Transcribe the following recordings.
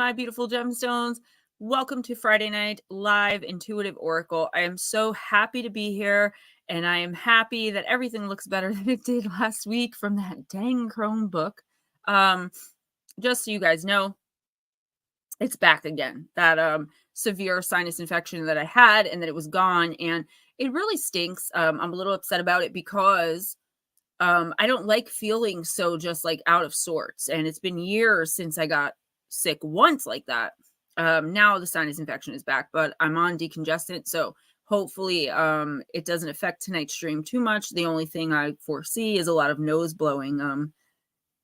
my beautiful gemstones. Welcome to Friday Night Live Intuitive Oracle. I am so happy to be here, and I am happy that everything looks better than it did last week from that dang Chromebook. Just so you guys know, it's back again. That severe sinus infection that I had, and that it was gone, and it really stinks. I'm a little upset about it because I don't like feeling so just like out of sorts, and it's been years since I got sick once like that. Now the sinus infection is back, but I'm on decongestant, so hopefully it doesn't affect tonight's stream too much. The only thing I foresee is a lot of nose blowing,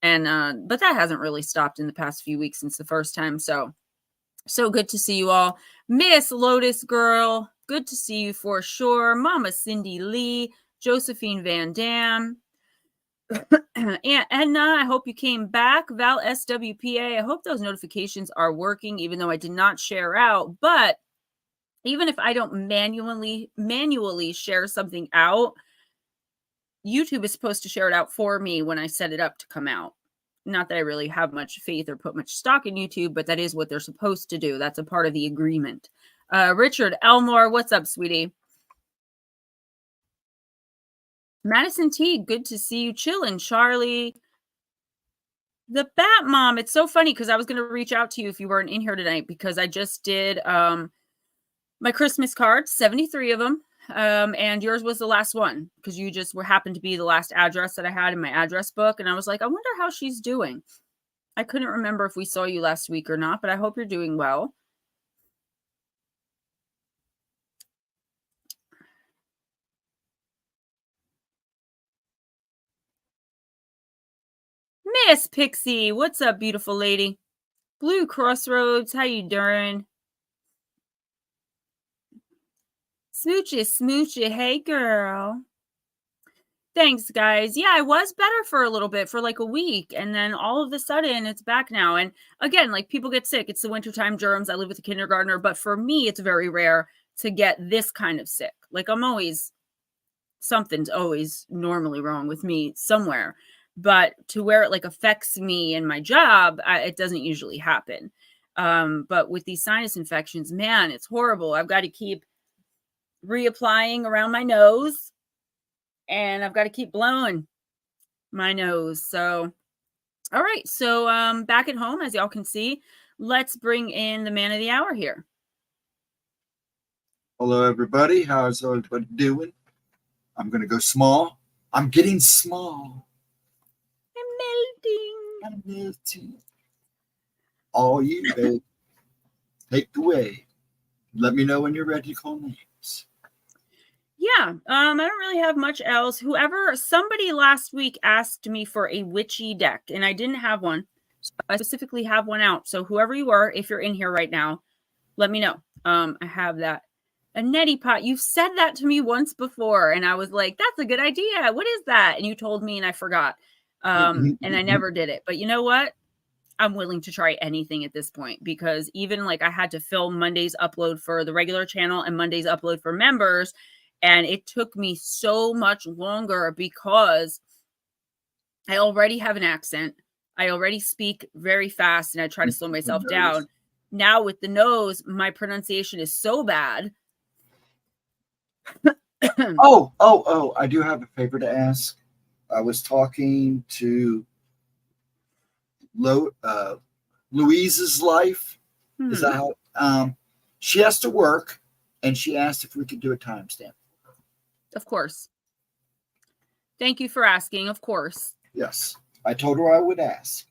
but that hasn't really stopped in the past few weeks since the first time. So good to see you all. Miss Lotus Girl, good to see you for sure. Mama Cindy Lee, Josephine Van Dam, and Edna, I hope you came back. Val SWPA, I hope those notifications are working, even though I did not share out. But even if I don't manually share something out, YouTube is supposed to share it out for me when I set it up to come out. Not that I really have much faith or put much stock in YouTube, but that is what they're supposed to do. That's a part of the agreement. Richard Elmore, what's up, sweetie? Madison T, good to see you chilling. Charlie, the Bat Mom, it's so funny because I was going to reach out to you if you weren't in here tonight, because I just did my Christmas cards, 73 of them, and yours was the last one because you just happened to be the last address that I had in my address book, and I was like, I wonder how she's doing. I couldn't remember if we saw you last week or not, but I hope you're doing well. Miss Pixie, what's up, beautiful lady? Blue Crossroads, how you doing? Smoochy, hey girl. Thanks, guys. Yeah, I was better for a little bit, for like a week, and then all of a sudden it's back now. And again, like, people get sick. It's the wintertime germs. I live with a kindergartner, but for me, it's very rare to get this kind of sick. Like, something's always normally wrong with me somewhere. But to where it like affects me and my job, it doesn't usually happen. But with these sinus infections, man, it's horrible. I've got to keep reapplying around my nose, and I've got to keep blowing my nose. So, all right. So back at home, as y'all can see, let's bring in the man of the hour here. Hello, everybody. How's everybody doing? I'm going to go small. I'm getting small. I'm melting. All you, babe. Take the way. Let me know when you're ready to call names. Yeah, I don't really have much else. Somebody last week asked me for a witchy deck, and I didn't have one. So I specifically have one out. So whoever you are, if you're in here right now, let me know. I have that. A neti pot. You've said that to me once before, and I was like, that's a good idea. What is that? And you told me, and I forgot. And I never did it. But you know what? I'm willing to try anything at this point, because even like I had to film Monday's upload for the regular channel and Monday's upload for members. And it took me so much longer because I already have an accent. I already speak very fast, and I try to slow myself down. Now with the nose, my pronunciation is so bad. Oh, I do have a favor to ask. I was talking to Louise's life. Is that how? She has to work, and she asked if we could do a timestamp. Of course. Thank you for asking. Of course. Yes. I told her I would ask.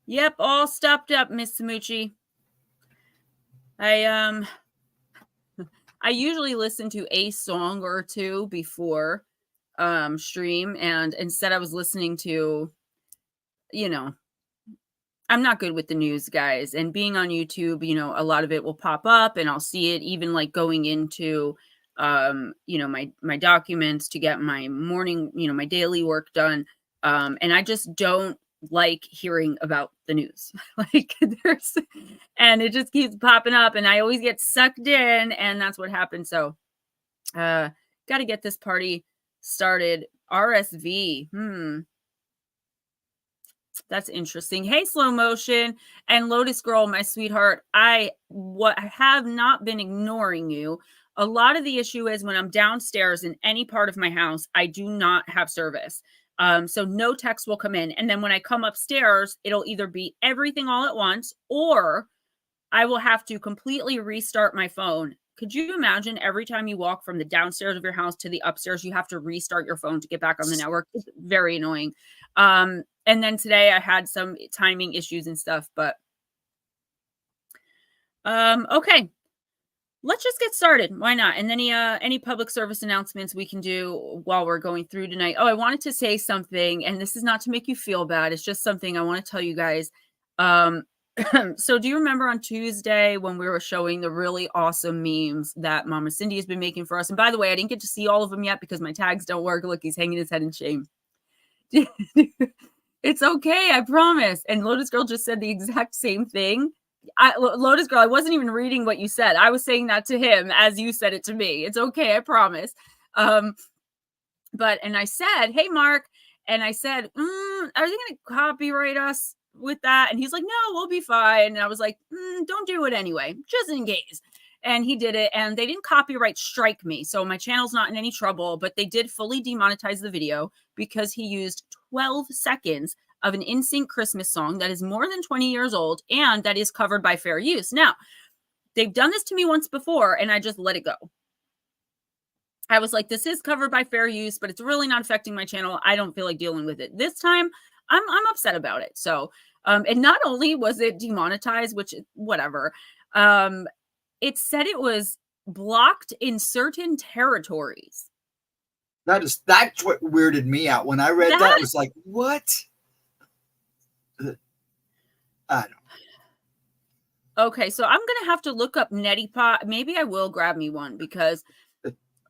Yep, all stopped up, Miss Samucci. I usually listen to a song or two before stream, and instead I was listening to, I'm not good with the news, guys, and being on YouTube, a lot of it will pop up, and I'll see it even like going into my documents to get my morning, my daily work done, and I just don't like hearing about the news. And it just keeps popping up, and I always get sucked in, and that's what happens. So got to get this party started. RSV. That's interesting. Hey, slow motion and Lotus Girl, my sweetheart. I have not been ignoring you. A lot of the issue is when I'm downstairs in any part of my house, I do not have service. So no text will come in. And then when I come upstairs, it'll either be everything all at once, or I will have to completely restart my phone. Could you imagine every time you walk from the downstairs of your house to the upstairs, you have to restart your phone to get back on the network? It's very annoying. And then today I had some timing issues and stuff, but okay. Let's just get started. Why not? And then any public service announcements we can do while we're going through tonight. Oh, I wanted to say something, and this is not to make you feel bad. It's just something I want to tell you guys. So do you remember on Tuesday when we were showing the really awesome memes that Mama Cindy has been making for us? And by the way, I didn't get to see all of them yet because my tags don't work. Look, he's hanging his head in shame. It's okay, I promise. And Lotus Girl just said the exact same thing. Lotus Girl, I wasn't even reading what you said. I was saying that to him as you said it to me. It's okay, I promise. And I said, hey, Mark. And I said, are they going to copyright us with that? And he's like, no, we'll be fine. And I was like, don't do it anyway, just in case. And he did it, and they didn't copyright strike me. So my channel's not in any trouble, but they did fully demonetize the video because he used 12 seconds of an NSYNC Christmas song that is more than 20 years old and that is covered by fair use. Now, they've done this to me once before, and I just let it go. I was like, this is covered by fair use, but it's really not affecting my channel. I don't feel like dealing with it. This time, I'm upset about it. So, and not only was it demonetized, which whatever, it said it was blocked in certain territories. That's what weirded me out. When I read that, I was like, what? I don't know. Okay, so I'm going to have to look up Neti Pot. Maybe I will grab me one because,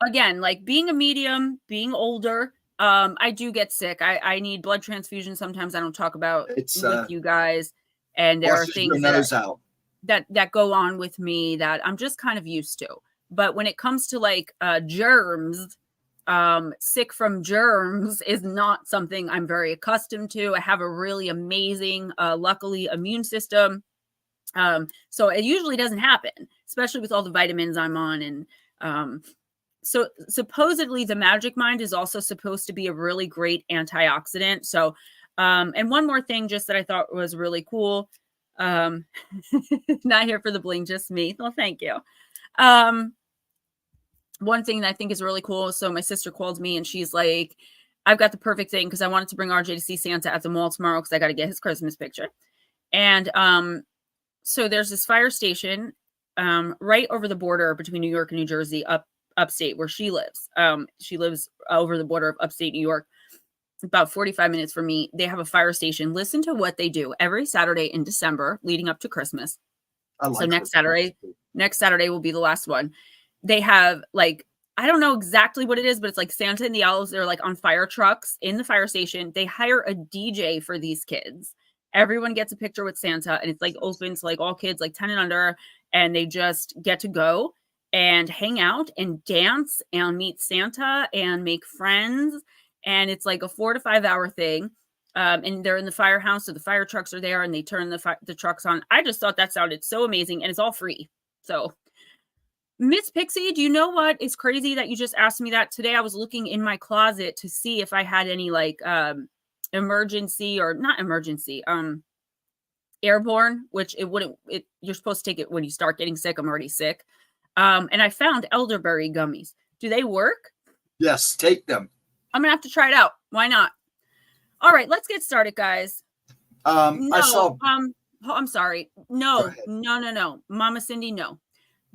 again, like being a medium, being older, I do get sick. I need blood transfusion. Sometimes I don't talk about it with you guys. And there are things that go on with me that I'm just kind of used to. But when it comes to like germs, sick from germs is not something I'm very accustomed to. I have a really amazing, luckily, immune system. So it usually doesn't happen, especially with all the vitamins I'm on. And so supposedly the Magic Mind is also supposed to be a really great antioxidant. So, and one more thing just that I thought was really cool. Not here for the bling, just me. Well, thank you. One thing that I think is really cool. So my sister called me and she's like, I've got the perfect thing because I wanted to bring RJ to see Santa at the mall tomorrow because I got to get his Christmas picture. And so there's this fire station right over the border between New York and New Jersey, upstate where she lives. She lives over the border of upstate New York, about 45 minutes from me. They have a fire station. Listen to what they do every Saturday in December leading up to Christmas. So next Saturday will be the last one. They have like, I don't know exactly what it is, but it's like Santa and the Elves. They're like on fire trucks in the fire station. They hire a DJ for these kids. Everyone gets a picture with Santa, and it's like open to like all kids like 10 and under, and they just get to go and hang out and dance and meet Santa and make friends. And it's like a 4 to 5 hour thing. And they're in the firehouse, so the fire trucks are there and they turn the trucks on. I just thought that sounded so amazing, and it's all free. So Miss Pixie, do you know what is crazy that you just asked me that today? I was looking in my closet to see if I had any like emergency or not emergency, airborne, which you're supposed to take it when you start getting sick. I'm already sick. And I found elderberry gummies. Do they work? Yes, take them. I'm gonna have to try it out. Why not? All right, let's get started, guys. I saw. I'm sorry. No. Mama Cindy, no.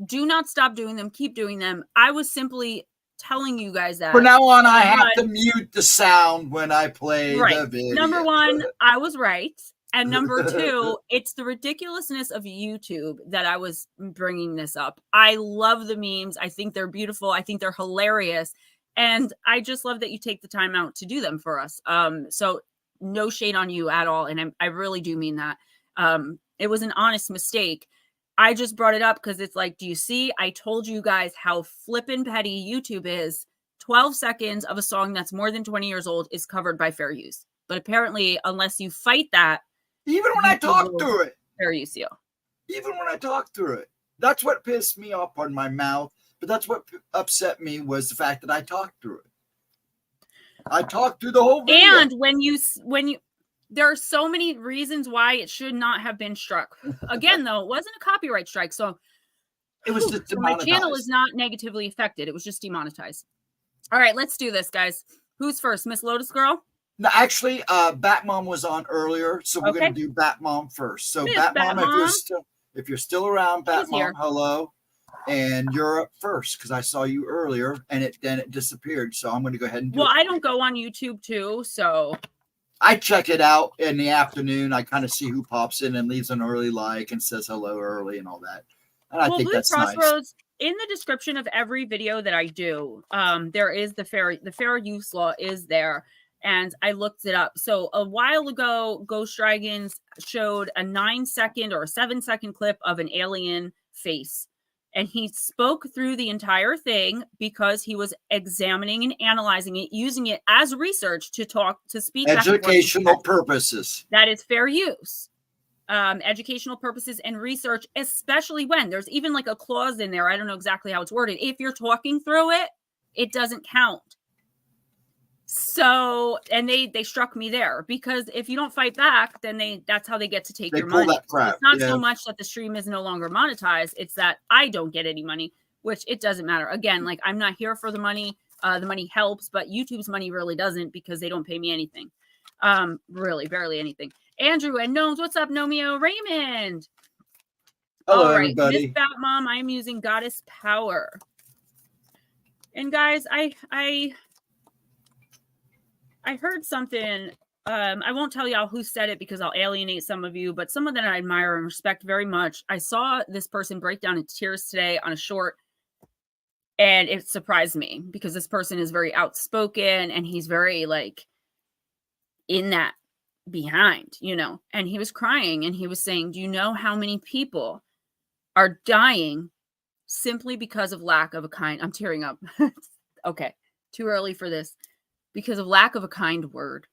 Do not stop doing them. Keep doing them. I was simply telling you guys that. From now on, I have to mute the sound when I play the video. Number one, I was right. And number two, it's the ridiculousness of YouTube that I was bringing this up. I love the memes. I think they're beautiful. I think they're hilarious. And I just love that you take the time out to do them for us. So no shade on you at all. And I really do mean that. It was an honest mistake. I just brought it up because it's like, do you see? I told you guys how flippin' petty YouTube is. 12 seconds of a song that's more than 20 years old is covered by fair use. But apparently, unless you fight that, even when I talk through it, fair use you. Even when I talk through it, that's what pissed me off on my mouth. But that's what upset me was the fact that I talked through it. I talked through the whole video. And when you, there are so many reasons why it should not have been struck. Again, though, it wasn't a copyright strike, so it was just demonetized. My channel is not negatively affected. It was just demonetized. All right, let's do this, guys. Who's first, Miss Lotus Girl? No, actually, Batmom was on earlier, so we're going to do Batmom first. So, Batmom, if you're still around, Batmom, hello, and you're up first because I saw you earlier, and then it disappeared. So I'm going to go ahead and do it. Well, I don't go on YouTube too, so I check it out in the afternoon. I kind of see who pops in and leaves an early like and says hello early and all that. And I think that's nice. In the description of every video that I do, there is the fair use law is there. And I looked it up. So a while ago, Ghostdragonzw showed a 9-second or a 7-second clip of an alien face. And he spoke through the entire thing because he was examining and analyzing it, using it as research to speak. Educational purposes. That is fair use. Educational purposes and research, especially when there's even like a clause in there. I don't know exactly how it's worded. If you're talking through it, it doesn't count. So, and they struck me there because if you don't fight back, then that's how they get to take your money. It's not so much that the stream is no longer monetized. It's that I don't get any money, which it doesn't matter. Again, like I'm not here for the money. The money helps, but YouTube's money really doesn't because they don't pay me anything. Really, barely anything. Andrew and Gnomes, what's up, Nomeo? Raymond. Hello, all right, everybody. Miss Batmom, I'm using Goddess Power. And guys, I heard something. I won't tell y'all who said it because I'll alienate some of you, but someone that I admire and respect very much. I saw this person break down in tears today on a short, and it surprised me because this person is very outspoken and he's very like in that behind, you know, and he was crying and he was saying, do you know how many people are dying simply because of lack of a kind? I'm tearing up. Okay, too early for this. Because of lack of a kind word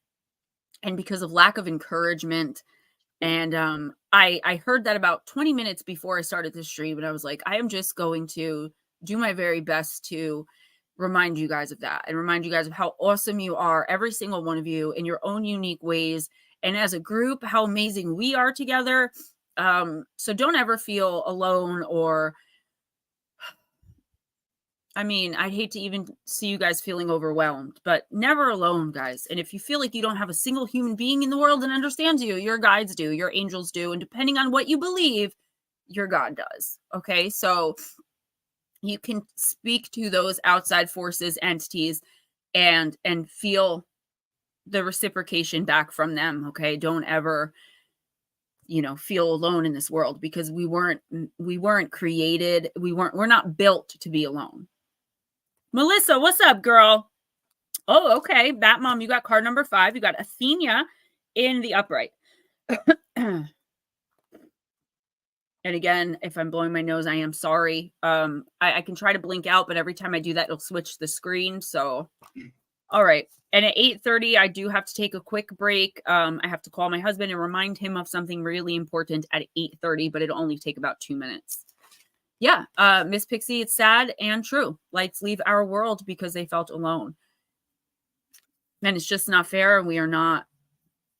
and because of lack of encouragement. And I heard that about 20 minutes before I started the stream, and I was like, I am just going to do my very best to remind you guys of that and remind you guys of how awesome you are, every single one of you in your own unique ways. And as a group, how amazing we are together. So don't ever feel alone or, I mean, I'd hate to even see you guys feeling overwhelmed, but never alone, guys. And if you feel like you don't have a single human being in the world that understands you, your guides do, your angels do. And depending on what you believe, your God does. Okay. So you can speak to those outside forces, entities, and feel the reciprocation back from them. Okay. Don't ever, you know, feel alone in this world because we weren't created. We're not built to be alone. Melissa, what's up, girl? Oh, okay. Batmom, you got card number 5. You got Athena in the upright. And again, if I'm blowing my nose, I am sorry. I can try to blink out, but every time I do that, it'll switch the screen. So, all right. And at 8:30, I do have to take a quick break. I have to call my husband and remind him of something really important at 8:30, but it'll only take about 2 minutes. Yeah, Miss Pixie, it's sad and true. Lights leave our world because they felt alone. And it's just not fair. We're not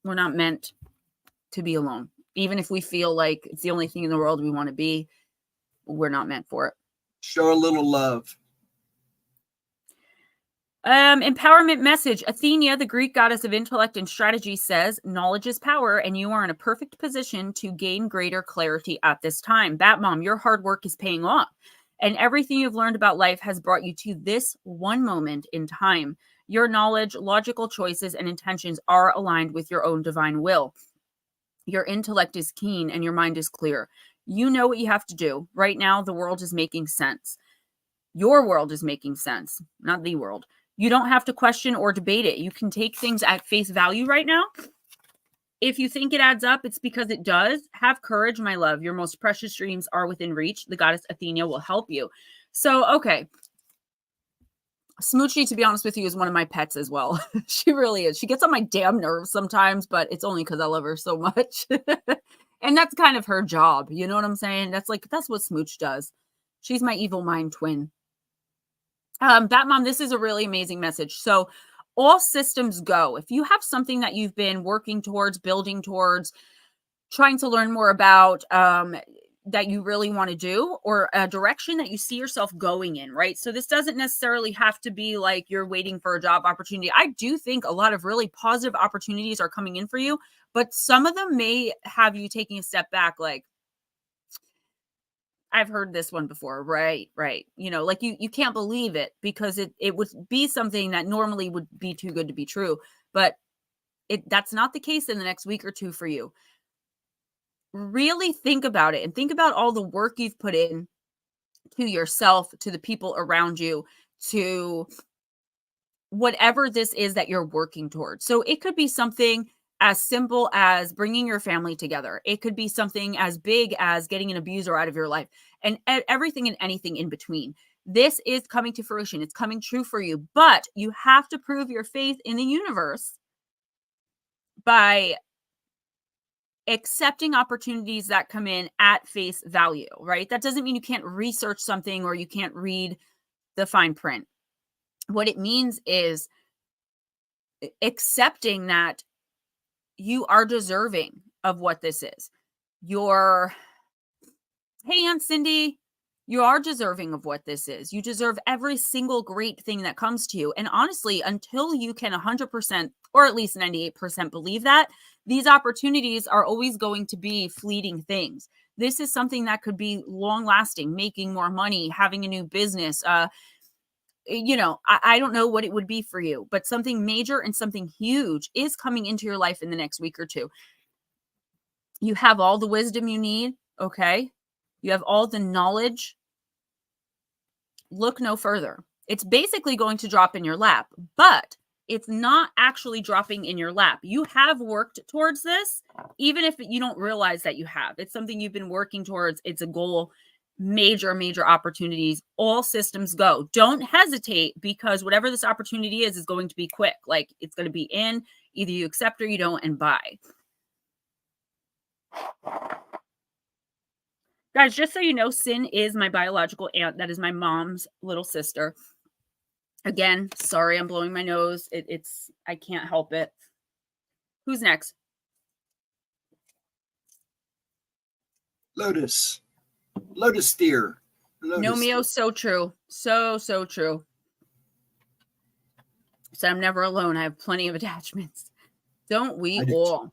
meant to be alone. Even if we feel like it's the only thing in the world we want to be, we're not meant for it. Show a little love. Empowerment message. Athena, the Greek goddess of intellect and strategy, says, knowledge is power, and you are in a perfect position to gain greater clarity at this time. Batmom, your hard work is paying off, and everything you've learned about life has brought you to this one moment in time. Your knowledge, logical choices, and intentions are aligned with your own divine will. Your intellect is keen, and your mind is clear. You know what you have to do. Right now, the world is making sense. Your world is making sense, not the world. You don't have to question or debate it. You can take things at face value right now. If you think it adds up, it's because it does. Have courage, my love. Your most precious dreams are within reach. The goddess Athena will help you. So, okay. Smoochie, to be honest with you, is one of my pets as well. She really is. She gets on my damn nerves sometimes, but it's only because I love her so much. And that's kind of her job. You know what I'm saying? That's what Smooch does. She's my evil mind twin. Batmom, this is a really amazing message. So all systems go. If you have something that you've been working towards, building towards, trying to learn more about, that you really want to do, or a direction that you see yourself going in, right? So this doesn't necessarily have to be like you're waiting for a job opportunity. I do think a lot of really positive opportunities are coming in for you, but some of them may have you taking a step back, like, I've heard this one before, right? You know, like you can't believe it because it would be something that normally would be too good to be true, but that's not the case in the next week or two for you. Really think about it and think about all the work you've put in to yourself, to the people around you, to whatever this is that you're working towards. So it could be something as simple as bringing your family together. It could be something as big as getting an abuser out of your life, and everything and anything in between. This is coming to fruition. It's coming true for you, but you have to prove your faith in the universe by accepting opportunities that come in at face value, right? That doesn't mean you can't research something or you can't read the fine print. What it means is accepting that you are deserving of what this is. Hey, Aunt Cindy, you are deserving of what this is. You deserve every single great thing that comes to you. And honestly, until you can 100% or at least 98% believe that, these opportunities are always going to be fleeting things. This is something that could be long lasting, making more money, having a new business. You know, I don't know what it would be for you, but something major and something huge is coming into your life in the next week or two. You have all the wisdom you need. Okay. You have all the knowledge. Look no further. It's basically going to drop in your lap, but it's not actually dropping in your lap. You have worked towards this, even if you don't realize that you have. It's something you've been working towards. It's a goal. Major opportunities. All systems go. Don't hesitate, because whatever this opportunity is going to be quick. Like, it's going to be in. Either you accept or you don't, and buy. Guys, just so you know, Sin is my biological aunt. That is my mom's little sister. Again, sorry, I'm blowing my nose. I can't help it. Who's next? Lotus Steer. No, Mio, so true. So true. So I'm never alone. I have plenty of attachments. Don't we all?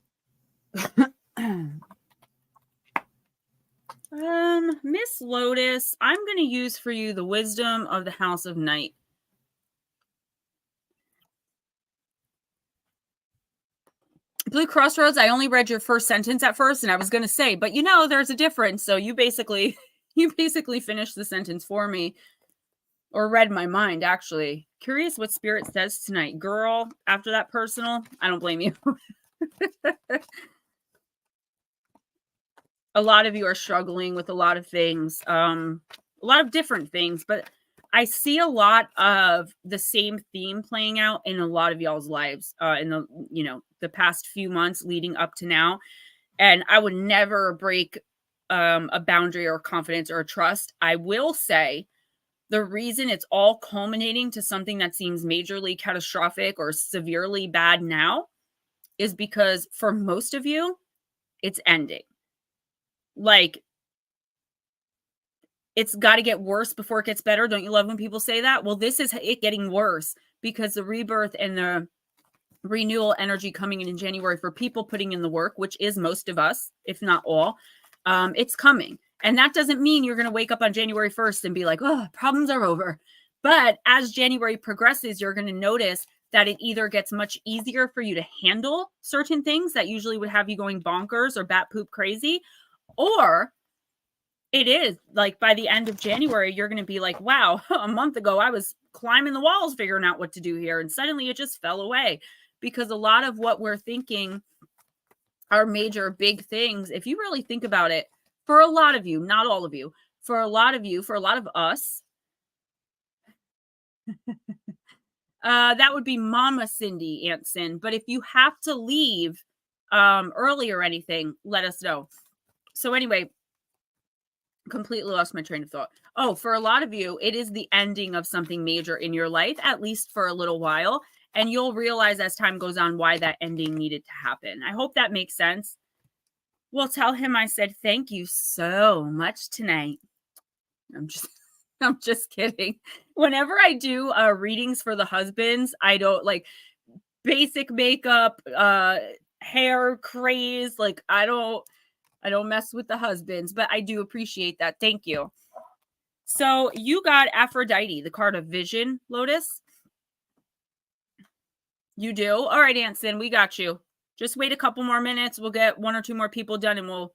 Miss Lotus, I'm going to use for you the wisdom of the House of Night. Blue Crossroads, I only read your first sentence at first, and I was going to say, but you know, there's a difference. So you basically finished the sentence for me, or read my mind, actually. Curious what Spirit says tonight. Girl, after that personal, I don't blame you. A lot of you are struggling with a lot of things, a lot of different things, but I see a lot of the same theme playing out in a lot of y'all's lives in the past few months leading up to now. And I would never break a boundary or confidence or a trust. I will say the reason it's all culminating to something that seems majorly catastrophic or severely bad now is because for most of you, it's ending. Like, it's got to get worse before it gets better. Don't you love when people say that? Well, this is it getting worse, because the rebirth and the renewal energy coming in January for people putting in the work, which is most of us, if not all, it's coming. And that doesn't mean you're going to wake up on January 1st and be like, oh, problems are over. But as January progresses, you're going to notice that it either gets much easier for you to handle certain things that usually would have you going bonkers or bat poop crazy, or it is like by the end of January, you're going to be like, wow, a month ago, I was climbing the walls, figuring out what to do here. And suddenly it just fell away, because a lot of what we're thinking are major big things. If you really think about it, for a lot of you, not all of you, for a lot of you, for a lot of us, That would be Mama Cindy, Aunt Sin. But if you have to leave early or anything, let us know. So anyway, completely lost my train of thought. Oh, for a lot of you, it is the ending of something major in your life, at least for a little while. And you'll realize as time goes on why that ending needed to happen. I hope that makes sense. Well, tell him I said thank you so much tonight. I'm just kidding. Whenever I do readings for the husbands, I don't like basic makeup, hair craze. Like I don't mess with the husbands, but I do appreciate that. Thank you. So you got Aphrodite, the card of vision, Lotus. You do? All right, Anson, we got you. Just wait a couple more minutes. We'll get 1 or 2 more people done and we'll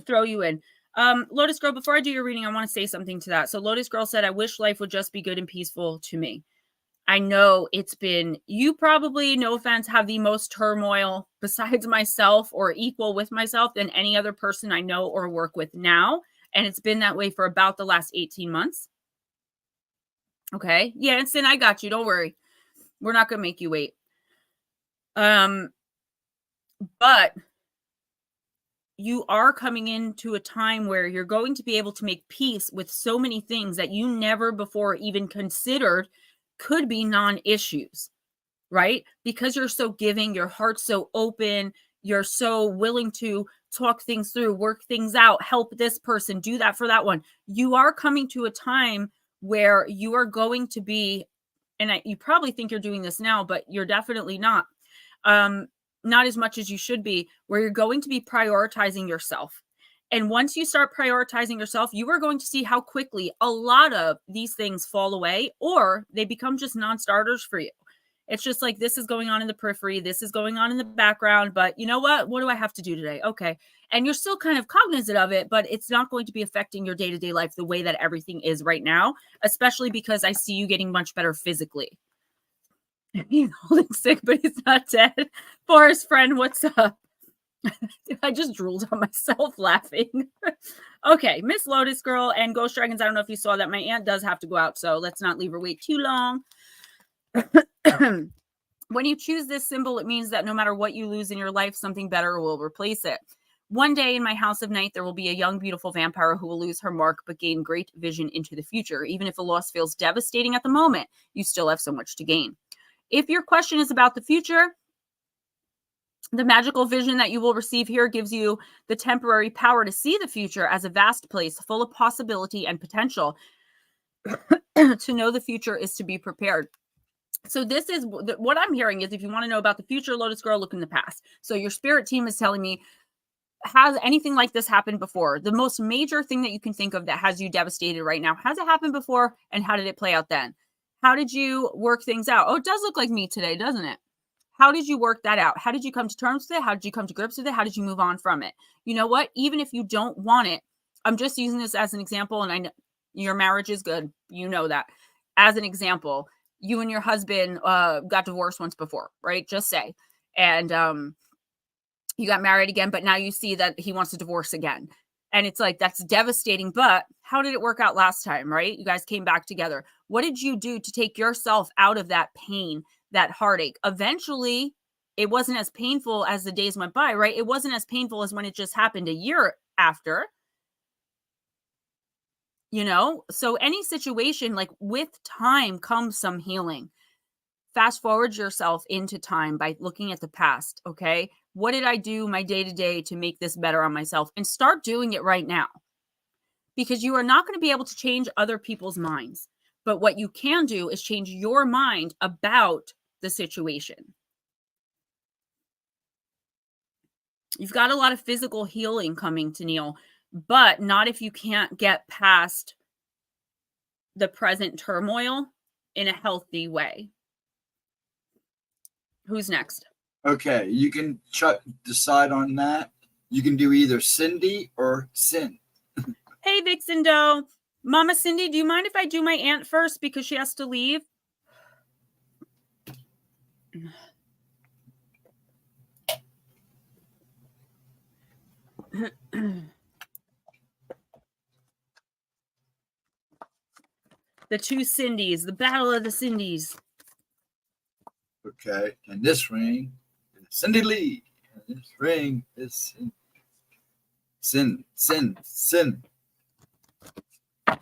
throw you in. Lotus Girl, before I do your reading, I want to say something to that. So Lotus Girl said, I wish life would just be good and peaceful to me. I know it's been, you probably, no offense, have the most turmoil besides myself or equal with myself than any other person I know or work with now. And it's been that way for about the last 18 months. Okay. Yeah, Instant, I got you. Don't worry. We're not going to make you wait. But you are coming into a time where you're going to be able to make peace with so many things that you never before even considered could be non-issues, right? Because you're so giving, your heart's so open, you're so willing to talk things through, work things out, help this person, do that for that one. You are coming to a time where you are going to be, and you probably think you're doing this now, but you're definitely not. Not as much as you should be, where you're going to be prioritizing yourself. And once you start prioritizing yourself, you are going to see how quickly a lot of these things fall away or they become just non-starters for you. It's just like, this is going on in the periphery. This is going on in the background. But you know what? What do I have to do today? Okay. And you're still kind of cognizant of it, but it's not going to be affecting your day-to-day life the way that everything is right now, especially because I see you getting much better physically. He's holding sick, but he's not dead. Forest friend, what's up? I just drooled on myself laughing. Okay, Miss Lotus Girl and Ghost Dragons. I don't know if you saw that. My aunt does have to go out, so let's not leave her wait too long. When you choose this symbol, it means that no matter what you lose in your life, something better will replace it. One day in my house of night, there will be a young, beautiful vampire who will lose her mark, but gain great vision into the future. Even if a loss feels devastating at the moment, you still have so much to gain. If your question is about the future, the magical vision that you will receive here gives you the temporary power to see the future as a vast place full of possibility and potential. To know the future is to be prepared. So this is what I'm hearing is if you want to know about the future, Lotus Girl, look in the past. So your spirit team is telling me, has anything like this happened before? The most major thing that you can think of that has you devastated right now, has it happened before? And how did it play out then? How did you work things out? Oh, it does look like me today, doesn't it? How did you work that out? How did you come to terms with it? How did you come to grips with it? How did you move on from it? You know what? Even if you don't want it, I'm just using this as an example, and I know your marriage is good. You know that. As an example, you and your husband got divorced once before, right? Just say. And you got married again, but now you see that he wants to divorce again. And it's like, that's devastating. But how did it work out last time, right? You guys came back together. What did you do to take yourself out of that pain, that heartache? Eventually, it wasn't as painful as the days went by, right? It wasn't as painful as when it just happened a year after. You know, so any situation, like with time comes some healing. Fast forward yourself into time by looking at the past. Okay. What did I do my day to day to make this better on myself? And start doing it right now. Because you are not going to be able to change other people's minds. But what you can do is change your mind about the situation. You've got a lot of physical healing coming to Neil, but not if you can't get past the present turmoil in a healthy way. Who's next? Okay, you can decide on that. You can do either Cindy or Sin. Hey, Vixen Doe. Mama Cindy, do you mind if I do my aunt first because she has to leave? The two Cindys, the battle of the Cindys. Okay. And this ring is Cindy Lee. And this ring is Sin. I'll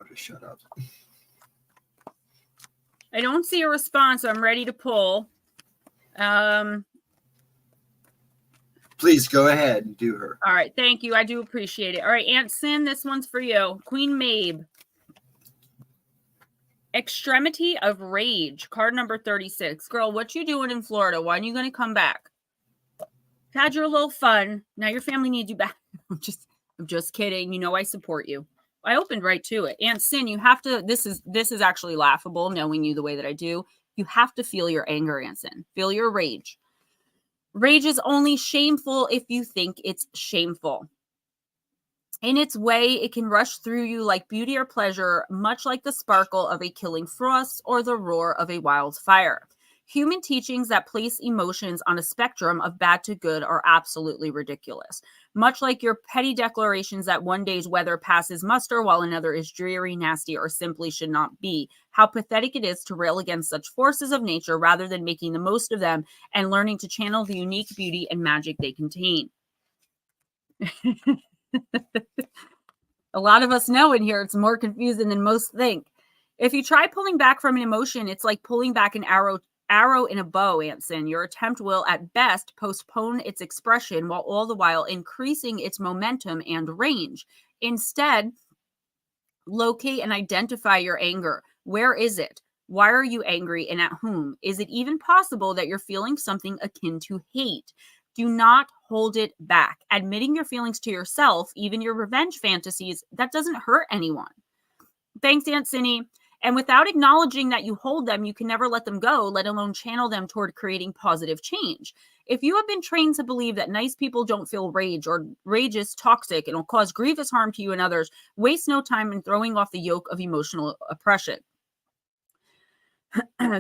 just shut up. I don't see a response, so I'm ready to pull. Please go ahead and do her. All right. Thank you. I do appreciate it. All right, Aunt Sin, this one's for you. Queen Mabe. Extremity of Rage, card number 36. Girl, what you doing in Florida? When are you going to come back? Had your little fun. Now your family needs you back. I'm just kidding. You know I support you. I opened right to it. Aunt Sin, you have to, this is actually laughable, knowing you the way that I do. You have to feel your anger, Aunt Sin. Feel your rage. Rage is only shameful if you think it's shameful. In its way, it can rush through you like beauty or pleasure, much like the sparkle of a killing frost or the roar of a wildfire. Human teachings that place emotions on a spectrum of bad to good are absolutely ridiculous. Much like your petty declarations that one day's weather passes muster while another is dreary, nasty, or simply should not be. How pathetic it is to rail against such forces of nature rather than making the most of them and learning to channel the unique beauty and magic they contain. A lot of us know in here it's more confusing than most think. If you try pulling back from an emotion, it's like pulling back an arrow in a bow, Anson. Your attempt will, at best, postpone its expression while all the while increasing its momentum and range. Instead, locate and identify your anger. Where is it? Why are you angry and at whom? Is it even possible that you're feeling something akin to hate? Do not hold it back. Admitting your feelings to yourself, even your revenge fantasies, that doesn't hurt anyone. Thanks, Aunt Cindy. And without acknowledging that you hold them, you can never let them go, let alone channel them toward creating positive change. If you have been trained to believe that nice people don't feel rage or rage is toxic and will cause grievous harm to you and others, waste no time in throwing off the yoke of emotional oppression.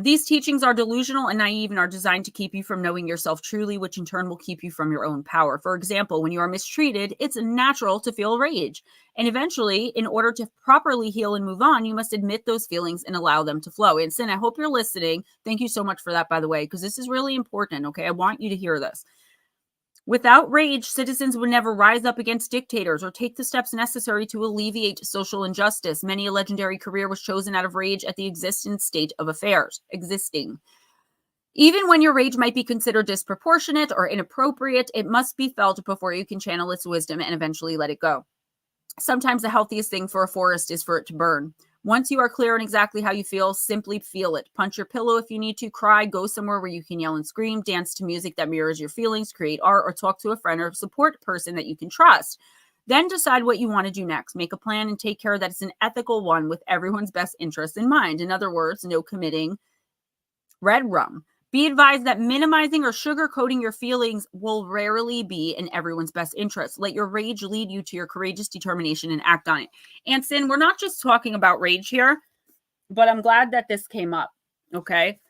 These teachings are delusional and naive and are designed to keep you from knowing yourself truly, which in turn will keep you from your own power. For example, when you are mistreated, it's natural to feel rage. And eventually, in order to properly heal and move on, you must admit those feelings and allow them to flow. And Sin, I hope you're listening. Thank you so much for that, by the way, because this is really important, okay? I want you to hear this. Without rage, citizens would never rise up against dictators or take the steps necessary to alleviate social injustice. Many a legendary career was chosen out of rage at the existing state of affairs. Even when your rage might be considered disproportionate or inappropriate, it must be felt before you can channel its wisdom and eventually let it go. Sometimes the healthiest thing for a forest is for it to burn. Once you are clear on exactly how you feel, simply feel it. Punch your pillow if you need to, cry, go somewhere where you can yell and scream, dance to music that mirrors your feelings, create art, or talk to a friend or support person that you can trust. Then decide what you want to do next. Make a plan and take care that it's an ethical one with everyone's best interest in mind. In other words, no committing red rum. Be advised that minimizing or sugarcoating your feelings will rarely be in everyone's best interest. Let your rage lead you to your courageous determination and act on it. And Sin, we're not just talking about rage here, but I'm glad that this came up, okay?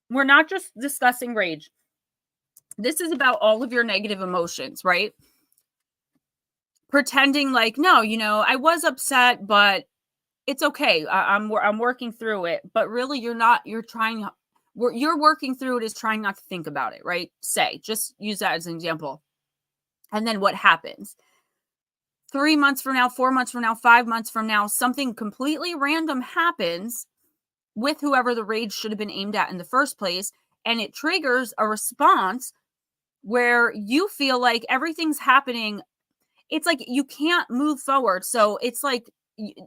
We're not just discussing rage. This is about all of your negative emotions, right? Pretending like, no, I was upset, but it's okay. I'm working through it, but really you're not. You're working through it is trying not to think about it, right? Just use that as an example. And then what happens? 3 months from now, 4 months from now, 5 months from now, something completely random happens with whoever the rage should have been aimed at in the first place. And it triggers a response where you feel like everything's happening. It's like you can't move forward. So it's like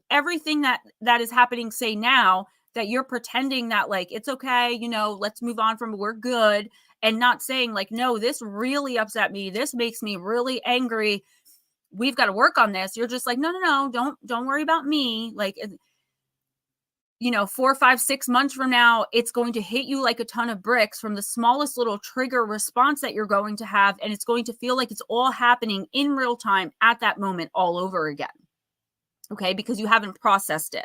everything that is happening, say now, that you're pretending that like, it's okay, let's move on from it, we're good, and not saying like, no, this really upset me. This makes me really angry. We've got to work on this. You're just like, no, don't worry about me. Like, 4, 5, 6 months from now, it's going to hit you like a ton of bricks from the smallest little trigger response that you're going to have. And it's going to feel like it's all happening in real time at that moment all over again. Okay, because you haven't processed it.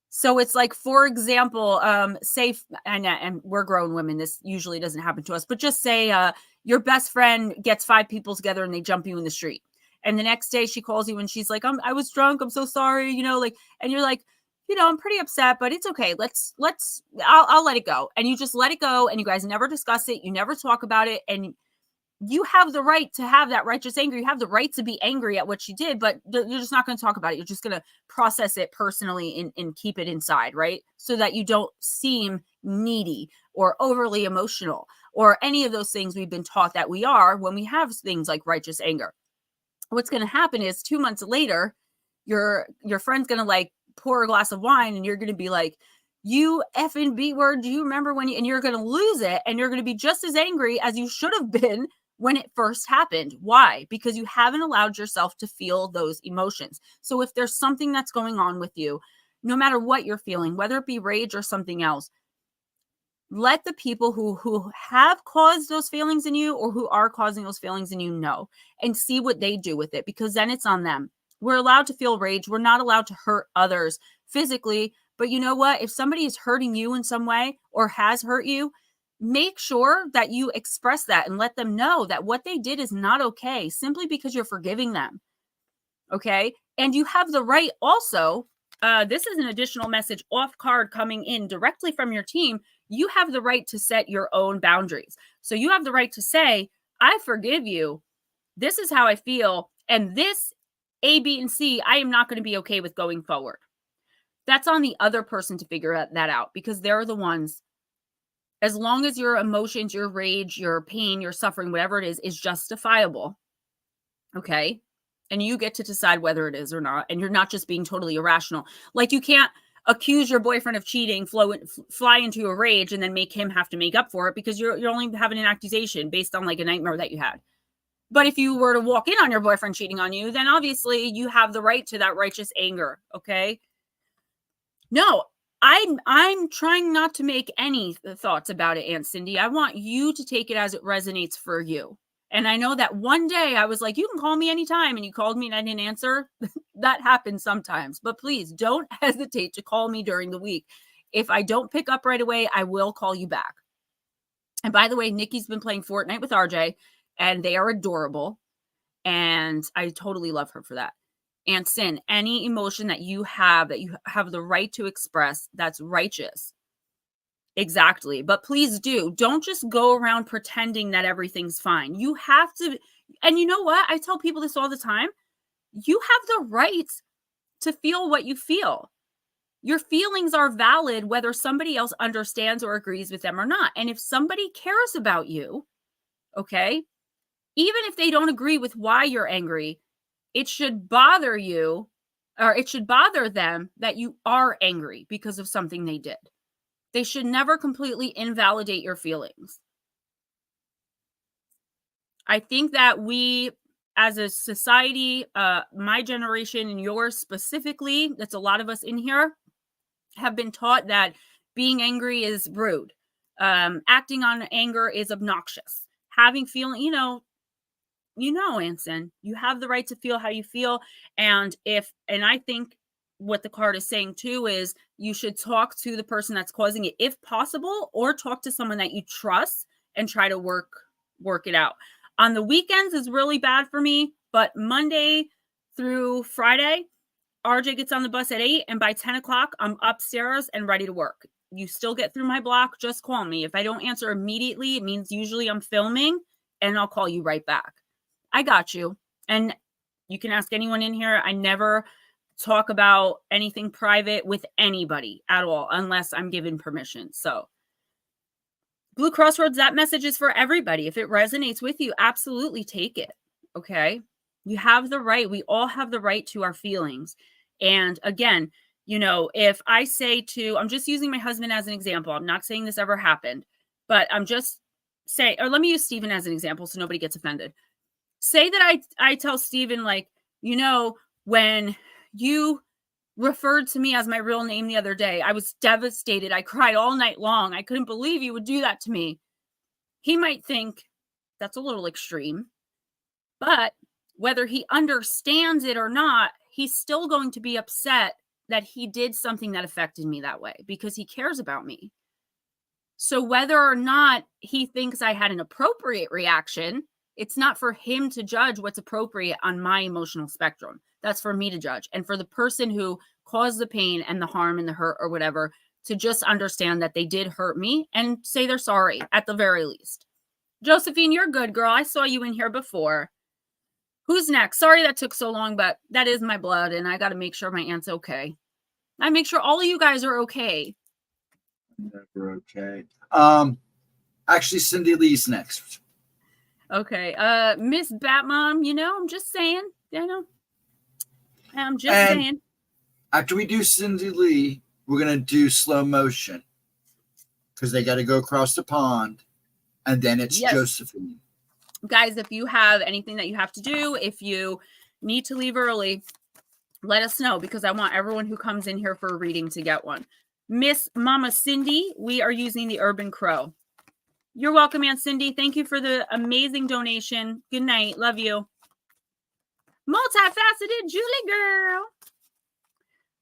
So it's like, for example, say, and we're grown women, this usually doesn't happen to us, but just say your best friend gets 5 people together and they jump you in the street. And the next day she calls you and she's like, I was drunk, I'm so sorry, and you're like, I'm pretty upset, but it's okay. I'll let it go. And you just let it go, and you guys never discuss it. You never talk about it. And you have the right to have that righteous anger. You have the right to be angry at what she did, but you're just not going to talk about it. You're just going to process it personally and keep it inside, right? So that you don't seem needy or overly emotional or any of those things we've been taught that we are when we have things like righteous anger. What's going to happen is 2 months later, your friend's going to like pour a glass of wine and you're going to be like, you effing B word, do you remember when and you're going to lose it, and you're going to be just as angry as you should have been when it first happened. Why? Because you haven't allowed yourself to feel those emotions. So if there's something that's going on with you, no matter what you're feeling, whether it be rage or something else, let the people who have caused those feelings in you or who are causing those feelings in you know, and see what they do with it, because then it's on them. We're allowed to feel rage. We're not allowed to hurt others physically. But you know what? If somebody is hurting you in some way or has hurt you, make sure that you express that and let them know that what they did is not okay, simply because you're forgiving them. Okay. And you have the right also, this is an additional message off card coming in directly from your team. You have the right to set your own boundaries. So you have the right to say, I forgive you. This is how I feel. And this A, B, and C, I am not going to be okay with going forward. That's on the other person to figure that out, because they're the ones. As long as your emotions, your rage, your pain, your suffering, whatever it is justifiable, okay? And you get to decide whether it is or not. And you're not just being totally irrational. Like, you can't accuse your boyfriend of cheating, fly into a rage, and then make him have to make up for it, because you're only having an accusation based on like a nightmare that you had. But if you were to walk in on your boyfriend cheating on you, then obviously you have the right to that righteous anger, okay? No, I'm trying not to make any thoughts about it, Aunt Cindy. I want you to take it as it resonates for you. And I know that one day I was like, you can call me anytime, and you called me and I didn't answer. That happens sometimes. But please don't hesitate to call me during the week. If I don't pick up right away, I will call you back. And by the way, Nikki's been playing Fortnite with RJ, and they are adorable. And I totally love her for that. And Sin, any emotion that you have the right to express, that's righteous. Exactly. But please don't just go around pretending that everything's fine. You have to, and you know what? I tell people this all the time. You have the right to feel what you feel. Your feelings are valid whether somebody else understands or agrees with them or not. And if somebody cares about you, okay, even if they don't agree with why you're angry, it should bother you, or it should bother them that you are angry because of something they did. They should never completely invalidate your feelings. I think that we, as a society, my generation and yours specifically, that's a lot of us in here, have been taught that being angry is rude. Acting on anger is obnoxious. Having feeling, Anson, you have the right to feel how you feel. And I think what the card is saying too is you should talk to the person that's causing it if possible, or talk to someone that you trust and try to work it out. On the weekends is really bad for me, but Monday through Friday, RJ gets on the bus at 8, and by 10 o'clock, I'm upstairs and ready to work. You still get through my block, just call me. If I don't answer immediately, it means usually I'm filming, and I'll call you right back. I got you. And you can ask anyone in here. I never talk about anything private with anybody at all, unless I'm given permission. So Blue Crossroads, that message is for everybody. If it resonates with you, absolutely take it. Okay. You have the right. We all have the right to our feelings. And again, if I say I'm just using my husband as an example. I'm not saying this ever happened, but I'm just saying, or let me use Stephen as an example so nobody gets offended. Say that I tell Stephen, like, when you referred to me as my real name the other day, I was devastated. I cried all night long. I couldn't believe you would do that to me. He might think that's a little extreme, but whether he understands it or not, he's still going to be upset that he did something that affected me that way, because he cares about me. So whether or not he thinks I had an appropriate reaction, it's not for him to judge what's appropriate on my emotional spectrum. That's for me to judge. And for the person who cause the pain and the harm and the hurt or whatever, to just understand that they did hurt me and say they're sorry at the very least. Josephine, you're good, girl. I saw you in here before. Who's next? Sorry that took so long, but that is my blood, and I got to make sure my aunt's okay. I make sure all of you guys are okay. Never okay. Actually, Cindy Lee's next. Okay. Miss Batmom, you know, I'm just saying. You know, I'm just saying. After we do Cindy Lee, we're going to do slow motion because they got to go across the pond, and then it's Josephine. Guys, if you have anything that you have to do, if you need to leave early, let us know, because I want everyone who comes in here for a reading to get one. Miss Mama Cindy, we are using the Urban Crow. You're welcome, Aunt Cindy. Thank you for the amazing donation. Good night. Love you. Multifaceted Julie girl.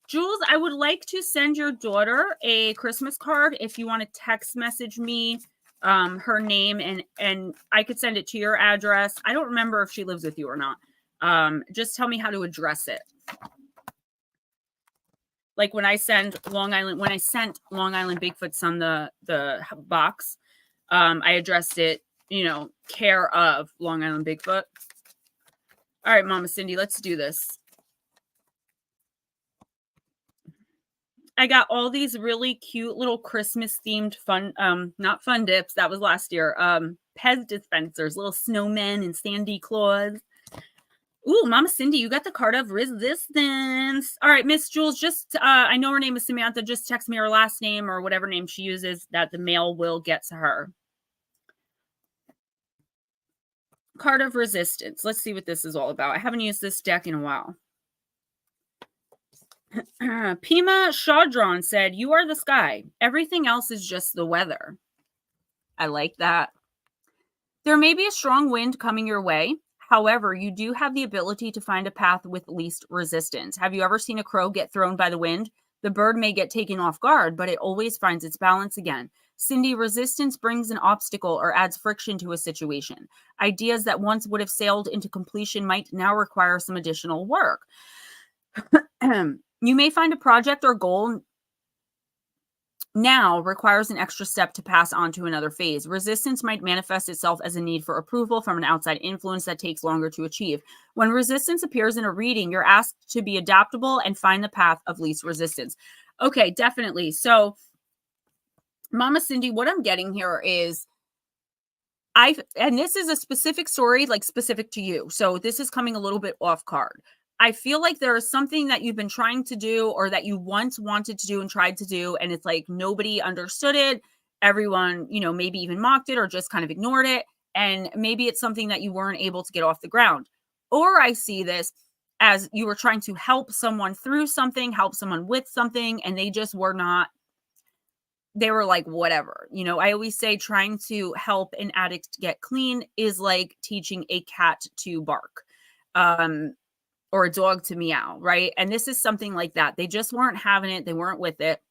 Jules, I would like to send your daughter a Christmas card. If you want to text message me her name, and I could send it to your address. I don't remember if she lives with you or not. Just tell me how to address it. Like when I sent Long Island Bigfoot's on the box, I addressed it, you know, care of Long Island Bigfoot. All right, Mama Cindy, let's do this. I got all these really cute little Christmas themed fun, not fun dips, that was last year. Pez dispensers, little snowmen and Sandy Claus. Ooh, Mama Cindy, you got the card of resistance. All right, Miss Jules, just, I know her name is Samantha. Just text me her last name or whatever name she uses that the mail will get to her. Card of resistance. Let's see what this is all about. I haven't used this deck in a while. Pima Chaudron said, "You are the sky. Everything else is just the weather." I like that. There may be a strong wind coming your way. However, you do have the ability to find a path with least resistance. Have you ever seen a crow get thrown by the wind? The bird may get taken off guard, but it always finds its balance again. Cindy, resistance brings an obstacle or adds friction to a situation. Ideas that once would have sailed into completion might now require some additional work. You may find a project or goal now requires an extra step to pass on to another phase. Resistance might manifest itself as a need for approval from an outside influence that takes longer to achieve. When resistance appears in a reading, you're asked to be adaptable and find the path of least resistance. Okay, definitely. So, Mama Cindy, what I'm getting here is and this is a specific story, like specific to you. So this is coming a little bit off card. I feel like there is something that you've been trying to do or that you once wanted to do and tried to do, and it's like nobody understood it. Everyone, you know, maybe even mocked it or just kind of ignored it. And maybe it's something that you weren't able to get off the ground. Or I see this as you were trying to help someone through something, help someone with something, and they just were not, they were like, whatever. You know, I always say trying to help an addict get clean is like teaching a cat to bark. Or a dog to meow, right? And this is something like that. They just weren't having it. They weren't with it.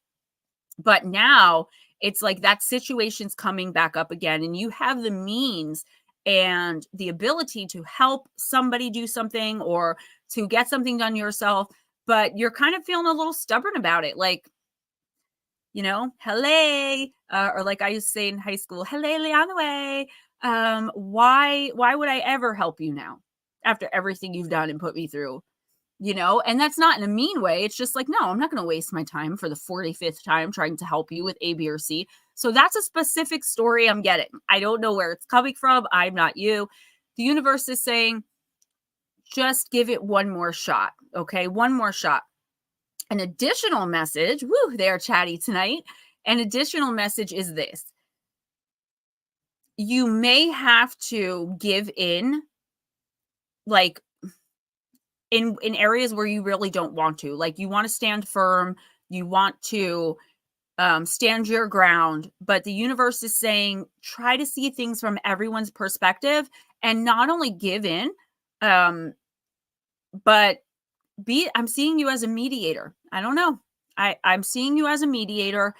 But now it's like that situation's coming back up again, and you have the means and the ability to help somebody do something or to get something done yourself, but you're kind of feeling a little stubborn about it. Like, you know, hello, or like I used to say in high school, hello, on the way. Why would I ever help you now? After everything you've done and put me through, you know, and that's not in a mean way. It's just like, no, I'm not going to waste my time for the 45th time trying to help you with A, B, or C. So that's a specific story I'm getting. I don't know where it's coming from. I'm not you. The universe is saying, just give it one more shot. Okay. One more shot. An additional message. Woo, they're chatty tonight. An additional message is this. You may have to give in, like in areas where you really don't want to. Like you want to stand firm, you want to stand your ground, but the universe is saying try to see things from everyone's perspective and not only give in, but I'm seeing you as a mediator. I don't know. I'm seeing you as a mediator.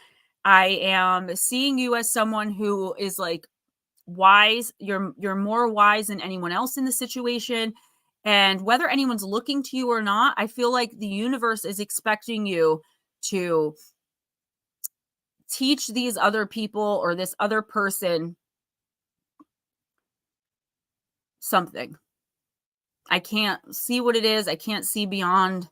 I am seeing you as someone who is like wise. You're more wise than anyone else in the situation. And whether anyone's looking to you or not, I feel like the universe is expecting you to teach these other people or this other person something. I can't see what it is. I can't see beyond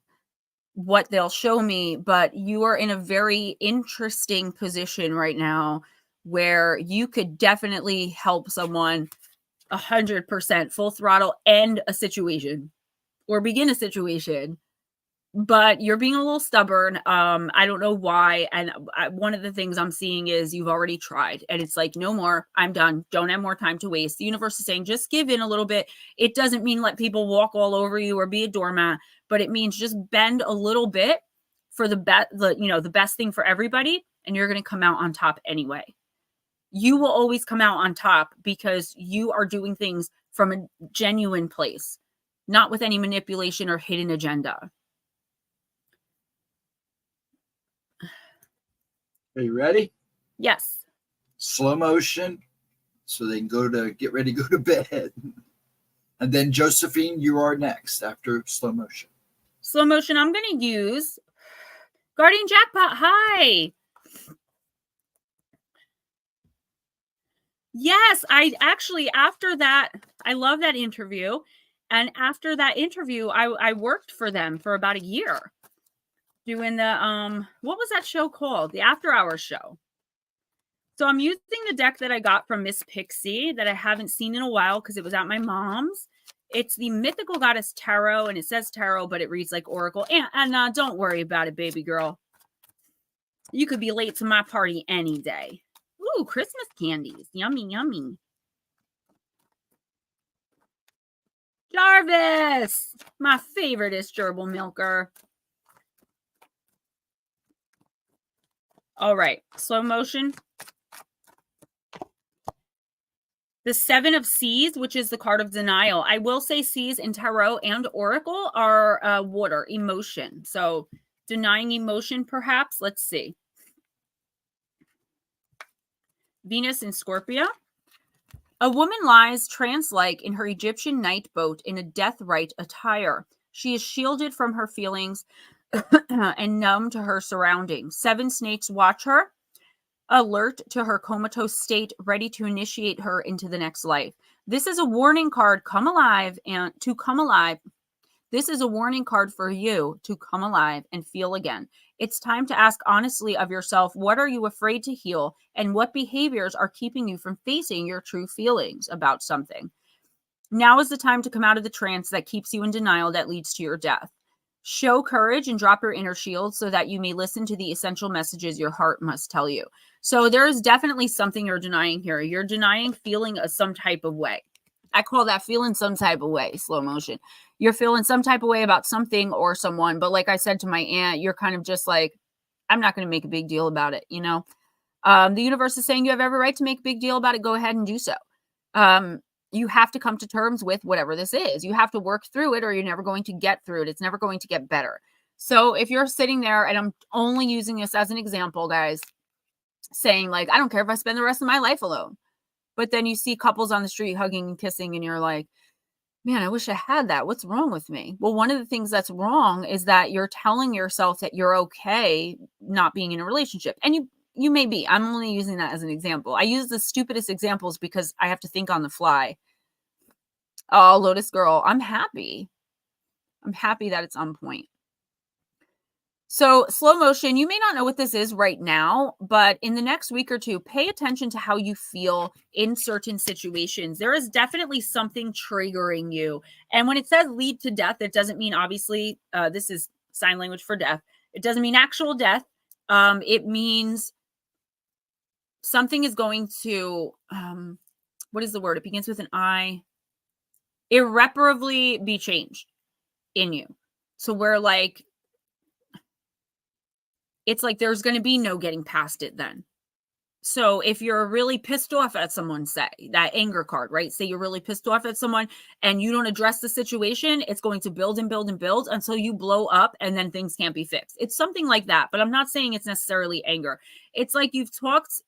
what they'll show me, but you are in a very interesting position right now where you could definitely help someone 100% full throttle, end a situation or begin a situation. But you're being a little stubborn. I don't know why. And one of the things I'm seeing is you've already tried and it's like, no more, I'm done. Don't have more time to waste. The universe is saying, just give in a little bit. It doesn't mean let people walk all over you or be a doormat, but it means just bend a little bit for the best thing for everybody. And you're going to come out on top anyway. You will always come out on top because you are doing things from a genuine place, not with any manipulation or hidden agenda. Are you ready? Yes. Slow motion so they can get ready to go to bed. And then Josephine, you are next after slow motion. Slow motion, I'm going to use Guardian Jackpot. Hi. Yes, I actually, after that, I love that interview. And after that interview, I worked for them for about a year doing the, what was that show called? The After Hours show. So I'm using the deck that I got from Miss Pixie that I haven't seen in a while because it was at my mom's. It's the Mythical Goddess Tarot, and it says Tarot, but it reads like Oracle. And don't worry about it, baby girl. You could be late to my party any day. Ooh, Christmas candies. Yummy, yummy. Jarvis! My favorite is gerbil milker. All right, slow motion. The Seven of Seas, which is the card of denial. I will say seas in tarot and oracle are water, emotion. So denying emotion, perhaps. Let's see. Venus in Scorpio. A woman lies trance-like in her Egyptian night boat in a death-rite attire. She is shielded from her feelings and numb to her surroundings. 7 snakes watch her, alert to her comatose state, ready to initiate her into the next life. This is a warning card, come alive, and to come alive. This is a warning card for you to come alive and feel again. It's time to ask honestly of yourself, what are you afraid to heal, and what behaviors are keeping you from facing your true feelings about something? Now is the time to come out of the trance that keeps you in denial that leads to your death. Show courage and drop your inner shield so that you may listen to the essential messages your heart must tell you. So there is definitely something you're denying here. You're denying feeling some type of way. I call that feeling some type of way, slow motion. You're feeling some type of way about something or someone. But like I said to my aunt, you're kind of just like, I'm not going to make a big deal about it. You know, the universe is saying you have every right to make a big deal about it. Go ahead and do so. You have to come to terms with whatever this is. You have to work through it or you're never going to get through it. It's never going to get better. So if you're sitting there, and I'm only using this as an example, guys, saying like, I don't care if I spend the rest of my life alone. But then you see couples on the street hugging and kissing and you're like, man, I wish I had that. What's wrong with me? Well, one of the things that's wrong is that you're telling yourself that you're okay not being in a relationship. And you may be. I'm only using that as an example. I use the stupidest examples because I have to think on the fly. Oh, Lotus Girl, I'm happy. I'm happy that it's on point. So slow motion, you may not know what this is right now, but in the next week or two, pay attention to how you feel in certain situations. There is definitely something triggering you. And when it says lead to death, it doesn't mean, obviously, this is sign language for death. It doesn't mean actual death. It means something is going to, what is the word? It begins with an I. Irreparably be changed in you. So we're like, it's like there's going to be no getting past it then. So if you're really pissed off at someone, say that anger card, right? Say you're really pissed off at someone and you don't address the situation, it's going to build and build and build until you blow up and then things can't be fixed. It's something like that, but I'm not saying it's necessarily anger. It's like you've talked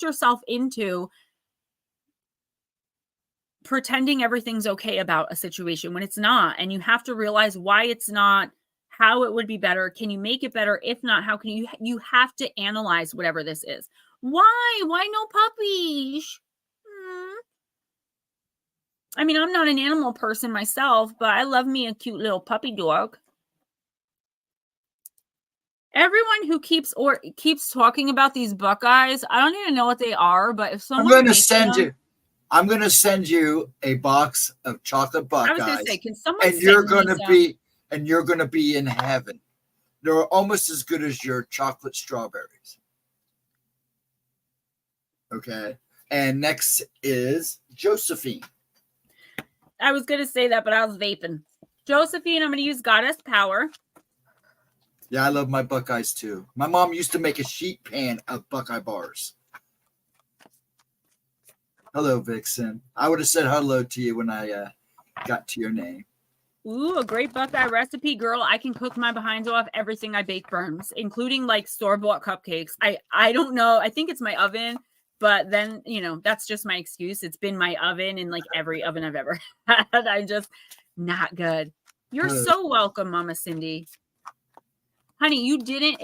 yourself into pretending everything's okay about a situation when it's not. And you have to realize why it's not, how it would be better. Can you make it better? If not, how can you have to analyze whatever this is. Why no puppies? I mean, I'm not an animal person myself, but I love me a cute little puppy dog. Everyone who keeps talking about these Buckeyes, I don't even know what they are, but if someone I'm going to send you a box of chocolate Buckeyes. I was going to say, can someone and you're going to be in heaven. They're almost as good as your chocolate strawberries. Okay. And next is Josephine. I was going to say that, but I was vaping. Josephine, I'm going to use Goddess Power. Yeah, I love my Buckeyes too. My mom used to make a sheet pan of Buckeye bars. Hello, Vixen. I would have said hello to you when I got to your name. Ooh, a great Buckeye recipe, girl. I can cook my behinds off. Everything I bake burns, including like store-bought cupcakes. I don't know. I think it's my oven, but then, that's just my excuse. It's been my oven in like every oven I've ever had. I'm just not good. You're so welcome, Mama Cindy. Honey, you did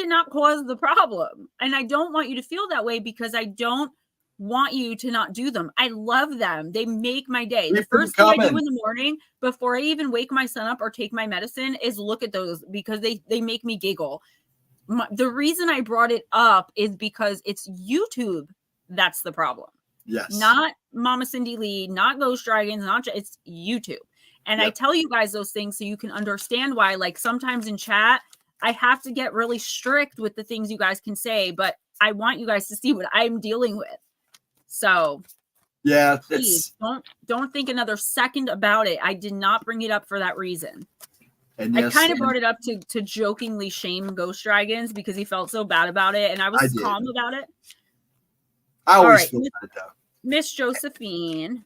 not cause the problem. And I don't want you to feel that way because I don't want you to not do them. I love them. They make my day. The first thing I do in the morning before I even wake my son up or take my medicine is look at those because they make me giggle. The reason I brought it up is because it's YouTube. That's the problem. Yes. Not Mama Cindy Lee, not Ghost Dragons, it's YouTube. And I tell you guys those things so you can understand why, like sometimes in chat, I have to get really strict with the things you guys can say, but I want you guys to see what I'm dealing with. So yeah, please don't think another second about it. I did not bring it up for that reason. And I kind of brought it up to jokingly shame Ghost Dragons because he felt so bad about it. And I was calm about it. I always feel bad though. Miss Josephine.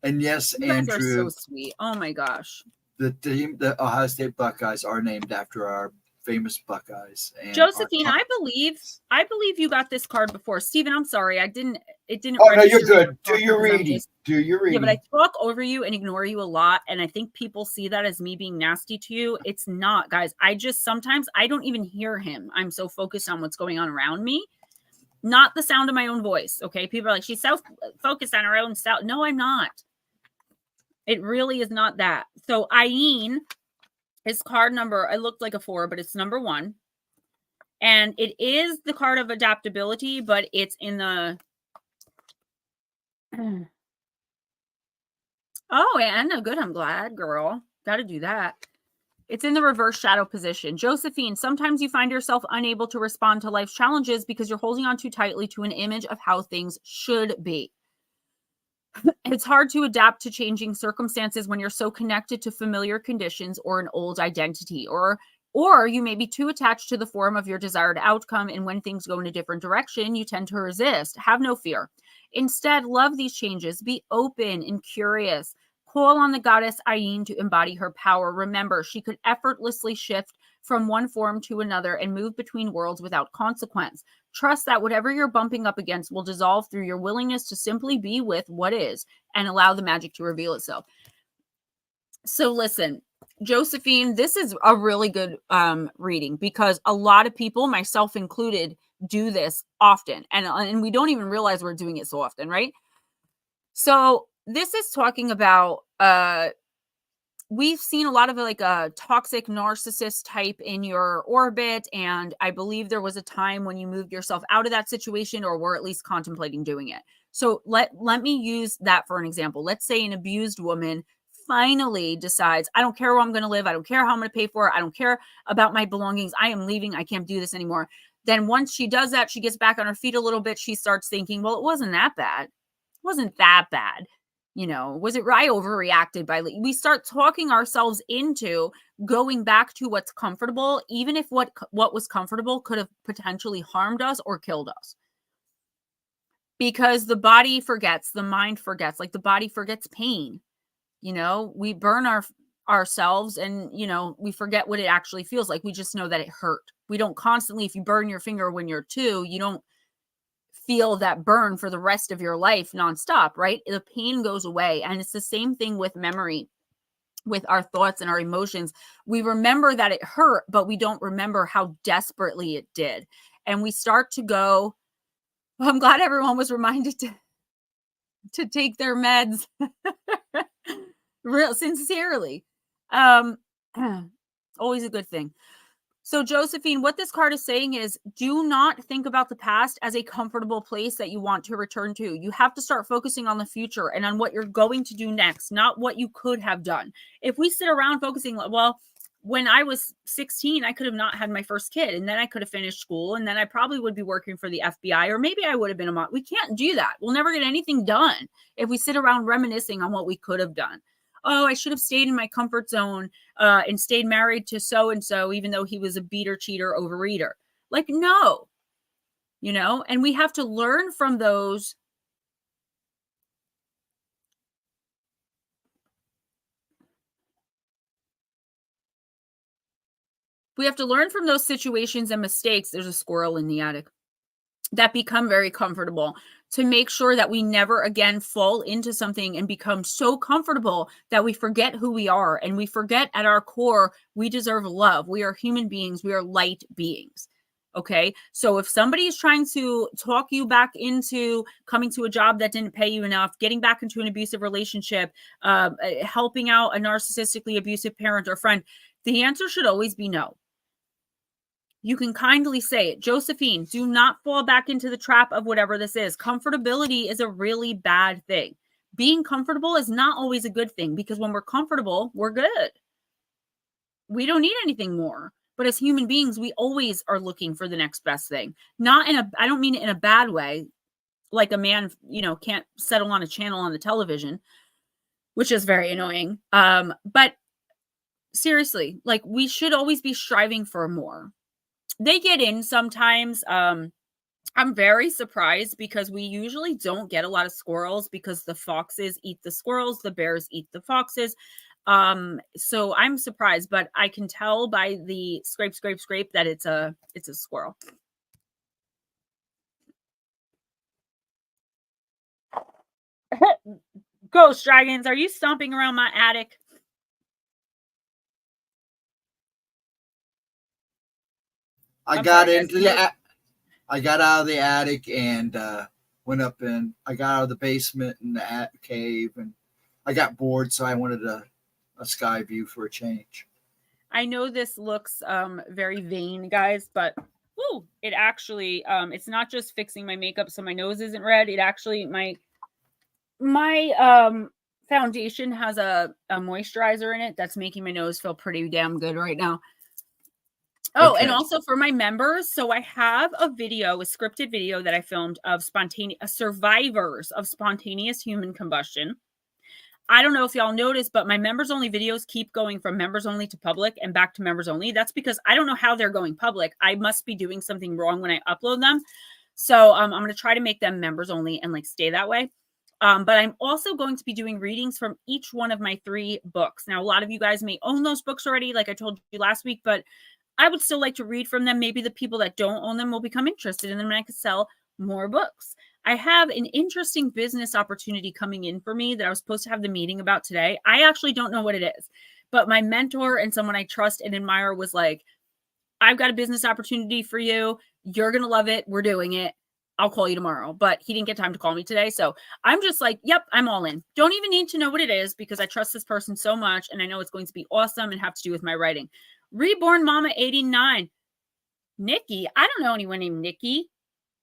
And yes, you Andrew. Guys are so sweet. Oh my gosh. The Ohio State Buckeyes are named after our famous Buckeyes. And Josephine, I believe you got this card before. Steven, I'm sorry. It didn't. Oh, no, you're good. Do your reading. Yeah, but I talk over you and ignore you a lot. And I think people see that as me being nasty to you. It's not, guys. Sometimes I don't even hear him. I'm so focused on what's going on around me. Not the sound of my own voice. Okay. People are like, she's so focused on her own self. No, I'm not. It really is not that. So Ayin is card number, it looked like a 4, but it's number 1. And it is the card of adaptability, but it's in the... Oh, Anna, good. I'm glad, girl. Got to do that. It's in the reverse shadow position. Josephine, sometimes you find yourself unable to respond to life's challenges because you're holding on too tightly to an image of how things should be. It's hard to adapt to changing circumstances when you're so connected to familiar conditions or an old identity, or you may be too attached to the form of your desired outcome. And when things go in a different direction, you tend to resist. Have no fear. Instead, love these changes. Be open and curious. Call on the goddess Ayin to embody her power. Remember, she could effortlessly shift from one form to another and move between worlds without consequence. Trust that whatever you're bumping up against will dissolve through your willingness to simply be with what is and allow the magic to reveal itself. So listen, Josephine, this is a really good reading because a lot of people, myself included, do this often. And we don't even realize we're doing it so often, right? So this is talking about we've seen a lot of like a toxic narcissist type in your orbit. And I believe there was a time when you moved yourself out of that situation or were at least contemplating doing it. So let me use that for an example. Let's say an abused woman finally decides, I don't care where I'm going to live. I don't care how I'm going to pay for it. I don't care about my belongings. I am leaving. I can't do this anymore. Then once she does that, she gets back on her feet a little bit. She starts thinking, well, it wasn't that bad. It wasn't that bad. Was it I overreacted we start talking ourselves into going back to what's comfortable, even if what was comfortable could have potentially harmed us or killed us. Because the body forgets, the mind forgets, like the body forgets pain. We burn ourselves and, we forget what it actually feels like. We just know that it hurt. We don't constantly, if you burn your finger when you're 2, you don't feel that burn for the rest of your life nonstop, right? The pain goes away. And it's the same thing with memory, with our thoughts and our emotions. We remember that it hurt, but we don't remember how desperately it did. And we start to go, well, I'm glad everyone was reminded to take their meds. Real sincerely. Always a good thing. So Josephine, what this card is saying is, do not think about the past as a comfortable place that you want to return to. You have to start focusing on the future and on what you're going to do next, not what you could have done. If we sit around focusing, well, when I was 16, I could have not had my first kid, and then I could have finished school, and then I probably would be working for the FBI, or maybe I would have been a mom. We can't do that. We'll never get anything done if we sit around reminiscing on what we could have done. Oh, I should have stayed in my comfort zone and stayed married to so-and-so, even though he was a beater, cheater, overeater. Like, no, and we have to learn from those. We have to learn from those situations and mistakes. There's a squirrel in the attic that become very comfortable, to make sure that we never again fall into something and become so comfortable that we forget who we are, and we forget at our core, we deserve love. We are human beings. We are light beings. Okay. So if somebody is trying to talk you back into coming to a job that didn't pay you enough, getting back into an abusive relationship, helping out a narcissistically abusive parent or friend, the answer should always be no. You can kindly say it. Josephine, do not fall back into the trap of whatever this is. Comfortability is a really bad thing. Being comfortable is not always a good thing, because when we're comfortable, we're good. We don't need anything more. But as human beings, we always are looking for the next best thing. I don't mean it in a bad way, like a man, can't settle on a channel on the television, which is very annoying. But seriously, like, we should always be striving for more. They get in sometimes. I'm very surprised, because we usually don't get a lot of squirrels, because the foxes eat the squirrels, the bears eat the foxes. So I'm surprised, but I can tell by the scrape, scrape, scrape that it's a squirrel. Ghost dragons, are you stomping around my attic? I got out of the attic and went up in. I got out of the basement in the cave, and I got bored, so I wanted a sky view for a change. I know this looks very vain, guys, but it actually it's not just fixing my makeup so my nose isn't red. It actually, my foundation has a moisturizer in it that's making my nose feel pretty damn good right now. Oh, okay. And also for my members, so I have a scripted video that I filmed of survivors of spontaneous human combustion. I don't know if y'all noticed, but my members only videos keep going from members only to public and back to members only. That's because I don't know how they're going public. I must be doing something wrong when I upload them. So I'm going to try to make them members only and stay that way. But I'm also going to be doing readings from each one of my 3 books. Now, a lot of you guys may own those books already, like I told you last week, but I would still like to read from them. Maybe the people that don't own them will become interested in them, and I could sell more books. I have an interesting business opportunity coming in for me that I was supposed to have the meeting about today. I actually don't know what it is, but my mentor and someone I trust and admire was like, I've got a business opportunity for you. You're going to love it. We're doing it. I'll call you tomorrow. But he didn't get time to call me today. So I'm just like, yep, I'm all in. Don't even need to know what it is, because I trust this person so much, and I know it's going to be awesome and have to do with my writing. Reborn Mama 89. Nikki. I don't know anyone named Nikki.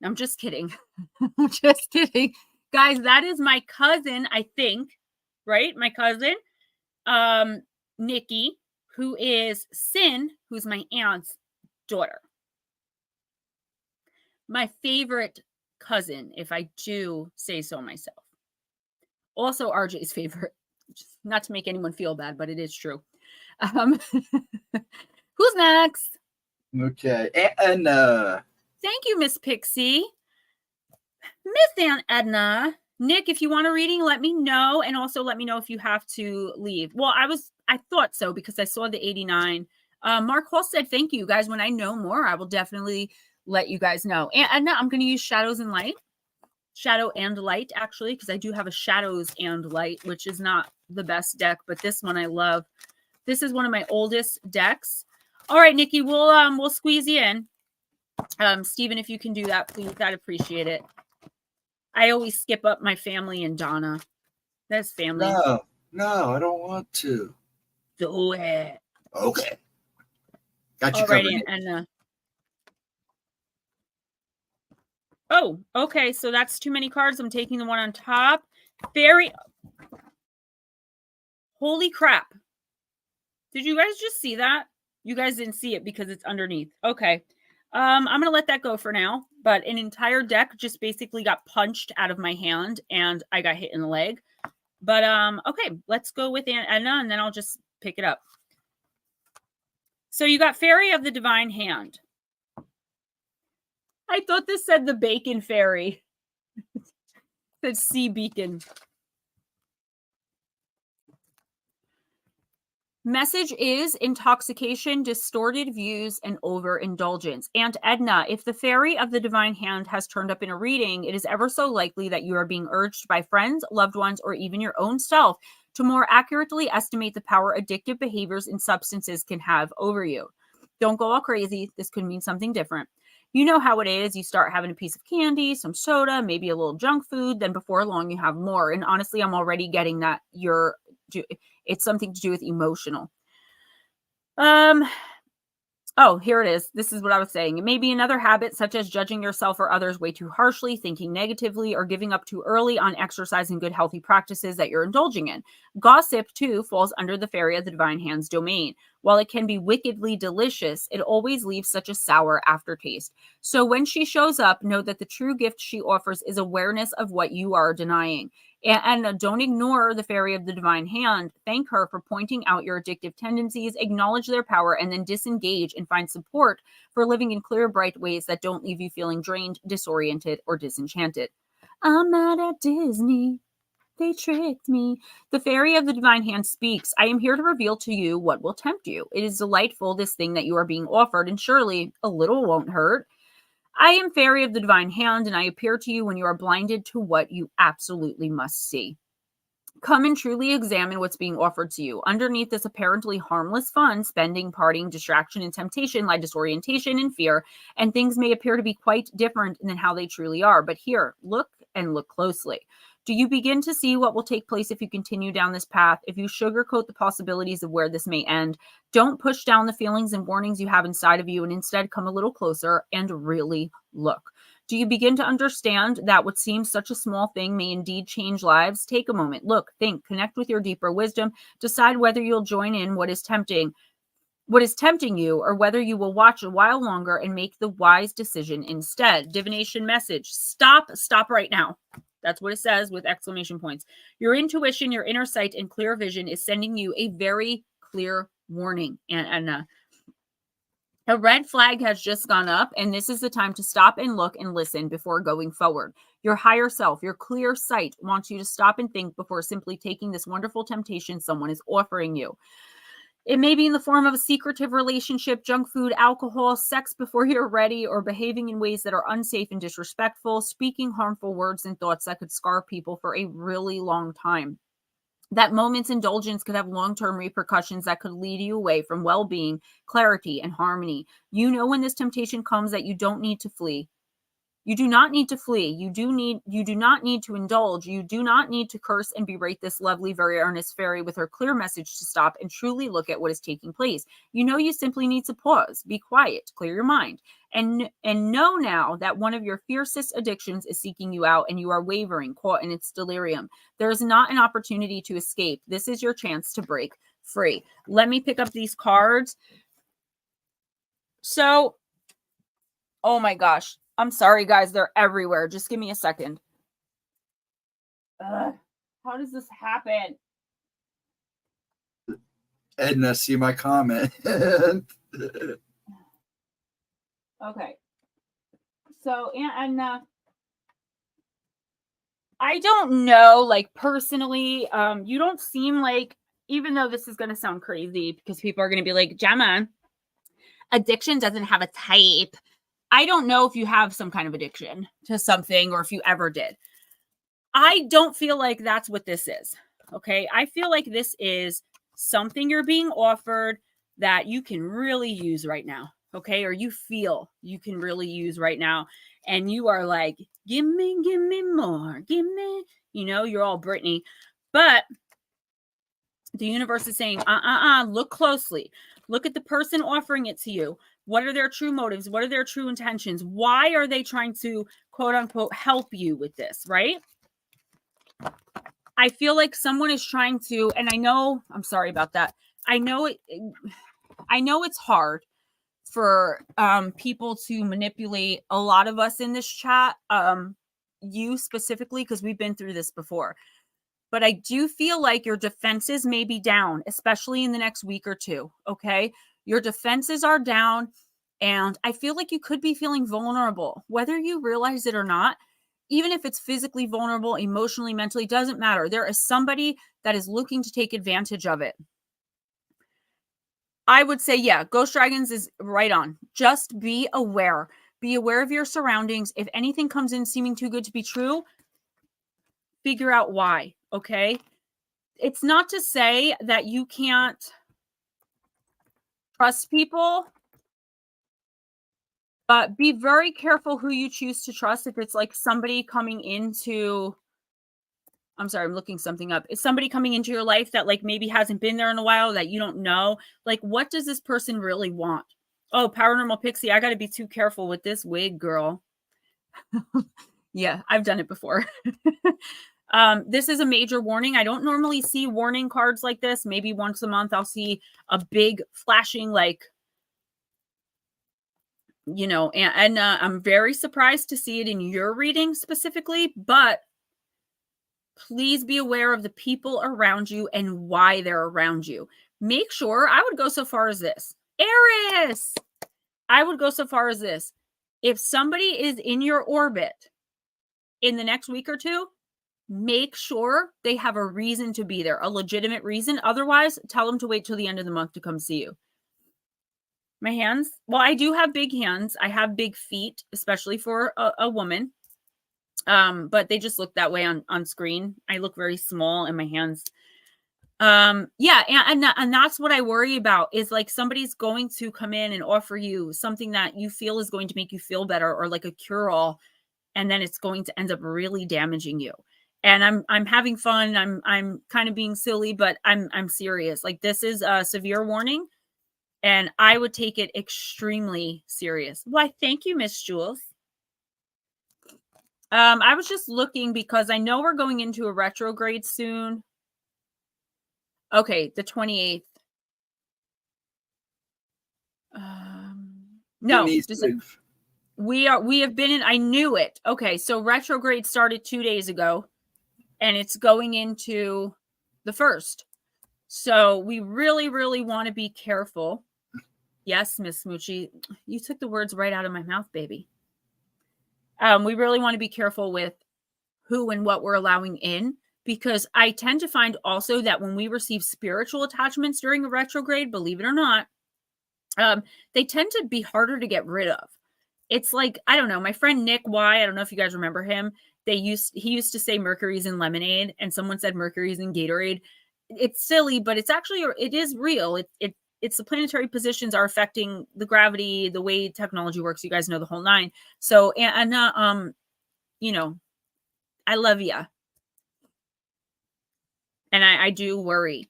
I'm just kidding. I'm just kidding. Guys, that is my cousin, I think. Right? My cousin, Nikki, who is Sin, who's my aunt's daughter. My favorite cousin, if I do say so myself. Also RJ's favorite. Not to make anyone feel bad, but it is true. Who's next? Okay. And thank you, Miss Pixie. Miss Aunt Edna. Nick, if you want a reading, let me know. And also let me know if you have to leave. Well, I thought so, because I saw the 89. Mark Hall said, thank you guys. When I know more, I will definitely let you guys know. And Edna, I'm going to use Shadows and Light. Shadow and Light, actually, because I do have a Shadows and Light, which is not the best deck, but this one I love. This is one of my oldest decks. All right, Nikki, we'll squeeze you in. Stephen, if you can do that, please, I'd appreciate it. I always skip up my family and Donna. That's family. No, I don't want to. Do it. Okay. Got you covered. covered. And oh, okay. So that's too many cards. I'm taking the one on top. Very. Holy crap. Did you guys just see that? You guys didn't see it because it's underneath. Okay. I'm going to let that go for now. But an entire deck just basically got punched out of my hand and I got hit in the leg. But okay, let's go with Edna and then I'll just pick it up. So you got Fairy of the Divine Hand. I thought this said the Bacon Fairy. It said Sea Beacon. Message is intoxication, distorted views, and overindulgence. Aunt Edna, if the Fairy of the Divine Hand has turned up in a reading, it is ever so likely that you are being urged by friends, loved ones, or even your own self to more accurately estimate the power addictive behaviors and substances can have over you. Don't go all crazy. This could mean something different. You know how it is. You start having a piece of candy, some soda, maybe a little junk food. Then before long, you have more. And honestly, I'm already getting that it's something to do with emotional. Oh, here it is. This is what I was saying. It may be another habit such as judging yourself or others way too harshly, thinking negatively, or giving up too early on exercising good healthy practices that you're indulging in. Gossip, too, falls under the Fairy of the Divine Hand's domain. While it can be wickedly delicious, it always leaves such a sour aftertaste. So when she shows up, know that the true gift she offers is awareness of what you are denying. And don't ignore the Fairy of the Divine Hand. Thank her for pointing out your addictive tendencies, acknowledge their power, and then disengage and find support for living in clear, bright ways that don't leave you feeling drained, disoriented, or disenchanted. I'm mad at Disney. They tricked me. The Fairy of the Divine Hand speaks. I am here to reveal to you what will tempt you. It is delightful, this thing that you are being offered, and surely a little won't hurt. I am Fairy of the Divine Hand, and I appear to you when you are blinded to what you absolutely must see. Come and truly examine what's being offered to you. Underneath this apparently harmless fun, spending, partying, distraction, and temptation lie disorientation and fear, and things may appear to be quite different than how they truly are. But here, look and look closely. Do you begin to see what will take place if you continue down this path? If you sugarcoat the possibilities of where this may end, don't push down the feelings and warnings you have inside of you and instead come a little closer and really look. Do you begin to understand that what seems such a small thing may indeed change lives? Take a moment, look, think, connect with your deeper wisdom, decide whether you'll join in what is tempting you, or whether you will watch a while longer and make the wise decision instead. Divination message. Stop right now. That's what it says with exclamation points. Your intuition, your inner sight, and clear vision is sending you a very clear warning. And a red flag has just gone up, and this is the time to stop and look and listen before going forward. Your higher self, your clear sight wants you to stop and think before simply taking this wonderful temptation someone is offering you. It may be in the form of a secretive relationship, junk food, alcohol, sex before you're ready, or behaving in ways that are unsafe and disrespectful, speaking harmful words and thoughts that could scar people for a really long time. That moment's indulgence could have long-term repercussions that could lead you away from well-being, clarity, and harmony. You know when this temptation comes that you don't need to flee. You do not need to flee. You do not need to indulge. You do not need to curse and berate this lovely, very earnest fairy with her clear message to stop and truly look at what is taking place. You know you simply need to pause, be quiet, clear your mind, and know now that one of your fiercest addictions is seeking you out and you are wavering, caught in its delirium. There is not an opportunity to escape. This is your chance to break free. Let me pick up these cards. So, oh my gosh. I'm sorry, guys. They're everywhere. Just give me a second. How does this happen? Edna, see my comment. Okay. So, Edna, I don't know, like, personally, you don't seem like, even though this is going to sound crazy because people are going to be like, Gemma, addiction doesn't have a type. I don't know if you have some kind of addiction to something or if you ever did. I don't feel like that's what this is. Okay. I feel like this is something you're being offered that you can really use right now. Okay. Or you feel you can really use right now. And you are like, give me more, give me, you're all Britney. But the universe is saying, look closely. Look at the person offering it to you. What are their true motives? What are their true intentions? Why are they trying to, quote unquote, help you with this, right? I feel like someone is trying to, and I know, I'm sorry about that. I know it's hard for people to manipulate a lot of us in this chat, you specifically, because we've been through this before. But I do feel like your defenses may be down, especially in the next week or two, okay? Your defenses are down, and I feel like you could be feeling vulnerable, whether you realize it or not. Even if it's physically vulnerable, emotionally, mentally, doesn't matter. There is somebody that is looking to take advantage of it. I would say, yeah, Ghost Dragons is right on. Just be aware. Be aware of your surroundings. If anything comes in seeming too good to be true, figure out why, okay? It's not to say that you can't trust people, but be very careful who you choose to trust. If it's like somebody coming into, I'm sorry, I'm looking something up. Is somebody coming into your life that like maybe hasn't been there in a while that you don't know? Like, what does this person really want? Oh, Paranormal Pixie, I got to be too careful with this wig, girl. Yeah, I've done it before. This is a major warning. I don't normally see warning cards like this. Maybe once a month I'll see a big flashing, like, and I'm very surprised to see it in your reading specifically, but please be aware of the people around you and why they're around you. Make sure, I would go so far as this. Eris! I would go so far as this. If somebody is in your orbit in the next week or two, make sure they have a reason to be there, a legitimate reason. Otherwise, tell them to wait till the end of the month to come see you. My hands, well, I do have big hands. I have big feet, especially for a woman. But they just look that way on screen. I look very small in my hands. Yeah, and that's what I worry about, is like somebody's going to come in and offer you something that you feel is going to make you feel better, or like a cure-all, and then it's going to end up really damaging you. And I'm having fun. I'm kind of being silly, but I'm serious. Like, this is a severe warning, and I would take it extremely serious. Why, thank you, Miss Jules. I was just looking because I know we're going into a retrograde soon. Okay, the 28th. No, we have been in, I knew it. Okay, so retrograde started 2 days ago, and it's going into the 1st. So we really, really want to be careful. Yes, Miss Smoochie, you took the words right out of my mouth, baby. We really want to be careful with who and what we're allowing in, because I tend to find also that when we receive spiritual attachments during a retrograde, believe it or not, they tend to be harder to get rid of. It's like, I don't know, my friend Nick Y, I don't know if you guys remember him. He used to say Mercury's in lemonade, and someone said Mercury's in Gatorade. It's silly, but it's actually, it is real. It's the planetary positions are affecting the gravity, the way technology works. You guys know the whole nine. So, and I love ya. And I do worry.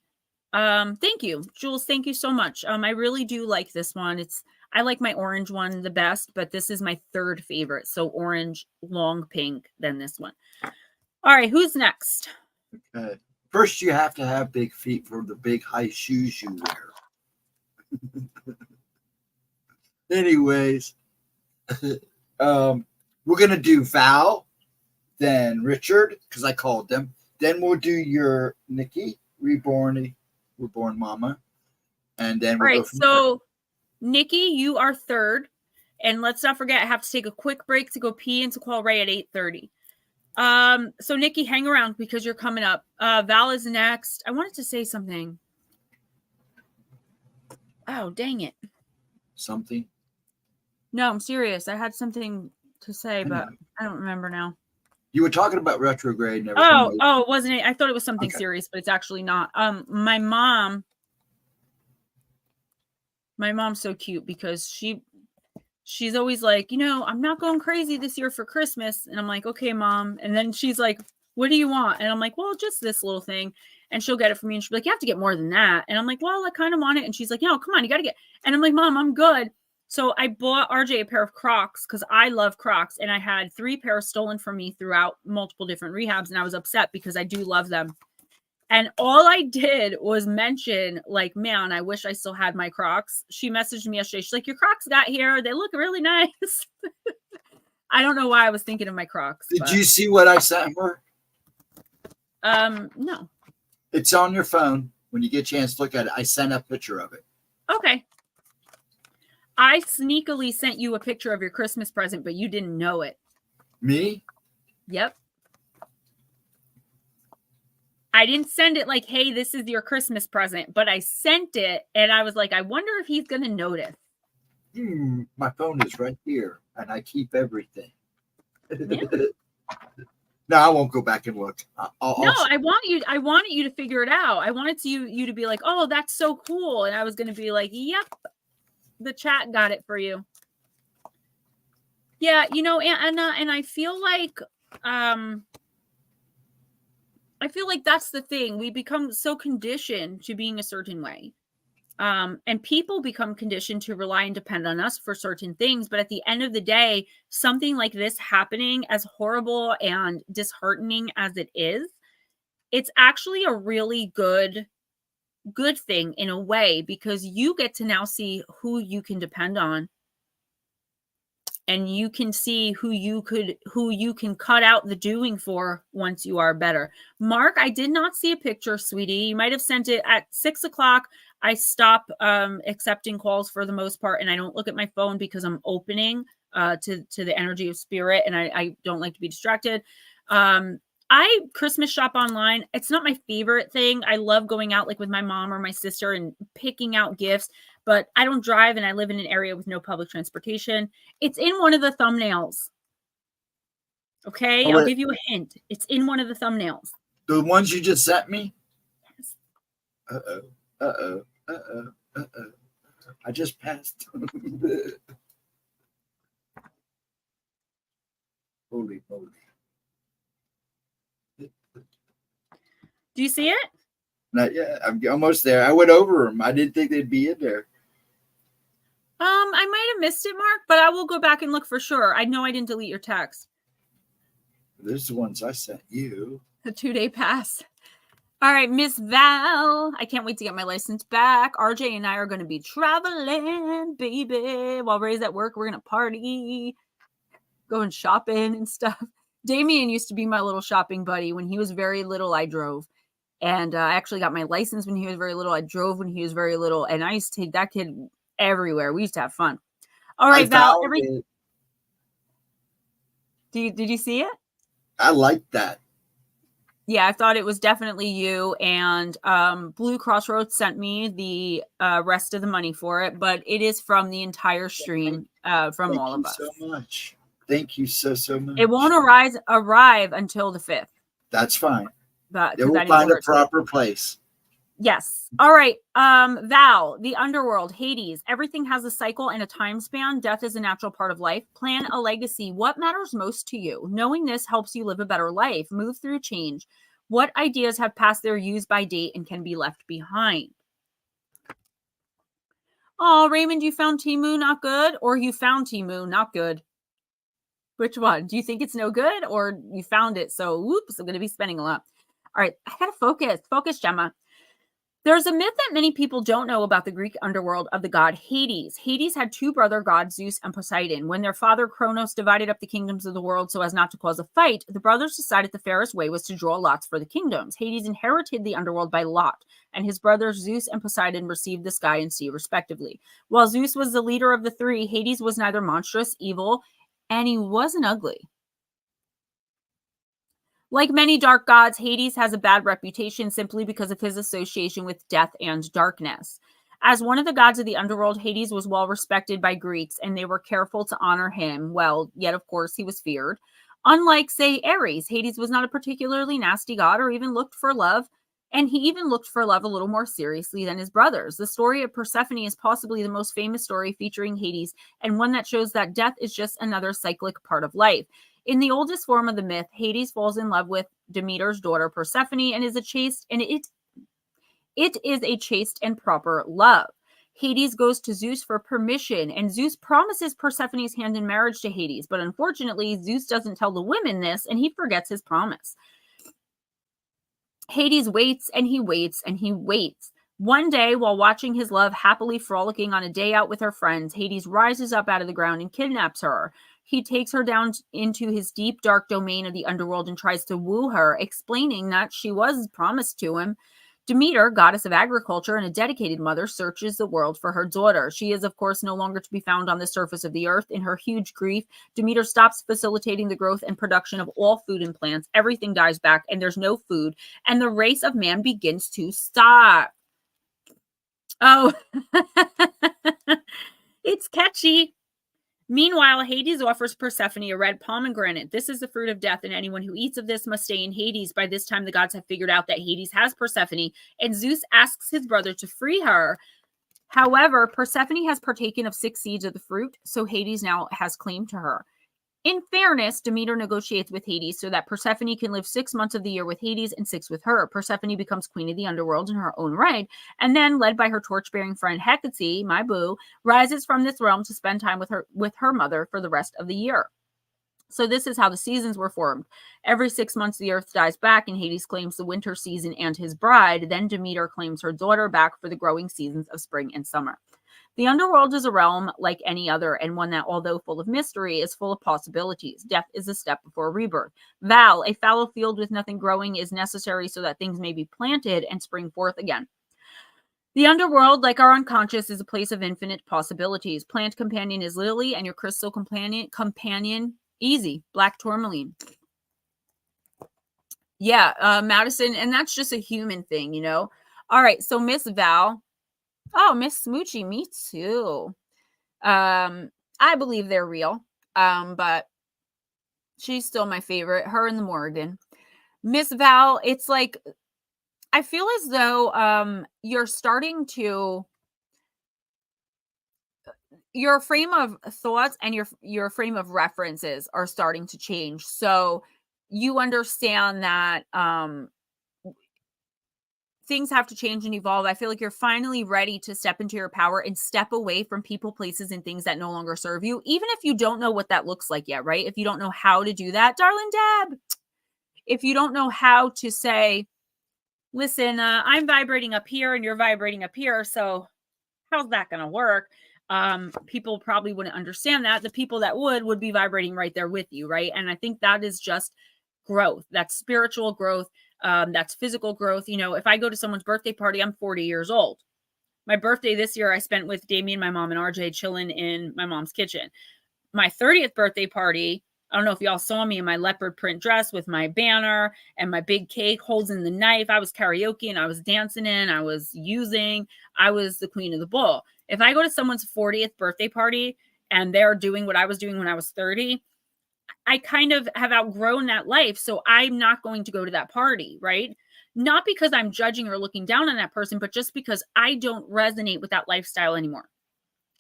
Thank you, Jules. Thank you so much. I really do like this one. I like my orange one the best, but this is my 3rd favorite. So orange, long pink, then this one. All right, who's next? Okay. First, you have to have big feet for the big high shoes you wear. Anyways, we're going to do Val, then Richard, because I called them. Then we'll do your Nikki, reborn mama. And then we'll go from there. Nikki, you are 3rd. And let's not forget, I have to take a quick break to go pee and to call Ray at 8:30. So Nikki, hang around because you're coming up. Val is next. I wanted to say something. Oh, dang it. Something? No, I'm serious. I had something to say, but I don't remember now. You were talking about retrograde and everything. everything. Oh, wasn't it? I thought it was something serious, but it's actually not. My mom's so cute because she's always like, I'm not going crazy this year for Christmas. And I'm like, okay, Mom. And then she's like, what do you want? And I'm like, well, just this little thing. And she'll get it for me. And she'll be like, you have to get more than that. And I'm like, well, I kind of want it. And she's like, no, come on, you got to get. And I'm like, Mom, I'm good. So I bought RJ a pair of Crocs because I love Crocs. And I had 3 pairs stolen from me throughout multiple different rehabs. And I was upset because I do love them. And all I did was mention, like, man, I wish I still had my Crocs. She messaged me yesterday. She's like, your Crocs got here. They look really nice. I don't know why I was thinking of my Crocs. Did you see what I sent her? No. It's on your phone. When you get a chance to look at it, I sent a picture of it. Okay. I sneakily sent you a picture of your Christmas present, but you didn't know it. Me? Yep. I didn't send it like, hey, this is your Christmas present, but I sent it and I was like, I wonder if he's going to notice. My phone is right here and I keep everything. Yeah. No, I won't go back and look. I wanted you to figure it out. I wanted you to be like, oh, that's so cool. And I was going to be like, yep, the chat got it for you. Yeah. And I feel like, that's the thing. We become so conditioned to being a certain way. And people become conditioned to rely and depend on us for certain things. But at the end of the day, something like this happening, as horrible and disheartening as it is, it's actually a really good thing in a way, because you get to now see who you can depend on. And you can see who you can cut out the doing for once you are better. Mark, I did not see a picture, sweetie. You might have sent it at 6 o'clock. I stop accepting calls for the most part, and I don't look at my phone because I'm opening to the energy of spirit, and I don't like to be distracted. I Christmas shop online. It's not my favorite thing. I love going out like with my mom or my sister and picking out gifts, but I don't drive and I live in an area with no public transportation. It's in one of the thumbnails. Okay, I'll give you a hint. It's in one of the thumbnails. The ones you just sent me? Yes. I just passed. Holy moly. Do you see it? Not yet. I'm almost there. I went over them. I didn't think they'd be in there. I might have missed it, Mark, but I will go back and look for sure. I know I didn't delete your text. There's the ones I sent you. A 2-day pass. All right, Miss Val. I can't wait to get my license back. RJ and I are going to be traveling, baby. While Ray's at work, we're going to party, going shopping and stuff. Damien used to be my little shopping buddy. When he was very little, I drove. And I actually got my license when he was very little. I drove when he was very little. And I used to take that kid everywhere. We used to have fun. All right, Val. Did you see it? I like that. Yeah, I thought it was definitely you. And Blue Crossroads sent me the rest of the money for it. But it is from the entire stream from all of us. Thank you so much. Thank you so much. It won't arrive until the 5th. That's fine. But it will find a proper place. Yes. All right. Val, the underworld, Hades. Everything has a cycle and a time span. Death is a natural part of life. Plan a legacy. What matters most to you? Knowing this helps you live a better life. Move through change. What ideas have passed their use by date and can be left behind? Oh, Raymond, you found Temu not good, or you found Temu not good? Which one? Do you think it's no good, or you found it? So, whoops, I'm going to be spending a lot. All right, I got to focus. Focus, Gemma. There's a myth that many people don't know about the Greek underworld of the god Hades. Hades had 2 brother gods, Zeus and Poseidon. When their father Kronos divided up the kingdoms of the world so as not to cause a fight, the brothers decided the fairest way was to draw lots for the kingdoms. Hades inherited the underworld by lot, and his brothers Zeus and Poseidon received the sky and sea respectively. While Zeus was the leader of the 3, Hades was neither monstrous, evil, and he wasn't ugly. Like many dark gods, Hades has a bad reputation simply because of his association with death and darkness. As one of the gods of the underworld, Hades was well respected by Greeks, and they were careful to honor him. Well, yet of course he was feared. Unlike, say, Ares, Hades was not a particularly nasty god or even looked for love. And he even looked for love a little more seriously than his brothers. The story of Persephone is possibly the most famous story featuring Hades, and one that shows that death is just another cyclic part of life. In the oldest form of the myth, Hades falls in love with Demeter's daughter Persephone and is a chaste, and it is a chaste and proper love. Hades goes to Zeus for permission, and Zeus promises Persephone's hand in marriage to Hades, but unfortunately, Zeus doesn't tell the women this, and he forgets his promise. Hades waits and he waits and he waits. One day, while watching his love happily frolicking on a day out with her friends, Hades rises up out of the ground and kidnaps her. He takes her down into his deep, dark domain of the underworld and tries to woo her, explaining that she was promised to him. Demeter, goddess of agriculture and a dedicated mother, searches the world for her daughter. She is, of course, no longer to be found on the surface of the earth. In her huge grief, Demeter stops facilitating the growth and production of all food and plants. Everything dies back, and there's no food, and the race of man begins to stop. Oh, it's catchy. Meanwhile, Hades offers Persephone a red pomegranate. This is the fruit of death, and anyone who eats of this must stay in Hades. By this time, the gods have figured out that Hades has Persephone, and Zeus asks his brother to free her. However, Persephone has partaken of 6 seeds of the fruit, so Hades now has claim to her. In fairness, Demeter negotiates with Hades so that Persephone can live 6 months of the year with Hades and 6 with her. Persephone becomes queen of the underworld in her own right, and then, led by her torch-bearing friend Hecate, my boo, rises from this realm to spend time with her mother for the rest of the year. So this is how the seasons were formed. Every 6 months, the earth dies back, and Hades claims the winter season and his bride. Then Demeter claims her daughter back for the growing seasons of spring and summer. The underworld is a realm like any other, and one that, although full of mystery, is full of possibilities. Death is a step before rebirth. Val, a fallow field with nothing growing, is necessary so that things may be planted and spring forth again. The underworld, like our unconscious, is a place of infinite possibilities. Plant companion is Lily, and your crystal companion easy, black tourmaline. Yeah, Madison, and that's just a human thing, you know. All right, so Miss Val. Oh, Miss Smoochie, me too. I believe they're real. But she's still my favorite. Her and the Morrigan. Miss Val, it's like, I feel as though you're starting to, your frame of thoughts and your frame of references are starting to change. So you understand that things have to change and evolve. I feel like you're finally ready to step into your power and step away from people, places, and things that no longer serve you, even if you don't know what that looks like yet, right? If you don't know how to do that, darling Deb, if you don't know how to say, listen, I'm vibrating up here and you're vibrating up here, so how's that going to work? People probably wouldn't understand that. The people that would be vibrating right there with you, right? And I think that is just growth. That's spiritual growth. That's physical growth. You know, if I go to someone's birthday party, I'm 40 years old. My birthday this year, I spent with Damien, my mom, and RJ chilling in my mom's kitchen. My 30th birthday party, I don't know if y'all saw me in my leopard print dress with my banner and my big cake holding the knife. I was karaoke and I was dancing I was the queen of the bowl. If I go to someone's 40th birthday party and they're doing what I was doing when I was 30, I kind of have outgrown that life. So I'm not going to go to that party, right? Not because I'm judging or looking down on that person, but just because I don't resonate with that lifestyle anymore.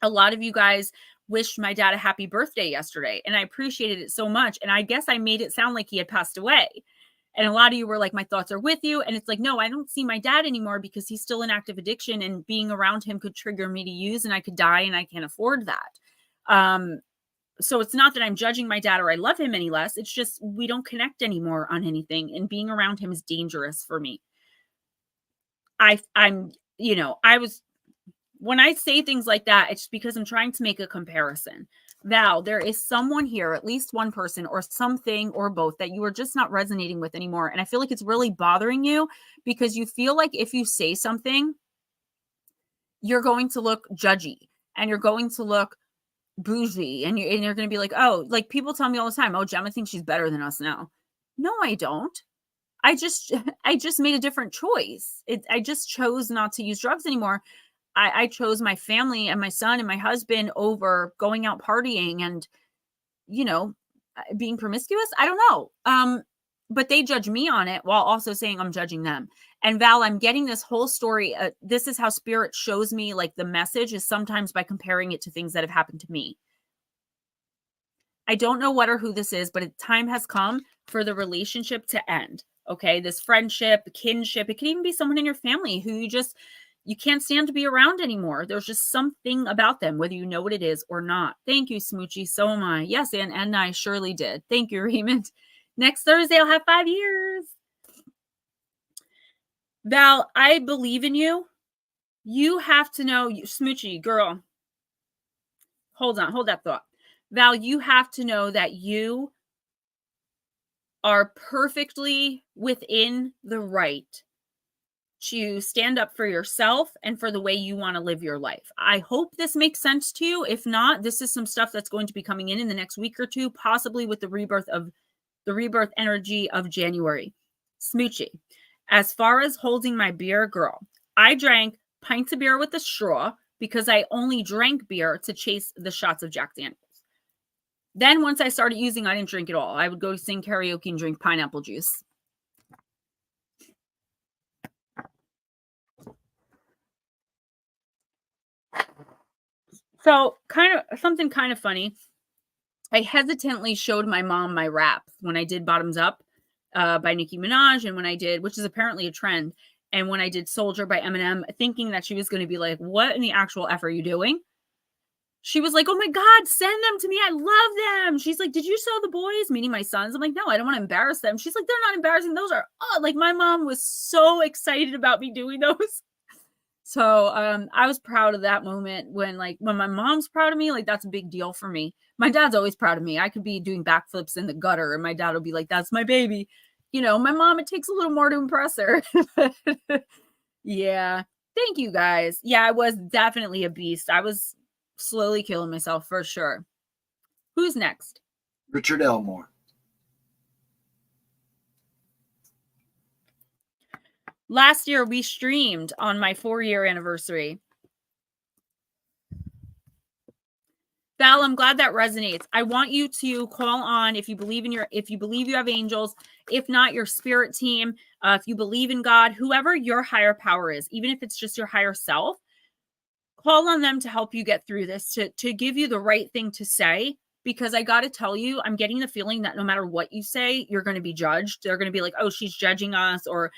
A lot of you guys wished my dad a happy birthday yesterday, and I appreciated it so much. And I guess I made it sound like he had passed away. And a lot of you were like, my thoughts are with you. And it's like, no, I don't see my dad anymore because he's still in active addiction, and being around him could trigger me to use, and I could die, and I can't afford that. So it's not that I'm judging my dad or I love him any less. It's just we don't connect anymore on anything, and being around him is dangerous for me. When I say things like that, it's because I'm trying to make a comparison. Val, there is someone here, at least one person or something or both, that you are just not resonating with anymore. And I feel like it's really bothering you because you feel like if you say something, you're going to look judgy and you're going to look bougie, and you're going to be like, oh, like people tell me all the time, oh, Gemma thinks she's better than us now. No, I don't. I just made a different choice. I just chose not to use drugs anymore. I chose my family and my son and my husband over going out partying. And, you know, being promiscuous? I don't know. But they judge me on it while also saying I'm judging them. And Val, I'm getting this whole story. This is how spirit shows me like the message is sometimes by comparing it to things that have happened to me. I don't know what or who this is, but time has come for the relationship to end. Okay. This friendship, kinship, it could even be someone in your family who you can't stand to be around anymore. There's just something about them, whether you know what it is or not. Thank you, Smoochie. So am I. Yes, and I surely did. Thank you, Raymond. Next Thursday, I'll have 5 years. Val, I believe in you. You have to know, Smoochie, girl. Hold that thought. Val, you have to know that you are perfectly within the right to stand up for yourself and for the way you want to live your life. I hope this makes sense to you. If not, this is some stuff that's going to be coming in the next week or two, possibly with the rebirth energy of January. Smoochie, as far as holding my beer, girl, I drank pints of beer with a straw because I only drank beer to chase the shots of Jack Daniels. Then once I started using, I didn't drink at all. I would go sing karaoke and drink pineapple juice. So something kind of funny. I hesitantly showed my mom my rap when I did Bottoms Up by Nicki Minaj, and when I did, which is apparently a trend, and when I did Soldier by Eminem, thinking that she was going to be like, what in the actual F are you doing? She was like, oh my God, send them to me. I love them. She's like, did you show the boys? Meaning my sons. I'm like, no, I don't want to embarrass them. She's like, they're not embarrassing. Those are, like my mom was so excited about me doing those. So I was proud of that moment when my mom's proud of me, like that's a big deal for me. My dad's always proud of me. I could be doing backflips in the gutter and my dad will be like, that's my baby. You know, my mom, it takes a little more to impress her. Yeah. Thank you guys. Yeah, I was definitely a beast. I was slowly killing myself for sure. Who's next? Richard Elmore. Last year we streamed on my 4-year anniversary. Val, I'm glad that resonates. I want you to call on if you believe you have angels, if not your spirit team, if you believe in God, whoever your higher power is, even if it's just your higher self, call on them to help you get through this, to give you the right thing to say. Because I got to tell you, I'm getting the feeling that no matter what you say, you're going to be judged. They're going to be like, oh, she's judging us, or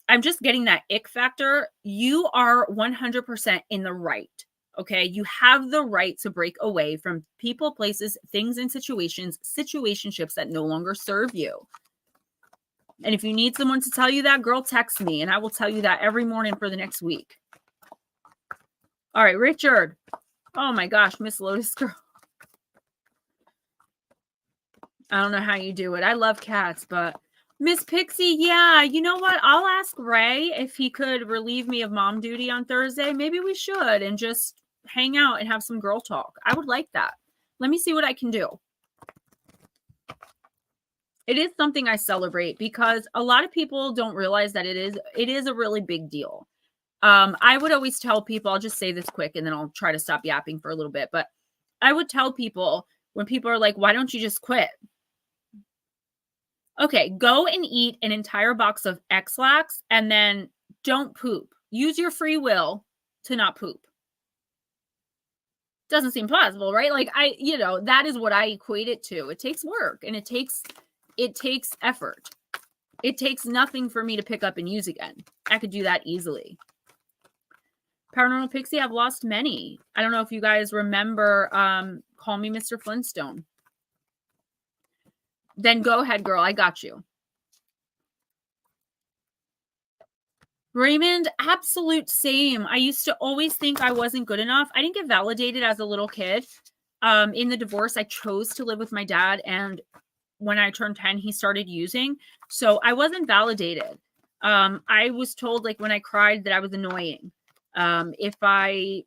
I'm just getting that ick factor. You are 100% in the right. Okay. You have the right to break away from people, places, things, and situationships that no longer serve you. And if you need someone to tell you that, girl, text me and I will tell you that every morning for the next week. All right, Richard. Oh my gosh, Miss Lotus girl. I don't know how you do it. I love cats, but Miss Pixie, yeah, you know what? I'll ask Ray if he could relieve me of mom duty on Thursday. Maybe we should and just hang out and have some girl talk. I would like that. Let me see what I can do. It is something I celebrate because a lot of people don't realize that it is a really big deal. I would always tell people, I'll just say this quick and then I'll try to stop yapping for a little bit, but I would tell people when people are like, why don't you just quit? Okay, go and eat an entire box of X-Lax and then don't poop. Use your free will to not poop. Doesn't seem plausible, right? Like that is what I equate it to. It takes work and it takes effort. It takes nothing for me to pick up and use again. I could do that easily. Paranormal Pixie, I've lost many. I don't know if you guys remember Call Me Mr. Flintstone. Then go ahead, girl. I got you. Raymond, absolute same. I used to always think I wasn't good enough. I didn't get validated as a little kid. In the divorce, I chose to live with my dad. And when I turned 10, he started using. So I wasn't validated. I was told like when I cried that I was annoying. If I,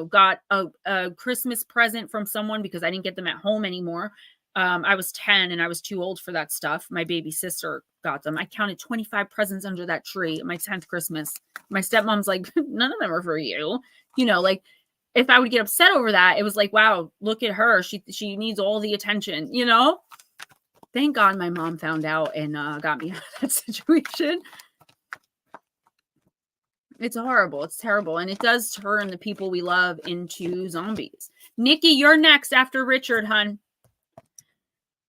got a Christmas present from someone because I didn't get them at home anymore. I was 10 and I was too old for that stuff. My baby sister got them. I counted 25 presents under that tree at my 10th Christmas. My stepmom's like, none of them are for you. if I would get upset over that, it was like, wow, look at her. She needs all the attention, you know? Thank God my mom found out and got me out of that situation. It's horrible. It's terrible. And it does turn the people we love into zombies. Nikki, you're next after Richard, hun.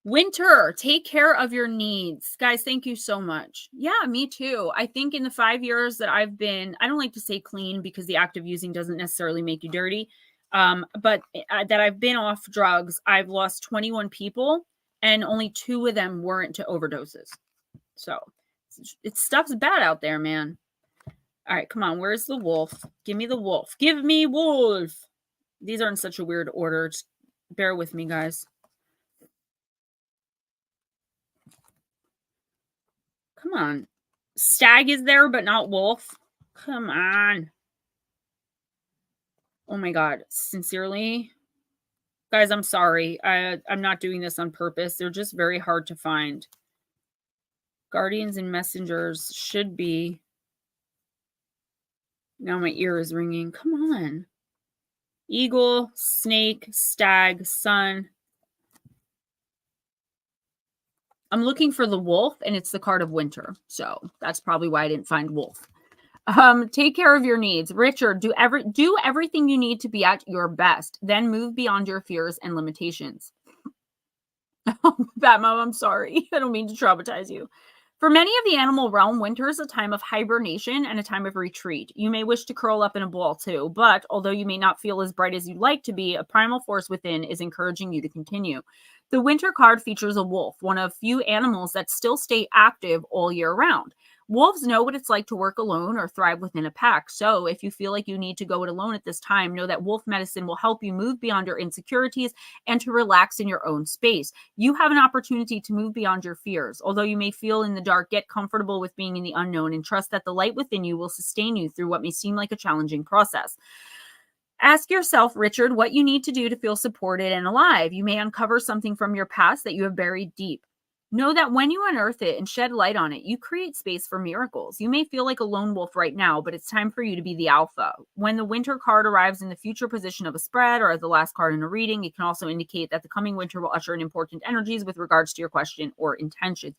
Winter, take care of your needs. Guys, thank you so much. Yeah, me too. I think in the 5 years that I've been, I don't like to say clean because the act of using doesn't necessarily make you dirty. But that I've been off drugs, I've lost 21 people and only 2 of them weren't to overdoses. So stuff's bad out there, man. All right, come on. Where's the wolf? Give me the wolf. Give me wolf. These are in such a weird order. Just bear with me, guys. Come on. Stag is there, but not wolf. Come on. Oh my God. Sincerely. Guys, I'm sorry. I'm not doing this on purpose. They're just very hard to find. Guardians and messengers should be. Now my ear is ringing. Come on. Eagle, snake, stag, sun. I'm looking for the wolf, and it's the card of winter. So that's probably why I didn't find wolf. Take care of your needs. Richard, do everything you need to be at your best. Then move beyond your fears and limitations. Bat Mom, I'm sorry. I don't mean to traumatize you. For many of the animal realm, winter is a time of hibernation and a time of retreat. You may wish to curl up in a ball too, but although you may not feel as bright as you'd like to be, a primal force within is encouraging you to continue. The winter card features a wolf, one of few animals that still stay active all year round. Wolves know what it's like to work alone or thrive within a pack. So if you feel like you need to go it alone at this time, know that wolf medicine will help you move beyond your insecurities and to relax in your own space. You have an opportunity to move beyond your fears. Although you may feel in the dark, get comfortable with being in the unknown and trust that the light within you will sustain you through what may seem like a challenging process. Ask yourself, Richard, what you need to do to feel supported and alive. You may uncover something from your past that you have buried deep. Know that when you unearth it and shed light on it, you create space for miracles. You may feel like a lone wolf right now, but it's time for you to be the alpha. When the winter card arrives in the future position of a spread or as the last card in a reading, it can also indicate that the coming winter will usher in important energies with regards to your question or intentions.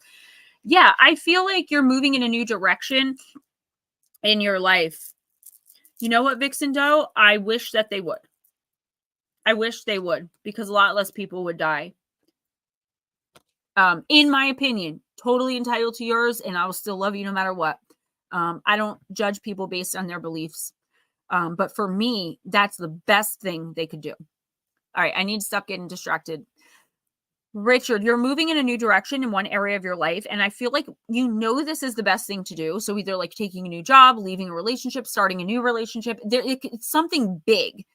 Yeah, I feel like you're moving in a new direction in your life. You know what, Vixen Doe? I wish that they would. I wish they would, because a lot less people would die. In my opinion, totally entitled to yours, and I will still love you no matter what. I don't judge people based on their beliefs. But for me, that's the best thing they could do. All right, I need to stop getting distracted. Richard, you're moving in a new direction in one area of your life, and I feel like you know this is the best thing to do. So either like taking a new job, leaving a relationship, starting a new relationship. It's something big.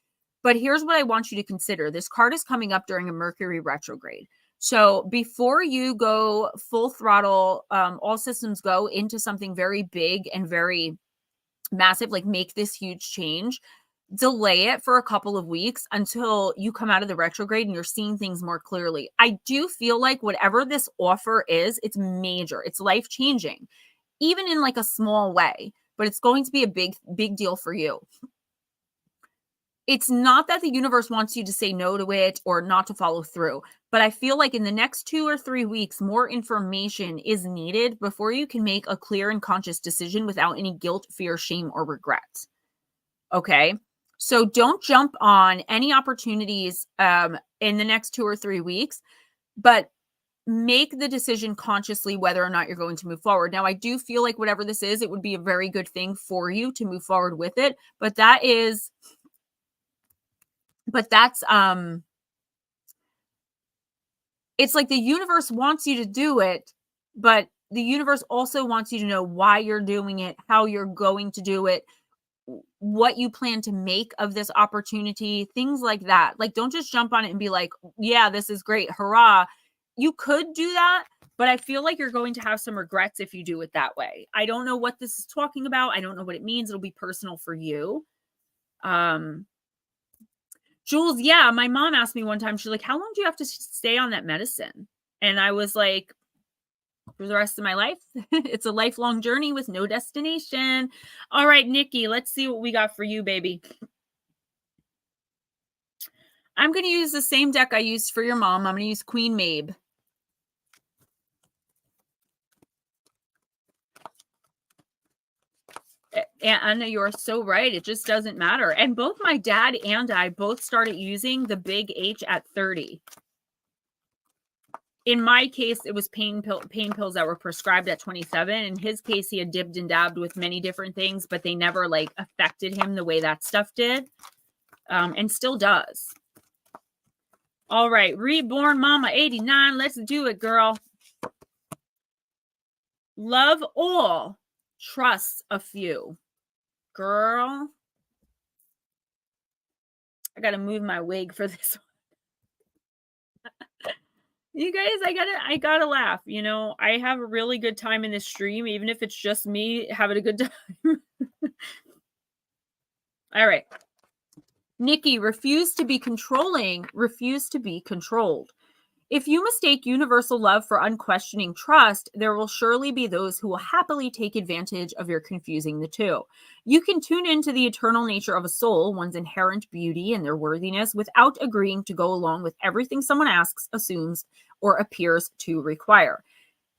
But here's what I want you to consider. This card is coming up during a Mercury retrograde. So before you go full throttle, all systems go into something very big and very massive, like make this huge change, delay it for a couple of weeks until you come out of the retrograde and you're seeing things more clearly. I do feel like whatever this offer is, it's major. It's life-changing, even in like a small way, but it's going to be a big deal for you. It's not that the universe wants you to say no to it or not to follow through, but I feel like in the next 2 or 3 weeks, more information is needed before you can make a clear and conscious decision without any guilt, fear, shame, or regret. Okay? So don't jump on any opportunities in the next 2 or 3 weeks, but make the decision consciously whether or not you're going to move forward. Now, I do feel like whatever this is, it would be a very good thing for you to move forward with it, but that's it's like the universe wants you to do it, but the universe also wants you to know why you're doing it, how you're going to do it, what you plan to make of this opportunity, things like that. Like, don't just jump on it and be like, yeah, this is great, hurrah. You could do that, but I feel like you're going to have some regrets if you do it that way. I don't know what this is talking about. I don't know what it means. It'll be personal for you. Jules, yeah, my mom asked me one time, she's like, how long do you have to stay on that medicine? And I was like, for the rest of my life. It's a lifelong journey with no destination. All right, Nikki, let's see what we got for you, baby. I'm going to use the same deck I used for your mom. I'm going to use Queen Mabe. Anna, you're so right. It just doesn't matter. And both my dad and I both started using the big H at 30. In my case, it was pain pills that were prescribed at 27. In his case, he had dibbed and dabbed with many different things, but they never like affected him the way that stuff did, and still does. All right, Reborn Mama 89. Let's do it, girl. Love all, trust a few. Girl, I gotta move my wig for this one. You guys, I gotta laugh. You know, I have a really good time in this stream, even if it's just me having a good time. All right. Nikki, refuse to be controlling, refuse to be controlled. If you mistake universal love for unquestioning trust, there will surely be those who will happily take advantage of your confusing the two. You can tune into the eternal nature of a soul, one's inherent beauty and their worthiness, without agreeing to go along with everything someone asks, assumes, or appears to require.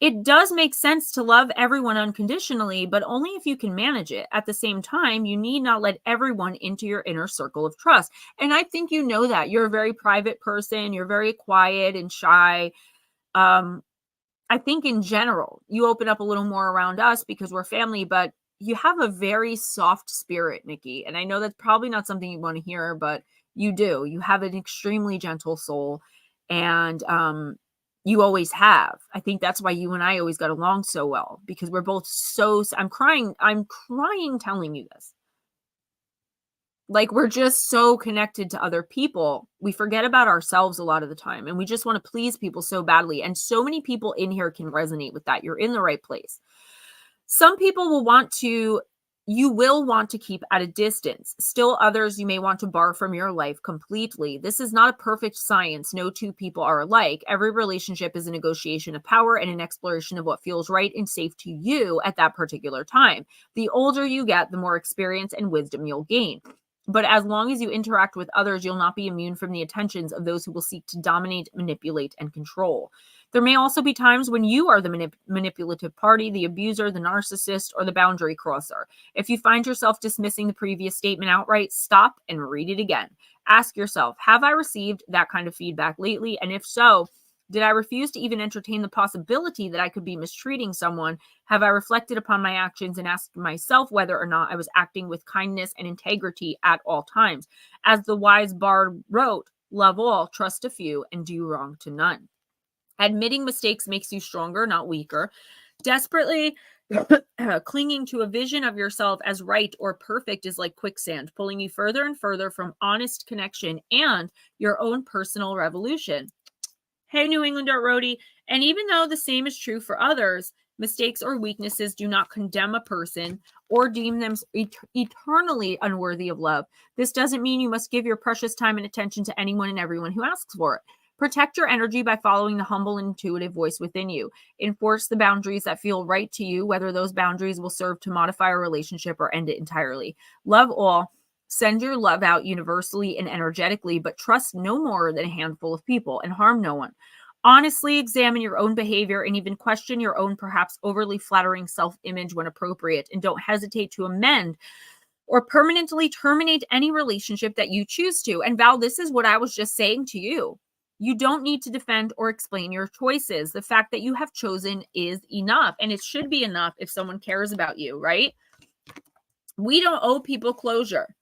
It does make sense to love everyone unconditionally, but only if you can manage it. At the same time, you need not let everyone into your inner circle of trust. And I think you know that. You're a very private person. You're very quiet and shy. I think in general, you open up a little more around us because we're family, but you have a very soft spirit, Nikki. And I know that's probably not something you want to hear, but you do. You have an extremely gentle soul. And you always have. I think that's why you and I always got along so well, because we're both I'm crying telling you this. Like, we're just so connected to other people. We forget about ourselves a lot of the time, and we just want to please people so badly. And so many people in here can resonate with that. You're in the right place. Some people you will want to keep at a distance. Still others you may want to bar from your life completely. This is not a perfect science. No two people are alike. Every relationship is a negotiation of power and an exploration of what feels right and safe to you at that particular time. The older you get, the more experience and wisdom you'll gain. But as long as you interact with others, you'll not be immune from the attentions of those who will seek to dominate, manipulate, and control. There may also be times when you are the manipulative party, the abuser, the narcissist, or the boundary crosser. If you find yourself dismissing the previous statement outright, stop and read it again. Ask yourself, have I received that kind of feedback lately? And if so, did I refuse to even entertain the possibility that I could be mistreating someone? Have I reflected upon my actions and asked myself whether or not I was acting with kindness and integrity at all times? As the wise bard wrote, love all, trust a few, and do wrong to none. Admitting mistakes makes you stronger, not weaker. Desperately clinging to a vision of yourself as right or perfect is like quicksand, pulling you further and further from honest connection and your own personal revolution. Hey, New Englander Roadie. And even though the same is true for others, mistakes or weaknesses do not condemn a person or deem them eternally unworthy of love. This doesn't mean you must give your precious time and attention to anyone and everyone who asks for it. Protect your energy by following the humble and intuitive voice within you. Enforce the boundaries that feel right to you, whether those boundaries will serve to modify a relationship or end it entirely. Love all. Send your love out universally and energetically, but trust no more than a handful of people and harm no one. Honestly examine your own behavior and even question your own perhaps overly flattering self-image when appropriate, and don't hesitate to amend or permanently terminate any relationship that you choose to. And Val, this is what I was just saying to you. You don't need to defend or explain your choices. The fact that you have chosen is enough, and it should be enough if someone cares about you, right? We don't owe people closure.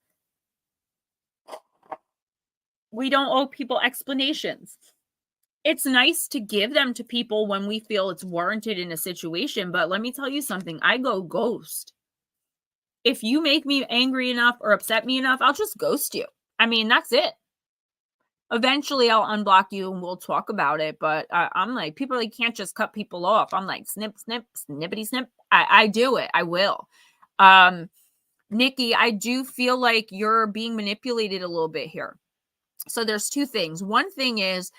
We don't owe people explanations. It's nice to give them to people when we feel it's warranted in a situation, but let me tell you something. I go ghost. If you make me angry enough or upset me enough, I'll just ghost you. I mean, that's it. Eventually, I'll unblock you and we'll talk about it. But I'm like, people like can't just cut people off. I'm like, snip, snip, snippity, snip. I do it. I will. Nikki, I do feel like you're being manipulated a little bit here. So there's two things. One thing is,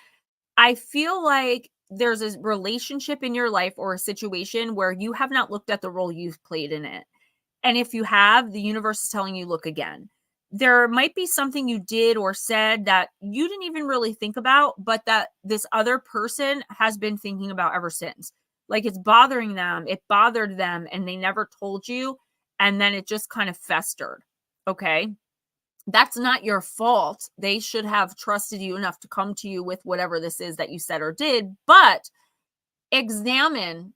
I feel like there's a relationship in your life or a situation where you have not looked at the role you've played in it. And if you have, the universe is telling you, look again. there might be something you did or said that you didn't even really think about, but that this other person has been thinking about ever since. Like it's bothering them. It bothered them and they never told you. And then it just kind of festered. Okay. That's not your fault. They should have trusted you enough to come to you with whatever this is that you said or did, but examine,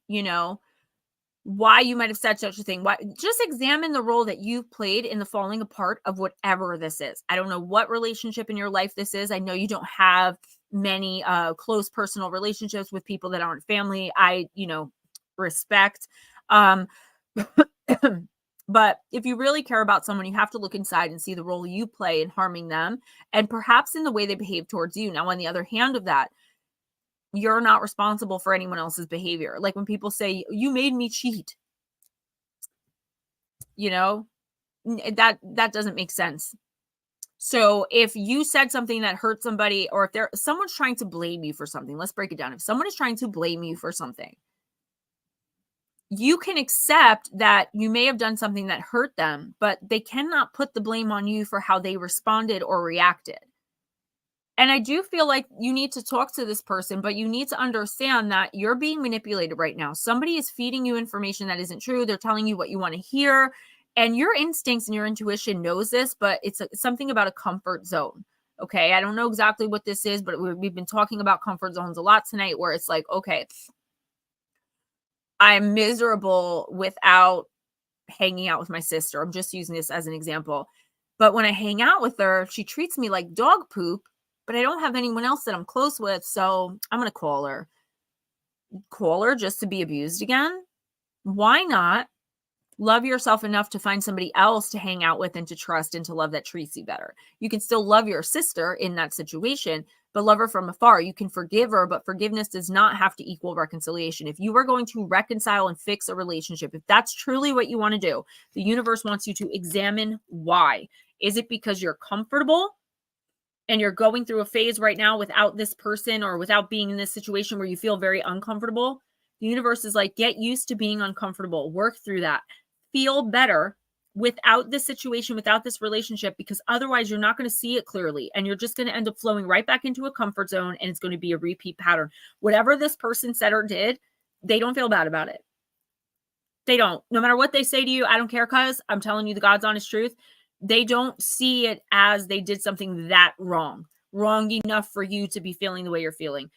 why you might have said such a thing. Just examine the role that you've played in the falling apart of whatever this is. I don't know what relationship in your life this is. I know you don't have many close personal relationships with people that aren't family. I, respect. But if you really care about someone, you have to look inside and see the role you play in harming them and perhaps in the way they behave towards you. Now, on the other hand of that, you're not responsible for anyone else's behavior. Like when people say, you made me cheat, that doesn't make sense. So if you said something that hurt somebody, or if someone's trying to blame you for something, let's break it down. If someone is trying to blame you for something, you can accept that you may have done something that hurt them, but they cannot put the blame on you for how they responded or reacted. And I do feel like you need to talk to this person, but you need to understand that you're being manipulated right now. Somebody is feeding you information that isn't true. They're telling you what you want to hear. And your instincts and your intuition knows this, but it's something about a comfort zone. Okay. I don't know exactly what this is, but we've been talking about comfort zones a lot tonight, where it's like, okay, I'm miserable without hanging out with my sister. I'm just using this as an example. But when I hang out with her, she treats me like dog poop, but I don't have anyone else that I'm close with. So I'm going to call her. Call her just to be abused again? Why not love yourself enough to find somebody else to hang out with and to trust and to love that treats you better? You can still love your sister in that situation, but love her from afar. You can forgive her, but forgiveness does not have to equal reconciliation. If you are going to reconcile and fix a relationship, if that's truly what you want to do, the universe wants you to examine why. Is it because you're comfortable and you're going through a phase right now without this person or without being in this situation where you feel very uncomfortable? The universe is like, get used to being uncomfortable, work through that, feel better without this situation, without this relationship, because otherwise you're not going to see it clearly and you're just going to end up flowing right back into a comfort zone, and it's going to be a repeat pattern. Whatever this person said or did, they don't feel bad about it. They don't. No matter what they say to you, I don't care, cuz I'm telling you the God's honest truth. They don't see it as they did something that wrong enough for you to be feeling the way you're feeling.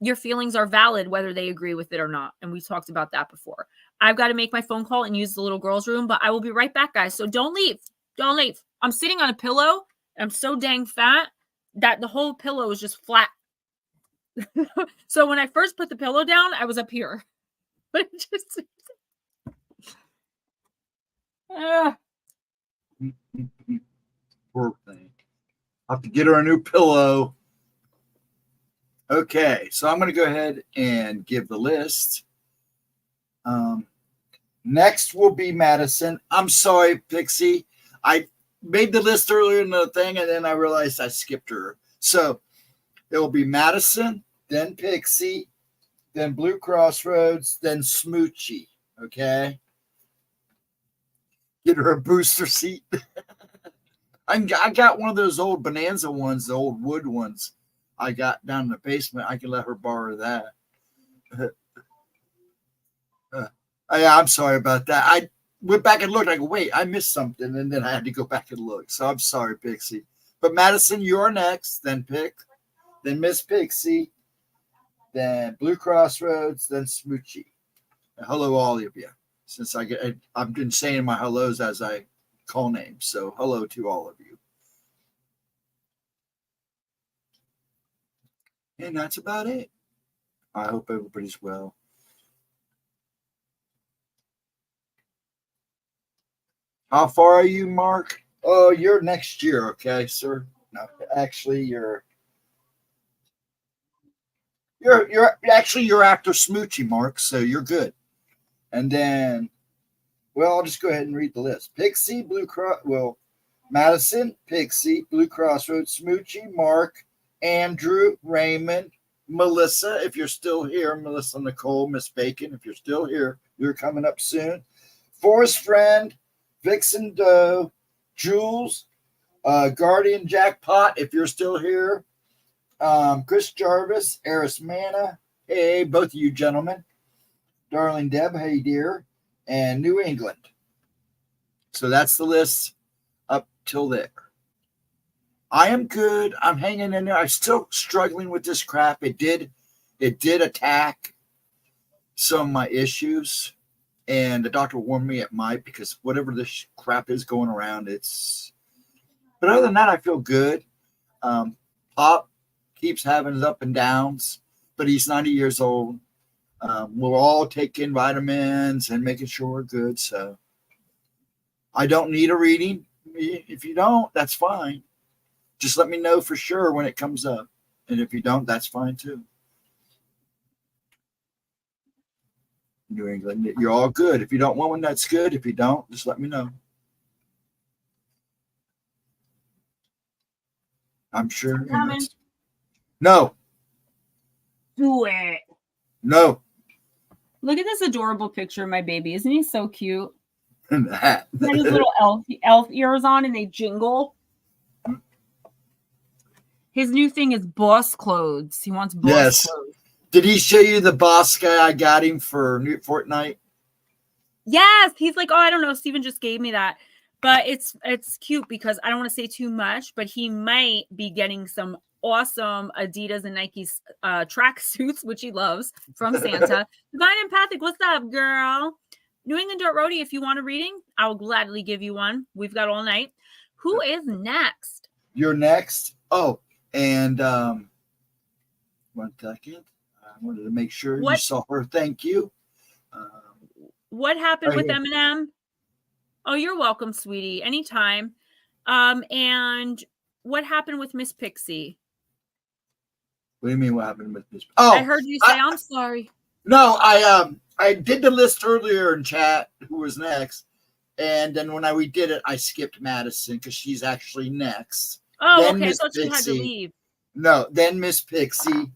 Your feelings are valid whether they agree with it or not. And we talked about that before. I've got to make my phone call and use the little girl's room, but I will be right back, guys. So don't leave. Don't leave. I'm sitting on a pillow. And I'm so dang fat that the whole pillow is just flat. So when I first put the pillow down, I was up here. But it just... Poor thing. I'll have to get her a new pillow. Okay, so I'm going to go ahead and give the list. Next will be Madison. I'm sorry, Pixie. I made the list earlier in the thing, and then I realized I skipped her. So it will be Madison, then Pixie, then Blue Crossroads, then Smoochie. Okay? Get her a booster seat. I got one of those old Bonanza ones, the old wood ones I got down in the basement. I can let her borrow that. I'm sorry about that. I went back and looked. I go, wait, I missed something. And then I had to go back and look. So I'm sorry, Pixie. But Madison, you're next. Then Miss Pixie. Then Blue Crossroads. Then Smoochie. And hello, all of you. Since I've been saying my hellos as I call names. So hello to all of you. And that's about it. I hope everybody's well. How far are you, Mark? Oh, you're next year, okay, sir? No, actually, you're after Smoochie, Mark, so you're good. And then, well, I'll just go ahead and read the list. Pixie, Madison, Pixie, Blue Crossroads, Smoochie, Mark, Andrew, Raymond, Melissa, if you're still here, Melissa Nicole, Miss Bacon, if you're still here, you're coming up soon. Forest Friend, Vixen Doe, Jules, Guardian Jackpot, if you're still here. Chris Jarvis, Eris Mana. Hey, both of you gentlemen. Darling Deb, hey dear. And New England. So that's the list up till there. I am good. I'm hanging in there. I'm still struggling with this crap. It did attack some of my issues. And the doctor warned me it might, because whatever this crap is going around, but other than that, I feel good. Pop keeps having his up and downs, but he's 90 years old. We're all taking vitamins and making sure we're good. So I don't need a reading. If you don't, that's fine. Just let me know for sure when it comes up. And if you don't, that's fine too. New England, you're all good. If you don't want one, that's good. If you don't, just let me know. I'm sure. No. Do it. No. Look at this adorable picture of my baby. Isn't he so cute? That. He had his little elf ears on and they jingle. His new thing is boss clothes. He wants boss clothes. Did he show you the boss guy I got him for Fortnite? Yes. He's like, oh, I don't know. Steven just gave me that. But it's cute because I don't want to say too much, but he might be getting some awesome Adidas and Nike track suits, which he loves, from Santa. Divine Empathic, what's up, girl? New England Dirt Roadie, if you want a reading, I will gladly give you one. We've got all night. Who is next? You're next. Oh, and 1 second. I wanted to make sure you saw her. Thank you. What happened with Eminem? Oh, you're welcome, sweetie. Anytime. And what happened with Miss Pixie? What do you mean what happened with Miss Pixie? Oh, I heard you say, I'm sorry. No, I did the list earlier in chat who was next. And then when we did it, I skipped Madison because she's actually next. Oh, then okay. Miss I thought you Pixie. had to leave. No, then Miss Pixie,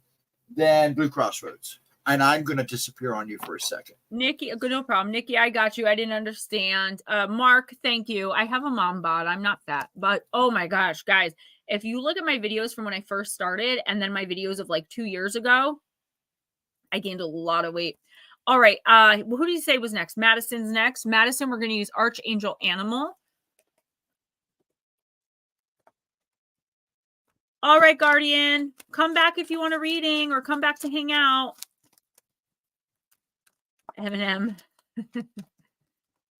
then Blue Crossroads. And I'm going to disappear on you for a second. Nikki, no problem. Nikki, I got you. I didn't understand. Mark, thank you. I have a mom bod. I'm not fat. But, oh my gosh, guys. If you look at my videos from when I first started and then my videos of like 2 years ago, I gained a lot of weight. All right. Who did you say was next? Madison's next. Madison, we're going to use Archangel Animal. All right, Guardian. Come back if you want a reading or come back to hang out. Eminem.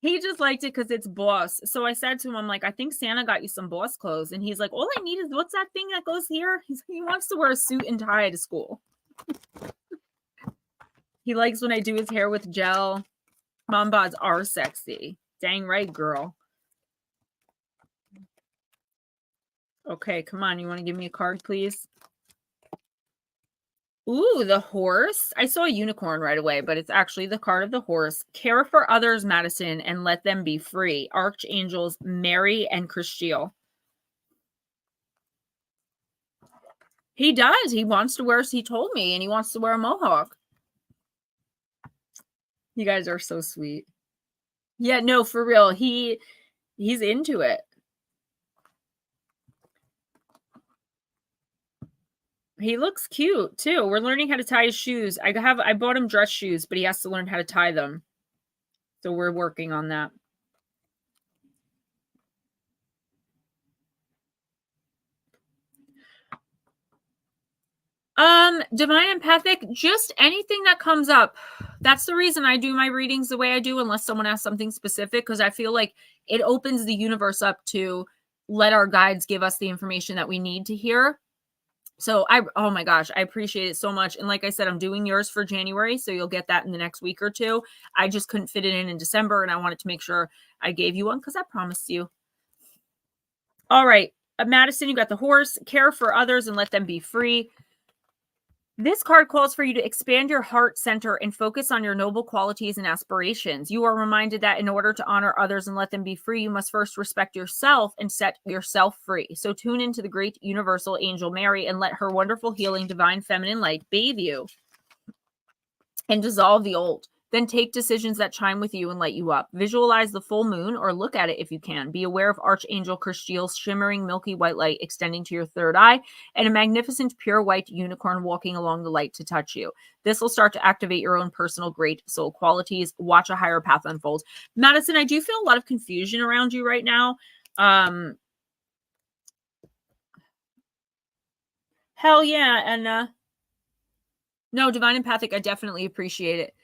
He just liked it because it's boss. So I said to him, I'm like, I think Santa got you some boss clothes. And he's like, all I need is, what's that thing that goes here? He wants to wear a suit and tie to school. He likes when I do his hair with gel. Mom bods are sexy. Dang right, girl. Okay, come on. You want to give me a card, please? Ooh, the horse. I saw a unicorn right away, but it's actually the card of the horse. Care for others, Madison, and let them be free. Archangels Mary and Christiel. He does. He wants to wear, he told me, and he wants to wear a mohawk. You guys are so sweet. Yeah, no, for real. He's into it. He looks cute too. We're learning how to tie his shoes. I bought him dress shoes, but he has to learn how to tie them. So we're working on that. Divine Empathic, just anything that comes up. That's the reason I do my readings the way I do, unless someone asks something specific, because I feel like it opens the universe up to let our guides give us the information that we need to hear. So oh my gosh, I appreciate it so much. And like I said, I'm doing yours for January, so you'll get that in the next week or two. I just couldn't fit it in December, and I wanted to make sure I gave you one because I promised you. All right, Madison, you got the horse. Care for others and let them be free. This card calls for you to expand your heart center and focus on your noble qualities and aspirations. You are reminded that in order to honor others and let them be free, you must first respect yourself and set yourself free. So tune into the great universal angel Mary and let her wonderful healing divine feminine light bathe you and dissolve the old. Then take decisions that chime with you and light you up. Visualize the full moon or look at it if you can. Be aware of Archangel Christiel's shimmering milky white light extending to your third eye and a magnificent pure white unicorn walking along the light to touch you. This will start to activate your own personal great soul qualities. Watch a higher path unfold. Madison, I do feel a lot of confusion around you right now. Hell yeah. And no, Divine Empathic, I definitely appreciate it.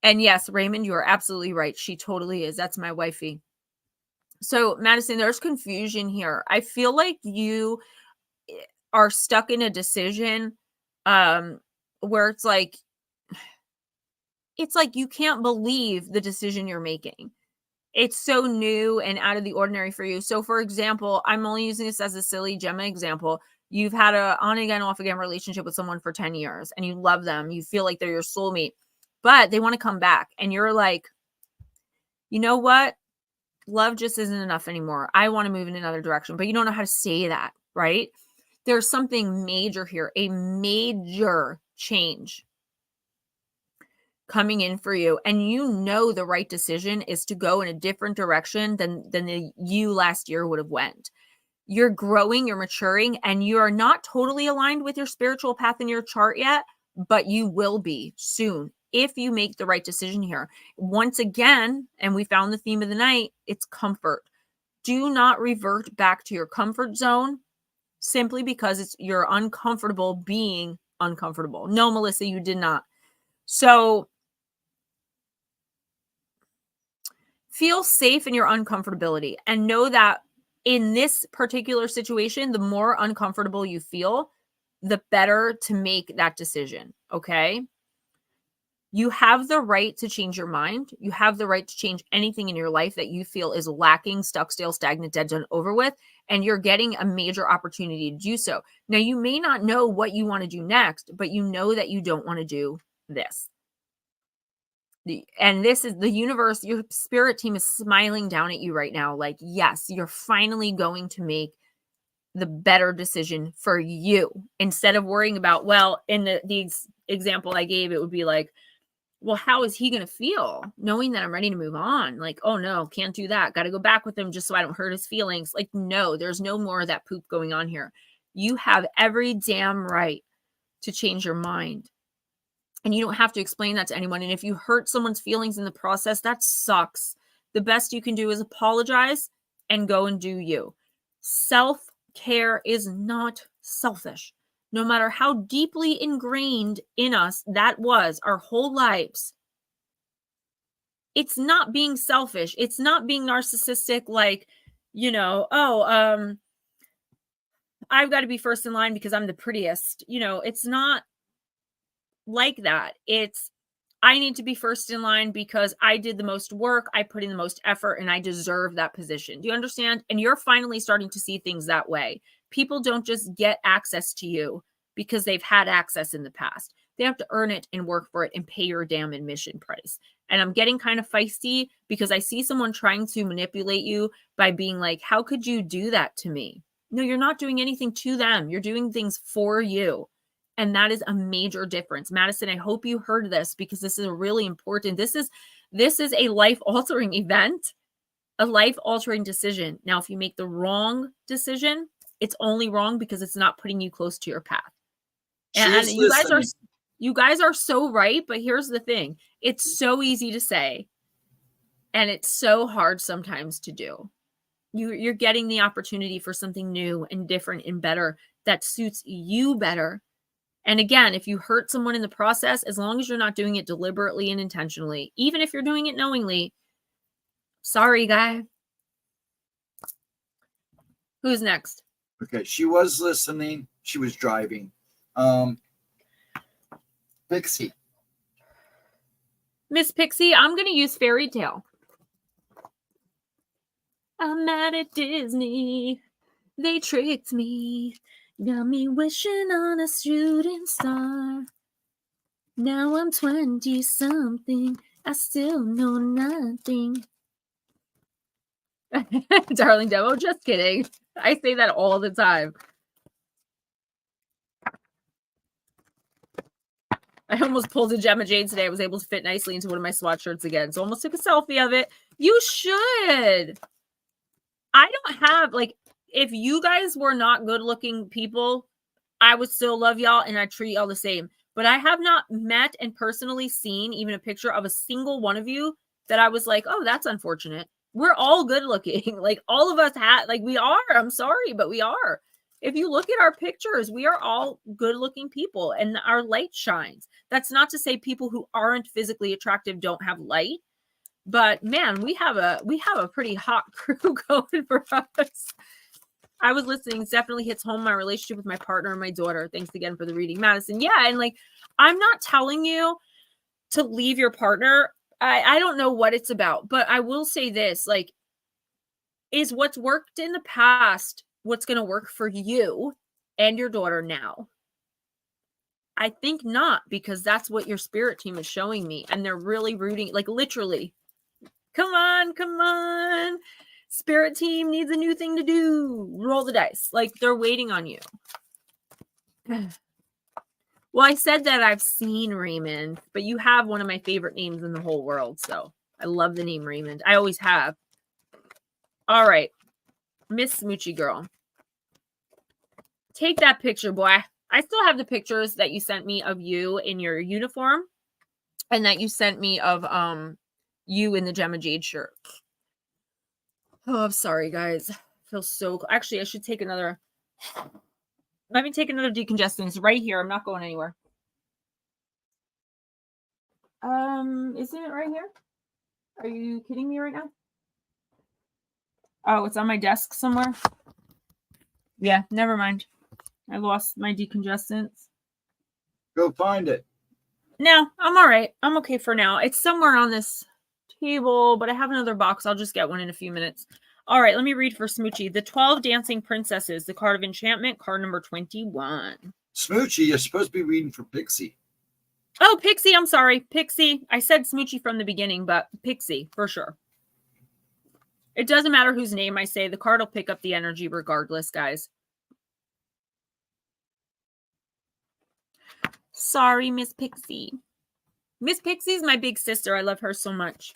And yes, Raymond, you are absolutely right. She totally is. That's my wifey. So, Madison, there's confusion here. I feel like you are stuck in a decision where it's like you can't believe the decision you're making. It's so new and out of the ordinary for you. So, for example, I'm only using this as a silly Gemma example. You've had a on again, off again relationship with someone for 10 years and you love them. You feel like they're your soulmate, but they want to come back. And you're like, you know what? Love just isn't enough anymore. I want to move in another direction, but you don't know how to say that, right? There's something major here, a major change coming in for you. And you know the right decision is to go in a different direction than you last year would have went. You're growing, you're maturing, and you are not totally aligned with your spiritual path in your chart yet, but you will be soon if you make the right decision here. Once again, and we found the theme of the night, it's comfort. Do not revert back to your comfort zone simply because you're uncomfortable being uncomfortable. No, Melissa, you did not. So feel safe in your uncomfortability and know that in this particular situation, the more uncomfortable you feel, the better to make that decision. Okay. You have the right to change your mind. You have the right to change anything in your life that you feel is lacking, stuck, stale, stagnant, dead, done, over with. And you're getting a major opportunity to do so. Now, you may not know what you want to do next, but you know that you don't want to do this. And this is the universe, your spirit team is smiling down at you right now. Like, yes, you're finally going to make the better decision for you instead of worrying about, well, in the example I gave, it would be like, well, how is he going to feel knowing that I'm ready to move on? Like, oh no, can't do that. Got to go back with him just so I don't hurt his feelings. Like, no, there's no more of that poop going on here. You have every damn right to change your mind. And you don't have to explain that to anyone. And if you hurt someone's feelings in the process, that sucks. The best you can do is apologize and go and do you. Self-care is not selfish. No matter how deeply ingrained in us that was our whole lives, it's not being selfish. It's not being narcissistic, like, you know, I've got to be first in line because I'm the prettiest. You know, it's not like that. It's, I need to be first in line because I did the most work, I put in the most effort, and I deserve that position. Do you understand? And you're finally starting to see things that way. People don't just get access to you because they've had access in the past. They have to earn it and work for it and pay your damn admission price. And I'm getting kind of feisty because I see someone trying to manipulate you by being like, how could you do that to me? No, you're not doing anything to them. You're doing things for you. And that is a major difference. Madison, I hope you heard this because this is a really important, this is a life-altering event, a life-altering decision. Now, if you make the wrong decision, it's only wrong because it's not putting you close to your path. And you guys are so right, but here's the thing. It's so easy to say, and it's so hard sometimes to do. You're getting the opportunity for something new and different and better that suits you better. And again, if you hurt someone in the process, as long as you're not doing it deliberately and intentionally, even if you're doing it knowingly, sorry, guy. Who's next? Okay, she was listening. She was driving. Pixie. Miss Pixie, I'm going to use fairy tale. I'm mad at Disney. They tricked me. Got me wishing on a shooting star. Now I'm 20-something. I still know nothing. Darling Demo, just kidding. I say that all the time. I almost pulled a Gemma Jade today. I was able to fit nicely into one of my sweatshirts again. So almost took a selfie of it. You should. I don't have, like, if you guys were not good looking people, I would still love y'all and I treat y'all the same. But I have not met and personally seen even a picture of a single one of you that I was like, oh, that's unfortunate. We're all good looking. Like, all of us like, we are. I'm sorry, but we are. If you look at our pictures, we are all good looking people and our light shines. That's not to say people who aren't physically attractive don't have light. But man, we have a pretty hot crew going for us. I was listening. It definitely hits home my relationship with my partner and my daughter. Thanks again for the reading, Madison. Yeah, and like, I'm not telling you to leave your partner. I don't know what it's about, but I will say this, like, is what's worked in the past what's going to work for you and your daughter now? I think not, because that's what your spirit team is showing me, and they're really rooting, like, literally. Come on. Spirit team needs a new thing to do. Roll the dice. Like, they're waiting on you. Well, I said that I've seen Raymond, but you have one of my favorite names in the whole world. So I love the name Raymond. I always have. All right. Miss Smoochie Girl. Take that picture, boy. I still have the pictures that you sent me of you in your uniform and that you sent me of you in the Gemma Jade shirt. Oh, I'm sorry, guys. I feel so... Actually, I should take another... Let me take another decongestant. It's right here. I'm not going anywhere. Isn't it right here? Are you kidding me right now? Oh, it's on my desk somewhere? Yeah, never mind. I lost my decongestants. Go find it. No, I'm all right. I'm okay for now. It's somewhere on this table, but I have another box. I'll just get one in a few minutes. All right, let me read for Smoochie. The 12 Dancing Princesses, the card of enchantment, card number 21. Smoochie, you're supposed to be reading for Pixie. Oh, Pixie, I'm sorry. Pixie. I said Smoochie from the beginning, but Pixie, for sure. It doesn't matter whose name I say. The card will pick up the energy regardless, guys. Sorry, Miss Pixie. Miss Pixie's my big sister. I love her so much.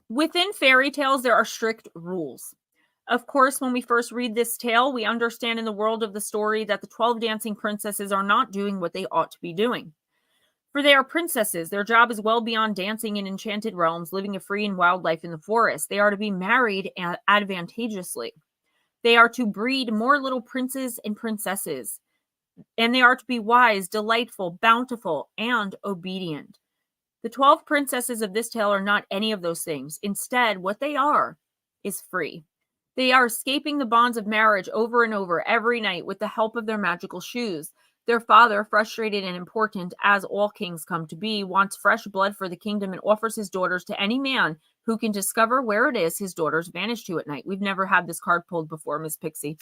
Within fairy tales, there are strict rules. Of course, when we first read this tale, we understand in the world of the story that the 12 dancing princesses are not doing what they ought to be doing. For they are princesses. Their job is well beyond dancing in enchanted realms, living a free and wild life in the forest. They are to be married advantageously. They are to breed more little princes and princesses. And they are to be wise, delightful, bountiful, and obedient. The 12 princesses of this tale are not any of those things. Instead, what they are is free. They are escaping the bonds of marriage over and over every night with the help of their magical shoes. Their father, frustrated and important, as all kings come to be, wants fresh blood for the kingdom and offers his daughters to any man who can discover where it is his daughters vanish to at night. We've never had this card pulled before, Miss Pixie.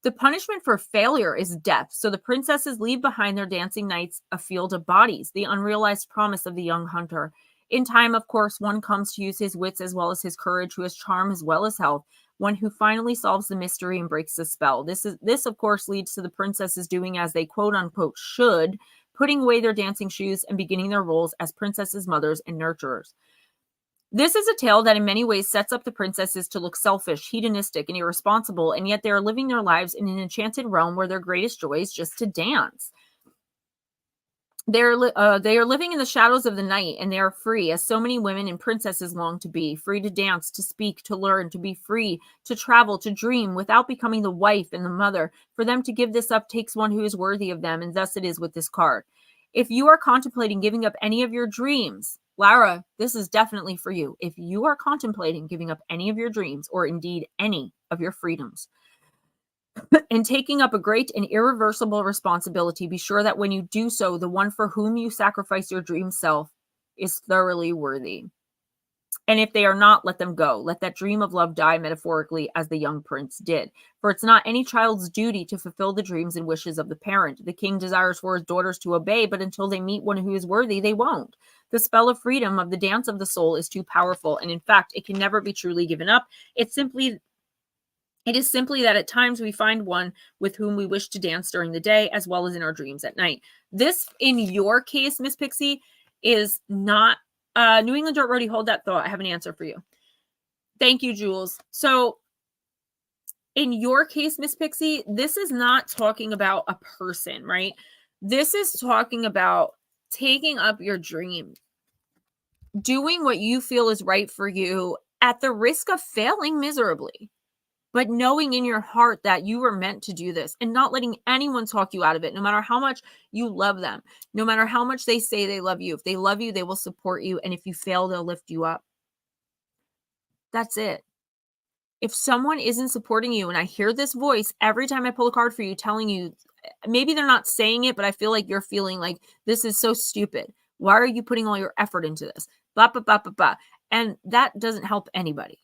The punishment for failure is death, so the princesses leave behind their dancing nights a field of bodies, the unrealized promise of the young hunter. In time, of course, one comes to use his wits as well as his courage, who has charm as well as health, one who finally solves the mystery and breaks the spell. This, of course, leads to the princesses doing as they quote-unquote should, putting away their dancing shoes and beginning their roles as princesses' mothers and nurturers. This is a tale that in many ways sets up the princesses to look selfish, hedonistic, and irresponsible, and yet they are living their lives in an enchanted realm where their greatest joy is just to dance. They are living in the shadows of the night, and they are free, as so many women and princesses long to be, free to dance, to speak, to learn, to be free, to travel, to dream, without becoming the wife and the mother. For them to give this up takes one who is worthy of them, and thus it is with this card. If you are contemplating giving up any of your dreams, Lara, this is definitely for you. If you are contemplating giving up any of your dreams, or indeed any of your freedoms, and taking up a great and irreversible responsibility, be sure that when you do so, the one for whom you sacrifice your dream self is thoroughly worthy. And if they are not, let them go. Let that dream of love die metaphorically, as the young prince did. For it's not any child's duty to fulfill the dreams and wishes of the parent. The king desires for his daughters to obey, but until they meet one who is worthy, they won't. The spell of freedom of the dance of the soul is too powerful, and in fact, it can never be truly given up. It's simply It is simply that at times we find one with whom we wish to dance during the day as well as in our dreams at night. This, in your case, Miss Pixie, is not New England Dirt Roadie. Hold that thought. I have an answer for you. Thank you, Jules. So in your case, Miss Pixie, this is not talking about a person, right? This is talking about taking up your dream, doing what you feel is right for you at the risk of failing miserably, but knowing in your heart that you were meant to do this and not letting anyone talk you out of it, no matter how much you love them, no matter how much they say they love you. If they love you, they will support you. And if you fail, they'll lift you up. That's it. If someone isn't supporting you, and I hear this voice every time I pull a card for you telling you, maybe they're not saying it, but I feel like you're feeling like this is so stupid. Why are you putting all your effort into this? Blah, blah, blah, blah, blah. And that doesn't help anybody,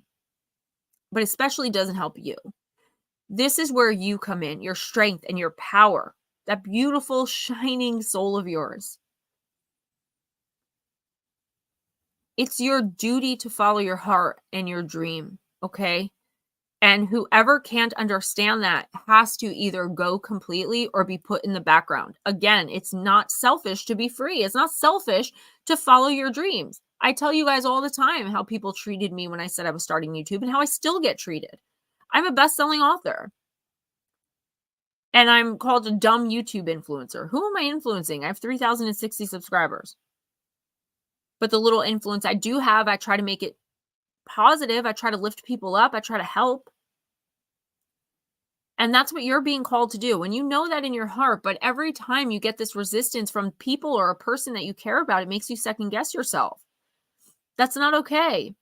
but especially doesn't help you. This is where you come in, your strength and your power, that beautiful, shining soul of yours. It's your duty to follow your heart and your dream, okay? And whoever can't understand that has to either go completely or be put in the background. Again, it's not selfish to be free. It's not selfish to follow your dreams. I tell you guys all the time how people treated me when I said I was starting YouTube and how I still get treated. I'm a best-selling author. And I'm called a dumb YouTube influencer. Who am I influencing? I have 3,060 subscribers. But the little influence I do have, I try to make it positive. I try to lift people up. I try to help. And that's what you're being called to do. When you know that in your heart, but every time you get this resistance from people or a person that you care about, it makes you second guess yourself. That's not okay.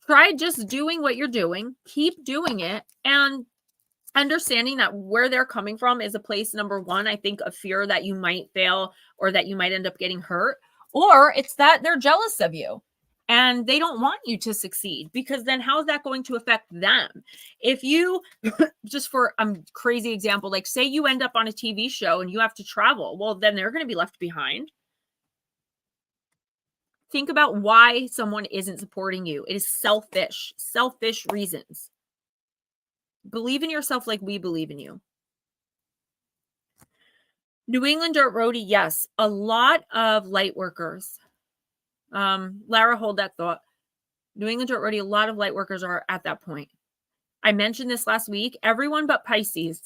Try just doing what you're doing. Keep doing it. And understanding that where they're coming from is a place, number one, I think, of fear that you might fail or that you might end up getting hurt. Or it's that they're jealous of you and they don't want you to succeed, because then how is that going to affect them? If you, just for a crazy example, like say you end up on a TV show and you have to travel, well, then they're going to be left behind. Think about why someone isn't supporting you. It is selfish reasons. Believe in yourself like we believe in you. New England Dirt Roadie, yes, a lot of light workers. Lara, hold that thought. New England Dirt Roadie, a lot of light workers are at that point. I mentioned this last week. Everyone but Pisces.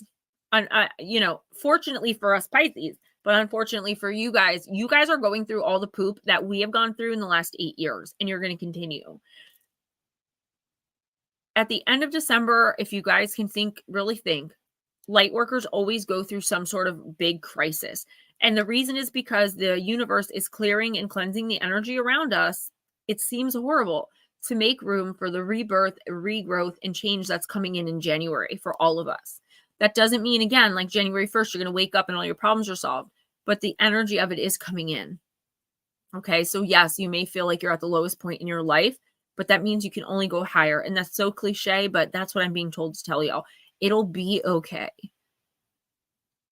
Fortunately for us Pisces, but unfortunately for you guys are going through all the poop that we have gone through in the last 8 years, and you're going to continue. At the end of December, if you guys can really think, light workers always go through some sort of big crisis. And the reason is because the universe is clearing and cleansing the energy around us. It seems horrible to make room for the rebirth, regrowth, and change that's coming in January for all of us. That doesn't mean, again, like January 1st, you're going to wake up and all your problems are solved, but the energy of it is coming in. Okay, so yes, you may feel like you're at the lowest point in your life, but that means you can only go higher. And that's so cliche, but that's what I'm being told to tell y'all. It'll be okay.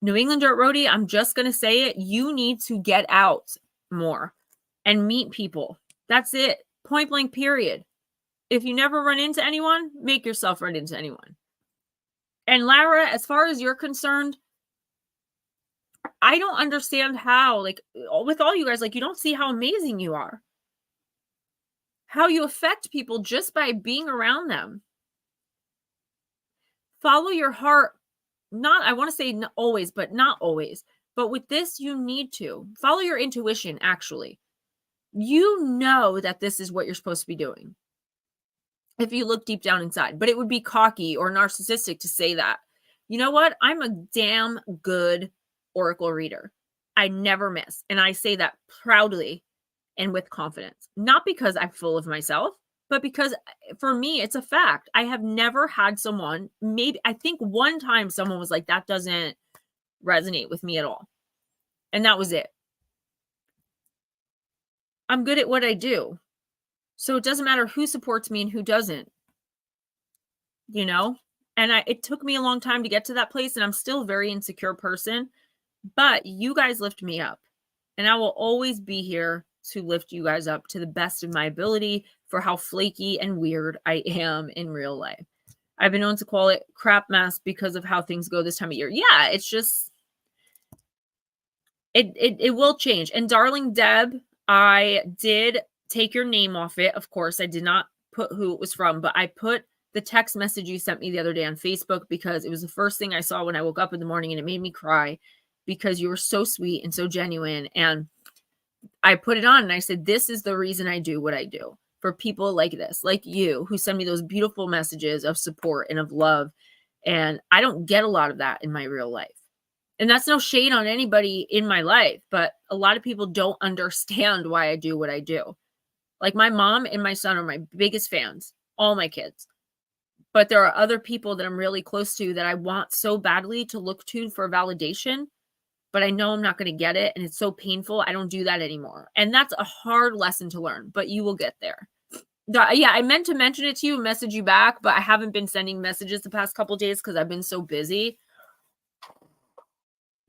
New England Dirt Roadie, I'm just going to say it. You need to get out more and meet people. That's it. Point blank, period. If you never run into anyone, make yourself run into anyone. And Lara, as far as you're concerned, I don't understand how, like, with all you guys, like, you don't see how amazing you are. How you affect people just by being around them. Follow your heart. Not, I want to say always, but not always. But with this, you need to follow your intuition, actually. You know that this is what you're supposed to be doing if you look deep down inside. But it would be cocky or narcissistic to say that. You know what? I'm a damn good oracle reader. I never miss. And I say that proudly and with confidence. Not because I'm full of myself, but because for me, it's a fact. I have never had someone, I think one time someone was like, that doesn't resonate with me at all. And that was it. I'm good at what I do. So it doesn't matter who supports me and who doesn't, And it took me a long time to get to that place, and I'm still a very insecure person, but you guys lift me up, and I will always be here to lift you guys up to the best of my ability for how flaky and weird I am in real life. I've been known to call it crap mess because of how things go this time of year. Yeah, it's just, it will change. And darling Deb, I did take your name off it. Of course, I did not put who it was from, but I put the text message you sent me the other day on Facebook because it was the first thing I saw when I woke up in the morning, and it made me cry because you were so sweet and so genuine. And I put it on and I said, this is the reason I do what I do, for people like this, like you, who send me those beautiful messages of support and of love. And I don't get a lot of that in my real life. And that's no shade on anybody in my life, but a lot of people don't understand why I do what I do. Like my mom and my son are my biggest fans, all my kids. But there are other people that I'm really close to that I want so badly to look to for validation, but I know I'm not going to get it. And it's so painful. I don't do that anymore. And that's a hard lesson to learn, but you will get there. Yeah, I meant to mention it to you and message you back, but I haven't been sending messages the past couple days because I've been so busy.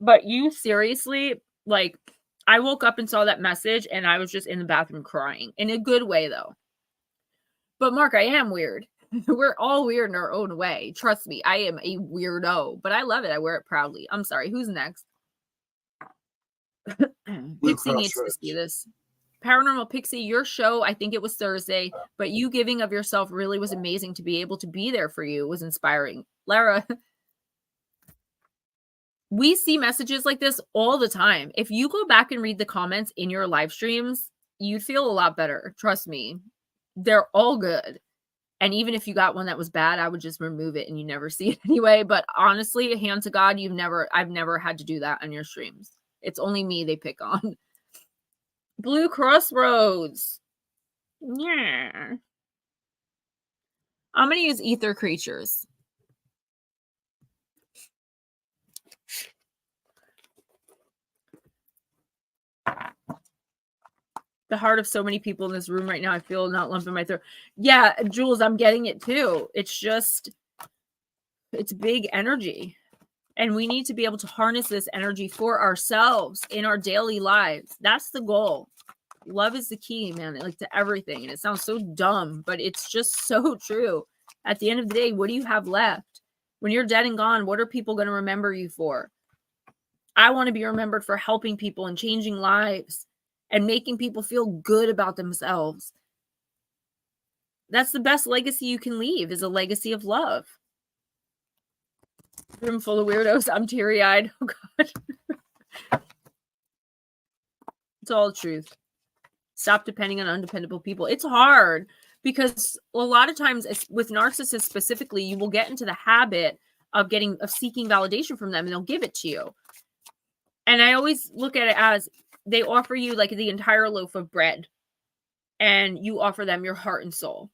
But you seriously, like, I woke up and saw that message and I was just in the bathroom crying, in a good way though. But Mark, I am weird. We're all weird in our own way. Trust me, I am a weirdo, but I love it. I wear it proudly. I'm sorry. Who's next? Pixie needs to see this. Paranormal Pixie, your show, I think it was Thursday, but you giving of yourself really was amazing. To be able to be there for you was inspiring. Lara, we see messages like this all the time. If you go back and read the comments in your live streams, you'd feel a lot better. Trust me. They're all good. And even if you got one that was bad, I would just remove it and you never see it anyway. But honestly, hand to God, I've never had to do that on your streams. It's only me they pick on. Blue Crossroads. Yeah. I'm going to use ether creatures. The heart of so many people in this room right now. I feel not lump in my throat. Yeah, Jules, I'm getting it too. It's just, it's big energy. And we need to be able to harness this energy for ourselves in our daily lives. That's the goal. Love is the key, man, like to everything. And it sounds so dumb, but it's just so true. At the end of the day, what do you have left? When you're dead and gone, what are people going to remember you for? I want to be remembered for helping people and changing lives and making people feel good about themselves. That's the best legacy you can leave, is a legacy of love. Room full of weirdos. I'm teary-eyed. Oh, God. It's all the truth. Stop depending on undependable people. It's hard because a lot of times with narcissists specifically, you will get into the habit of seeking validation from them, and they'll give it to you. And I always look at it as they offer you like the entire loaf of bread and you offer them your heart and soul.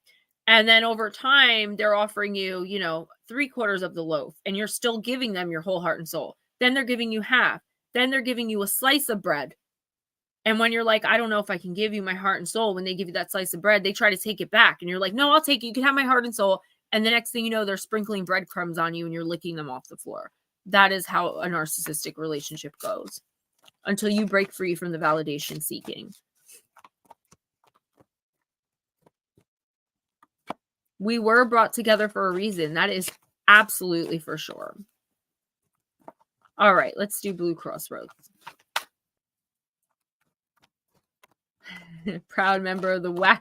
And then over time, they're offering you, 3/4 of the loaf and you're still giving them your whole heart and soul. Then they're giving you half. Then they're giving you a slice of bread. And when you're like, I don't know if I can give you my heart and soul, when they give you that slice of bread, they try to take it back. And you're like, no, I'll take it. You can have my heart and soul. And the next thing you know, they're sprinkling breadcrumbs on you and you're licking them off the floor. That is how a narcissistic relationship goes until you break free from the validation seeking. We were brought together for a reason. That is absolutely for sure. All right, let's do Blue Crossroads. Proud member of the Way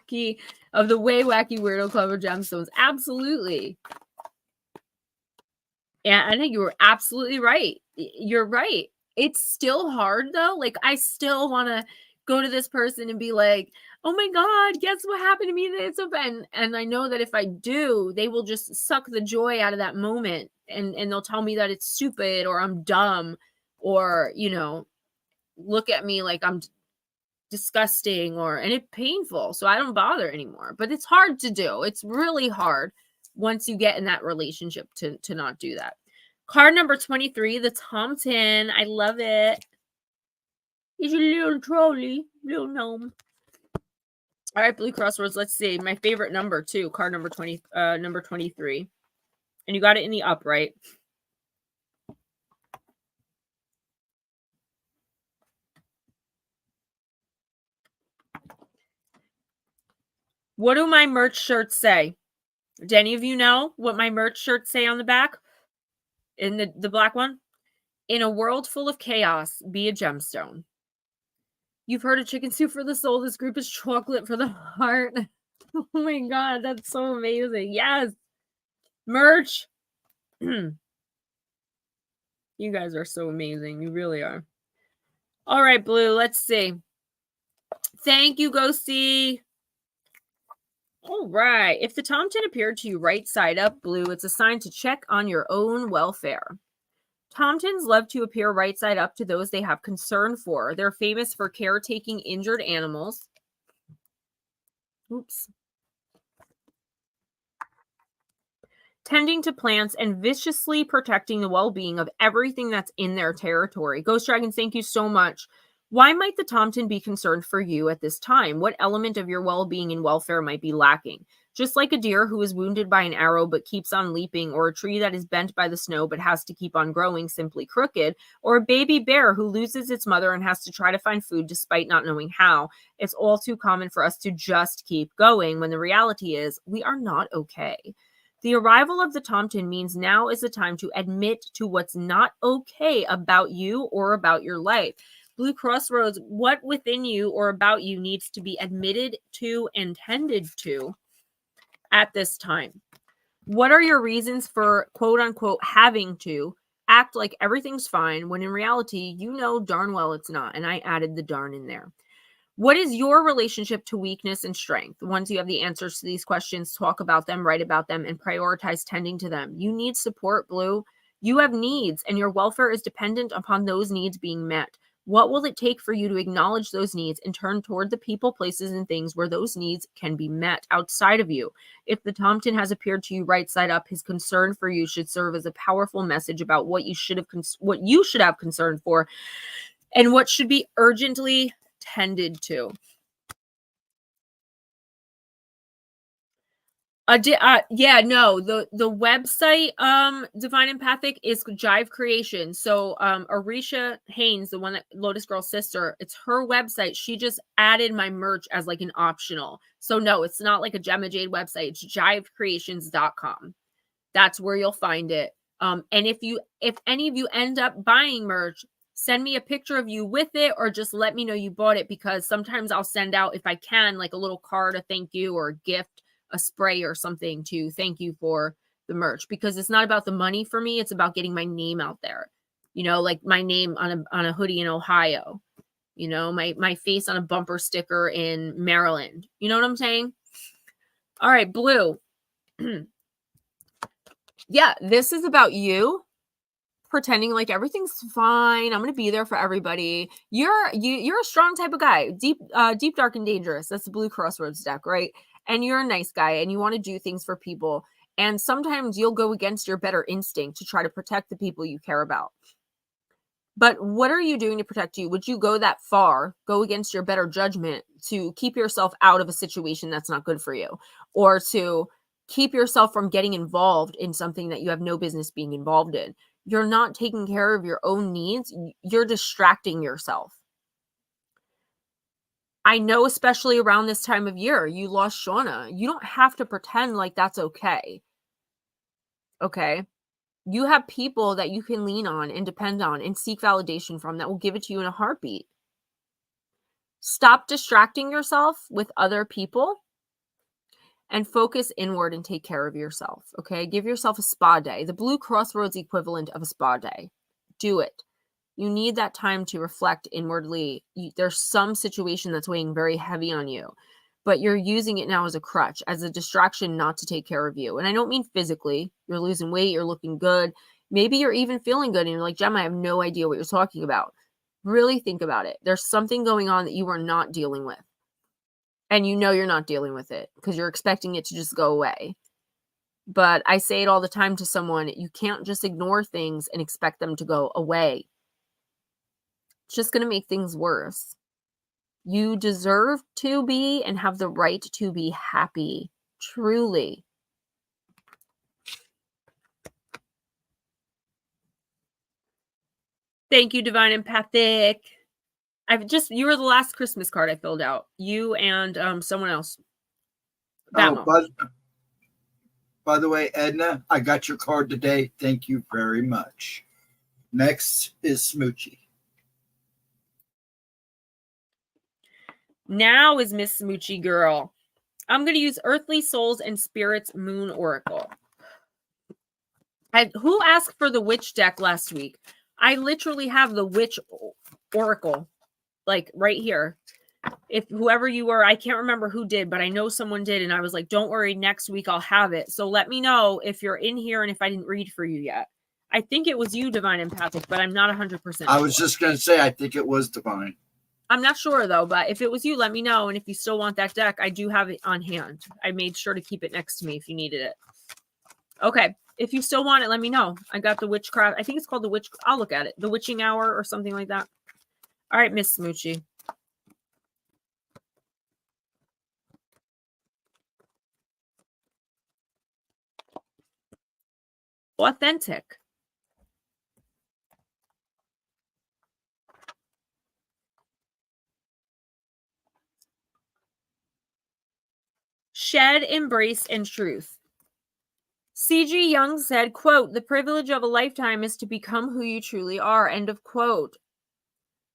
Wacky Weirdo Club of Gemstones. Absolutely. And I think you were absolutely right. You're right. It's still hard though. Like I still want to go to this person and be like, oh my God, guess what happened to me? It's so bad. And I know that if I do, they will just suck the joy out of that moment. And they'll tell me that it's stupid or I'm dumb or, look at me like I'm disgusting and it's painful. So I don't bother anymore, but it's hard to do. It's really hard once you get in that relationship to not do that. Card number 23, the Tomten. I love it. He's a little trolley, little gnome. All right, Blue Crossroads. Let's see. My favorite number too. Card number 23. And you got it in the upright. What do my merch shirts say? Do any of you know what my merch shirts say on the back? In the black one? In a world full of chaos, be a gemstone. You've heard of chicken soup for the soul. This group is chocolate for the heart. Oh my God, that's so amazing. Yes. Merch. You guys are so amazing. You really are. All right, Blue, let's see. Thank you, Ghosty. All right. If the Tomten appeared to you right side up, Blue, it's a sign to check on your own welfare. Tomtens love to appear right side up to those they have concern for. They're famous for caretaking injured animals. Oops. Tending to plants and viciously protecting the well-being of everything that's in their territory. Ghost Dragons, thank you so much. Why might the Tomten be concerned for you at this time? What element of your well-being and welfare might be lacking? Just like a deer who is wounded by an arrow but keeps on leaping, or a tree that is bent by the snow but has to keep on growing simply crooked, or a baby bear who loses its mother and has to try to find food despite not knowing how, it's all too common for us to just keep going when the reality is we are not okay. The arrival of the Tomten means now is the time to admit to what's not okay about you or about your life. Blue Crossroads, what within you or about you needs to be admitted to and tended to at this time? What are your reasons for quote unquote having to act like everything's fine when in reality you know darn well it's not? And I added the darn in there. What is your relationship to weakness and strength? Once you have the answers to these questions, talk about them, write about them, and prioritize tending to them. You need support, Blue. You have needs, and your welfare is dependent upon those needs being met. What will it take for you to acknowledge those needs and turn toward the people, places, and things where those needs can be met outside of you? If the Tomten has appeared to you right side up, his concern for you should serve as a powerful message about what you should have concern for and what should be urgently tended to. The website Divine Empathic is Jive Creation. So Arisha Haynes, the one that Lotus Girl's sister, it's her website. She just added my merch as like an optional. So no, it's not like a Gemma Jade website. It's jivecreations.com. That's where you'll find it. And if any of you end up buying merch, send me a picture of you with it, or just let me know you bought it, because sometimes I'll send out, if I can, like a little card, a thank you, or a gift, a spray or something to thank you for the merch, because it's not about the money for me. It's about getting my name out there. You know, like my name on a hoodie in Ohio, you know, my face on a bumper sticker in Maryland. You know what I'm saying? All right, Blue. Yeah, this is about you pretending like everything's fine. I'm gonna be there for everybody. You're a strong type of guy. Deep, dark, and dangerous. That's the Blue Crossroads deck, right? And you're a nice guy, and you want to do things for people. And sometimes you'll go against your better instinct to try to protect the people you care about. But what are you doing to protect you? Would you go that far, go against your better judgment to keep yourself out of a situation that's not good for you, or to keep yourself from getting involved in something that you have no business being involved in? You're not taking care of your own needs. You're distracting yourself. I know, especially around this time of year, you lost Shauna. You don't have to pretend like that's okay. Okay? You have people that you can lean on and depend on and seek validation from that will give it to you in a heartbeat. Stop distracting yourself with other people and focus inward and take care of yourself. Okay? Give yourself a spa day, the Blue Crossroads equivalent of a spa day. Do it. You need that time to reflect inwardly. There's some situation that's weighing very heavy on you, but you're using it now as a crutch, as a distraction not to take care of you. And I don't mean physically. You're losing weight, you're looking good. Maybe you're even feeling good and you're like, Gemma, I have no idea what you're talking about. Really think about it. There's something going on that you are not dealing with. And you know you're not dealing with it because you're expecting it to just go away. But I say it all the time to someone, you can't just ignore things and expect them to go away. It's just going to make things worse. You deserve to be and have the right to be happy. Truly. Thank you, Divine Empathic. You were the last Christmas card I filled out. You and someone else. Oh, By the way, Edna, I got your card today. Thank you very much. Next is Smoochie. Now is Miss Smoochie Girl. I'm going to use Earthly Souls and Spirits Moon Oracle. Who asked for the witch deck last week? I literally have the witch oracle, like right here. If whoever you were, I can't remember who did, but I know someone did. And I was like, don't worry, next week I'll have it. So let me know if you're in here and if I didn't read for you yet. I think it was you, Divine Empathic, but I'm not 100% sure. I was just going to say, I think it was Divine. I'm not sure though, but if it was you, let me know. And if you still want that deck, I do have it on hand. I made sure to keep it next to me if you needed it. Okay. If you still want it, let me know. I got the Witchcraft. I think it's called the Witch. I'll look at it. The Witching Hour or something like that. All right, Miss Smoochie. Authentic. Shed, embrace, and truth. C.G. Jung said, quote, the privilege of a lifetime is to become who you truly are, end of quote.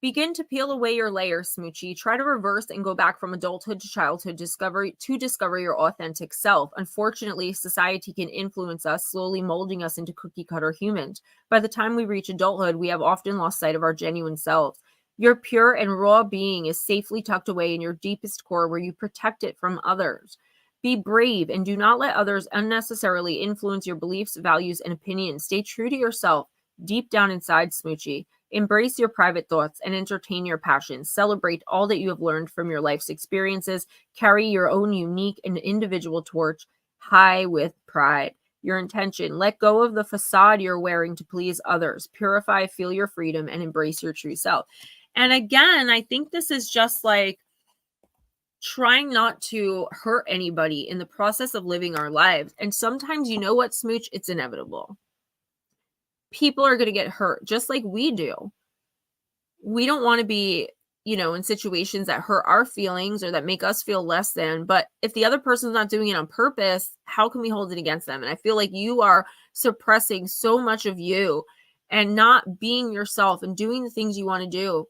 Begin to peel away your layers, Smoochie. Try to reverse and go back from adulthood to childhood to discover your authentic self. Unfortunately, society can influence us, slowly molding us into cookie-cutter humans. By the time we reach adulthood, we have often lost sight of our genuine selves. Your pure and raw being is safely tucked away in your deepest core where you protect it from others. Be brave and do not let others unnecessarily influence your beliefs, values, and opinions. Stay true to yourself deep down inside, Smoochie. Embrace your private thoughts and entertain your passions. Celebrate all that you have learned from your life's experiences. Carry your own unique and individual torch high with pride. Your intention. Let go of the facade you're wearing to please others. Purify, feel your freedom, and embrace your true self. And again, I think this is just like trying not to hurt anybody in the process of living our lives. And sometimes, you know what, Smooch? It's inevitable. People are going to get hurt just like we do. We don't want to be, in situations that hurt our feelings or that make us feel less than. But if the other person's not doing it on purpose, how can we hold it against them? And I feel like you are suppressing so much of you and not being yourself and doing the things you want to do.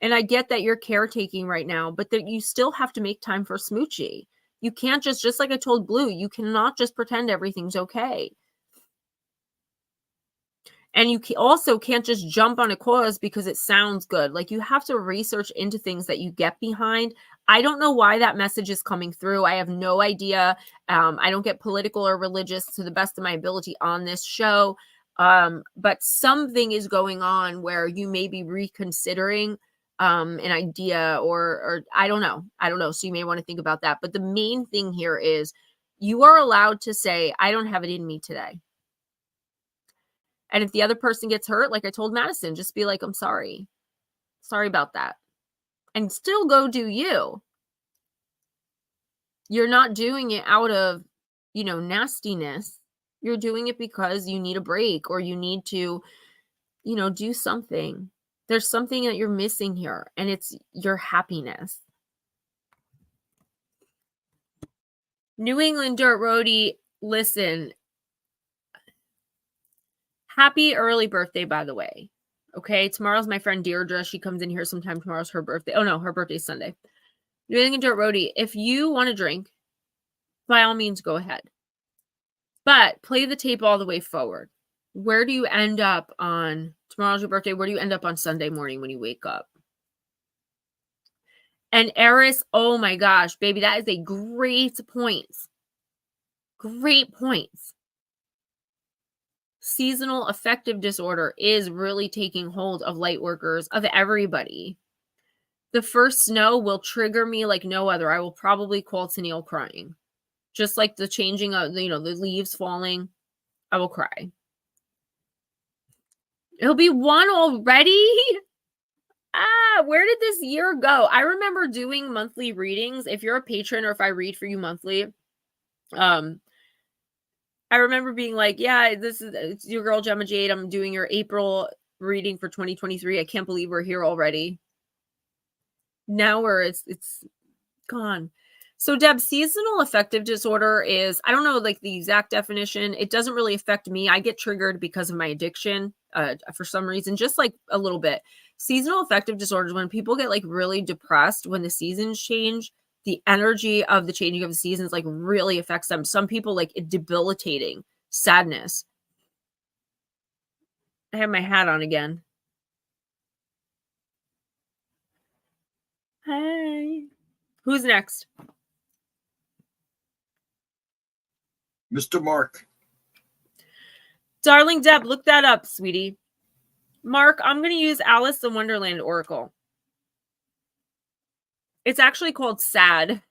And I get that you're caretaking right now, but that you still have to make time for Smoochie. You can't just like I told Blue, you cannot just pretend everything's okay. And you also can't just jump on a cause because it sounds good. Like, you have to research into things that you get behind. I don't know why that message is coming through. I have no idea. I don't get political or religious to the best of my ability on this show. But something is going on where you may be reconsidering an idea or I don't know. So you may want to think about that. But the main thing here is you are allowed to say, I don't have it in me today. And if the other person gets hurt, like I told Madison, just be like, I'm sorry. Sorry about that. And still go do you. You're not doing it out of, nastiness. You're doing it because you need a break or you need to, do something. There's something that you're missing here, and it's your happiness. New England Dirt Roadie, listen. Happy early birthday, by the way. Okay, tomorrow's my friend Deirdre. She comes in here sometime. Tomorrow's her birthday. Oh, no, her birthday's Sunday. New England Dirt Roadie, if you want to drink, by all means, go ahead. But play the tape all the way forward. Where do you end up on tomorrow's your birthday? Where do you end up on Sunday morning when you wake up? And Eris, oh my gosh, baby, that is a great point. Great points. Seasonal affective disorder is really taking hold of light workers, of everybody. The first snow will trigger me like no other. I will probably call Tennille crying. Just like the changing of, the leaves falling, I will cry. It'll be one already? Where did this year go? I remember doing monthly readings. If you're a patron or if I read for you monthly, I remember being like, yeah, it's your girl Gemma Jade. I'm doing your April reading for 2023. I can't believe we're here already. Now it's gone. So Deb, seasonal affective disorder is, I don't know like the exact definition. It doesn't really affect me. I get triggered because of my addiction for some reason, just like a little bit. Seasonal affective disorder is when people get like really depressed when the seasons change. The energy of the changing of the seasons like really affects them. Some people like debilitating sadness. I have my hat on again. Hey. Who's next? Mr. Mark. Darling Deb, look that up, sweetie. Mark, I'm going to use Alice in Wonderland Oracle. It's actually called SAD,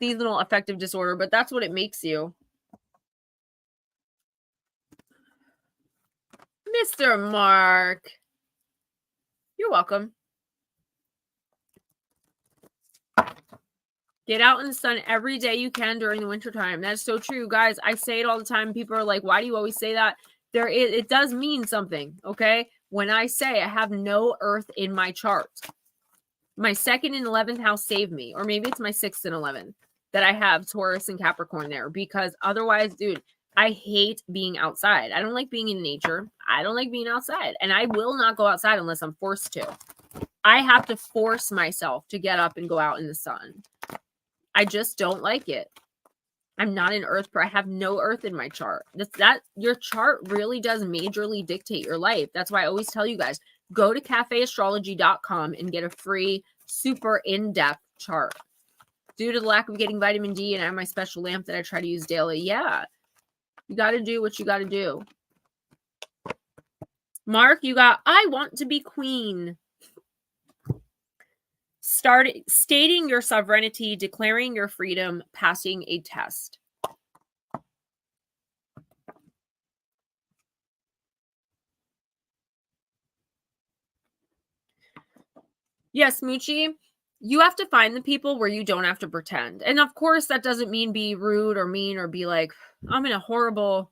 seasonal affective disorder, but that's what it makes you. Mr. Mark. You're welcome. Get out in the sun every day you can during the wintertime. That's so true, guys. I say it all the time. People are like, why do you always say that? It does mean something, okay? When I say I have no earth in my chart, my 2nd and 11th house saved me, or maybe it's my 6th and 11th that I have Taurus and Capricorn there, because otherwise, dude, I hate being outside. I don't like being in nature. I don't like being outside, and I will not go outside unless I'm forced to. I have to force myself to get up and go out in the sun. I just don't like it. I'm not an earth, I have no earth in my chart. Your chart really does majorly dictate your life. That's why I always tell you guys, go to cafeastrology.com and get a free, super in-depth chart. Due to the lack of getting vitamin D and I have my special lamp that I try to use daily. Yeah, you got to do what you got to do. Mark, you got, I want to be queen. Stating your sovereignty, declaring your freedom, passing a test. Yes, Moochie, you have to find the people where you don't have to pretend. And of course, that doesn't mean be rude or mean or be like, I'm in a horrible,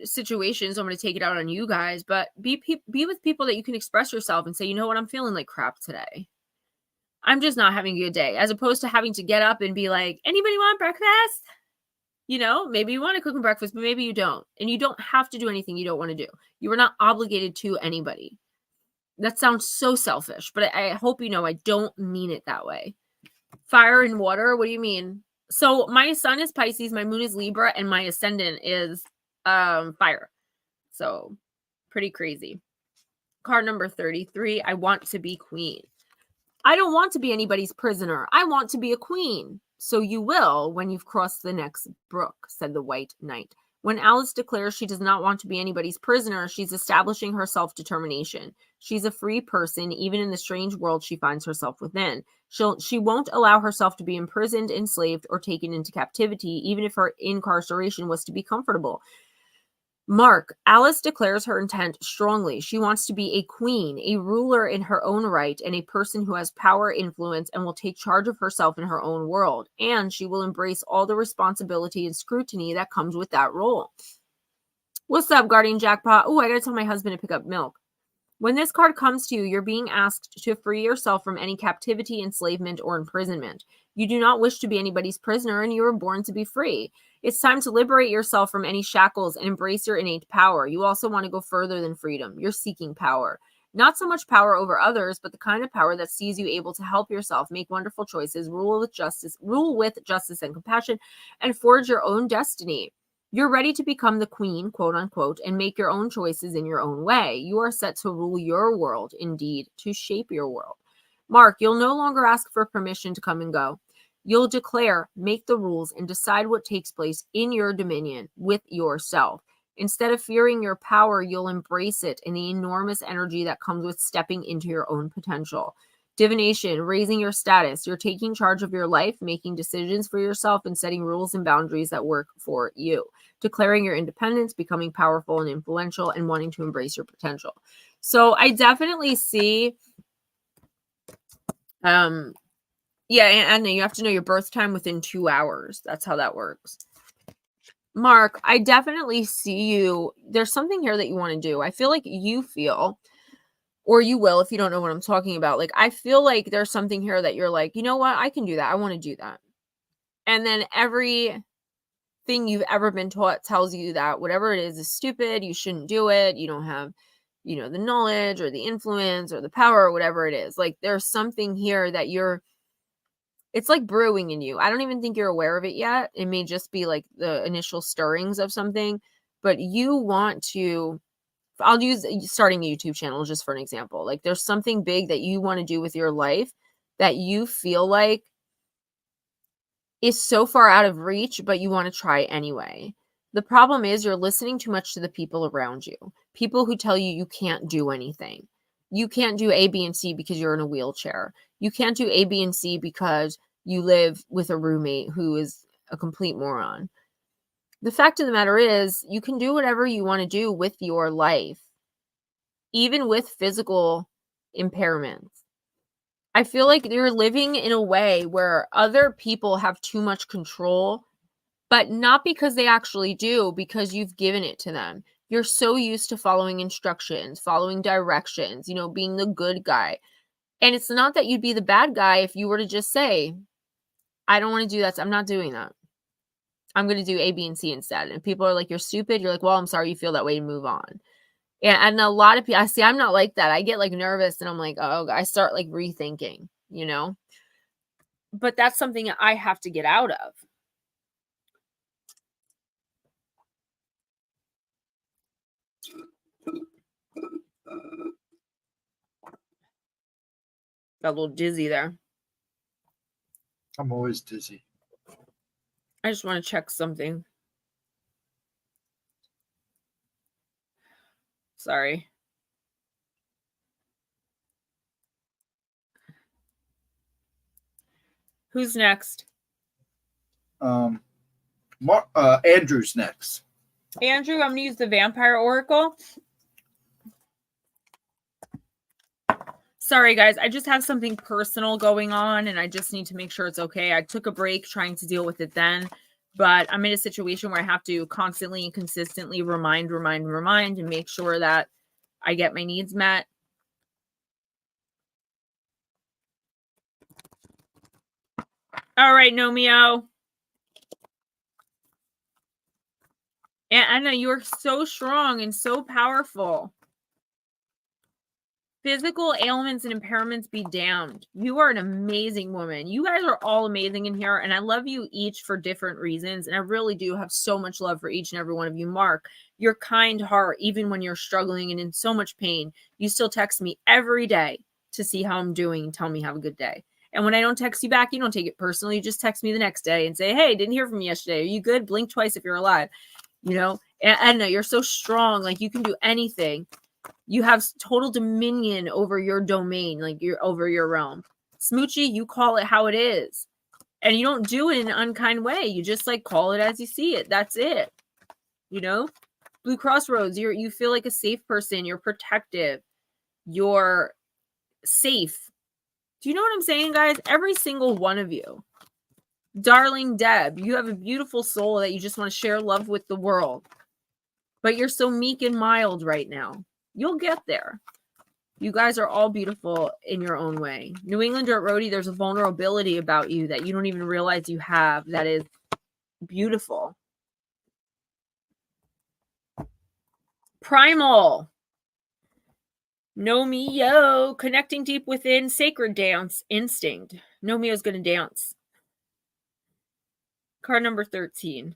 situation, so I'm going to take it out on you guys. But be with people that you can express yourself and say, you know what, I'm feeling like crap today. I'm just not having a good day, as opposed to having to get up and be like, anybody want breakfast? Maybe you want to cook them breakfast, but maybe you don't. And you don't have to do anything you don't want to do. You are not obligated to anybody. That sounds so selfish, but I hope you know I don't mean it that way. Fire and water, what do you mean? So my sun is Pisces, my moon is Libra, and my ascendant is fire. So pretty crazy. Card number 33, I want to be queen. I don't want to be anybody's prisoner. I want to be a queen. So you will when you've crossed the next brook, said the White Knight. When Alice declares she does not want to be anybody's prisoner, she's establishing her self-determination. She's a free person, even in the strange world she finds herself within. She won't allow herself to be imprisoned, enslaved, or taken into captivity, even if her incarceration was to be comfortable. Mark, Alice declares her intent strongly. She wants to be a queen, a ruler in her own right, and a person who has power, influence, and will take charge of herself in her own world. And she will embrace all the responsibility and scrutiny that comes with that role. What's up, Guardian Jackpot? Oh, I gotta tell my husband to pick up milk. When this card comes to you, you're being asked to free yourself from any captivity, enslavement, or imprisonment. You do not wish to be anybody's prisoner, and you were born to be free. It's time to liberate yourself from any shackles and embrace your innate power. You also want to go further than freedom. You're seeking power. Not so much power over others, but the kind of power that sees you able to help yourself, make wonderful choices, rule with justice and compassion, and forge your own destiny. You're ready to become the queen, quote unquote, and make your own choices in your own way. You are set to rule your world, indeed, to shape your world. Mark, you'll no longer ask for permission to come and go. You'll declare, make the rules, and decide what takes place in your dominion with yourself. Instead of fearing your power, you'll embrace it and the enormous energy that comes with stepping into your own potential. Divination, raising your status. You're taking charge of your life, making decisions for yourself, and setting rules and boundaries that work for you. Declaring your independence, becoming powerful and influential, and wanting to embrace your potential. So I definitely see, yeah, and you have to know your birth time within 2 hours. That's how that works. Mark, I definitely see you. There's something here that you want to do. I feel like you feel or you will if you don't know what I'm talking about. Like, I feel like there's something here that you're like, you know what? I can do that. I want to do that. And then everything you've ever been taught tells you that whatever it is stupid. You shouldn't do it. You don't have, you know, the knowledge or the influence or the power or whatever it is. Like, there's something here that it's like brewing in you. I don't even think you're aware of it yet. It may just be like the initial stirrings of something, but you want to, I'll use starting a YouTube channel just for an example. Like, there's something big that you want to do with your life that you feel like is so far out of reach, but you want to try anyway. The problem is you're listening too much to the people around you. People who tell you you can't do anything. You can't do A, B, and C because you're in a wheelchair. You can't do A, B, and C because you live with a roommate who is a complete moron. The fact of the matter is, you can do whatever you want to do with your life, even with physical impairments. I feel like you're living in a way where other people have too much control, but not because they actually do, because you've given it to them. You're so used to following instructions, following directions, you know, being the good guy. And it's not that you'd be the bad guy if you were to just say, I don't want to do that. So I'm not doing that. I'm going to do A, B, and C instead. And people are like, you're stupid. You're like, well, I'm sorry you feel that way, and move on. And a lot of people, I see, I'm not like that. I get like nervous and I'm like, oh, I start like rethinking, you know, but that's something I have to get out of. Got a little dizzy there. I'm always dizzy. I just want to check something. Sorry. Who's next? Andrew's next. Andrew, I'm going to use the Vampire Oracle. Sorry, guys. I just have something personal going on, and I just need to make sure it's okay. I took a break trying to deal with it then, but I'm in a situation where I have to constantly and consistently remind, and make sure that I get my needs met. All right, Nomeo. And Anna, you are so strong and so powerful. Physical ailments and impairments be damned. You are an amazing woman. You guys are all amazing in here, and I love you each for different reasons, and I really do have so much love for each and every one of you. Mark, your kind heart, even when you're struggling and in so much pain, you still text me every day to see how I'm doing and tell me have a good day. And when I don't text you back, you don't take it personally. You just text me the next day and say, hey, didn't hear from you yesterday. Are you good? Blink twice if you're alive. You know, and Edna, you're so strong. Like, you can do anything. You have total dominion over your domain, like you're over your realm. Smoochie, you call it how it is. And you don't do it in an unkind way. You just like call it as you see it. That's it. You know? Blue Crossroads, you feel like a safe person. You're protective. You're safe. Do you know what I'm saying, guys? Every single one of you. Darling Deb, you have a beautiful soul that you just want to share love with the world. But you're so meek and mild right now. You'll get there. You guys are all beautiful in your own way. New England Dirt Roadie, there's a vulnerability about you that you don't even realize you have that is beautiful. Primal. Nomeo, connecting deep within, sacred dance, instinct. Nomeo's going to dance. Card number 13.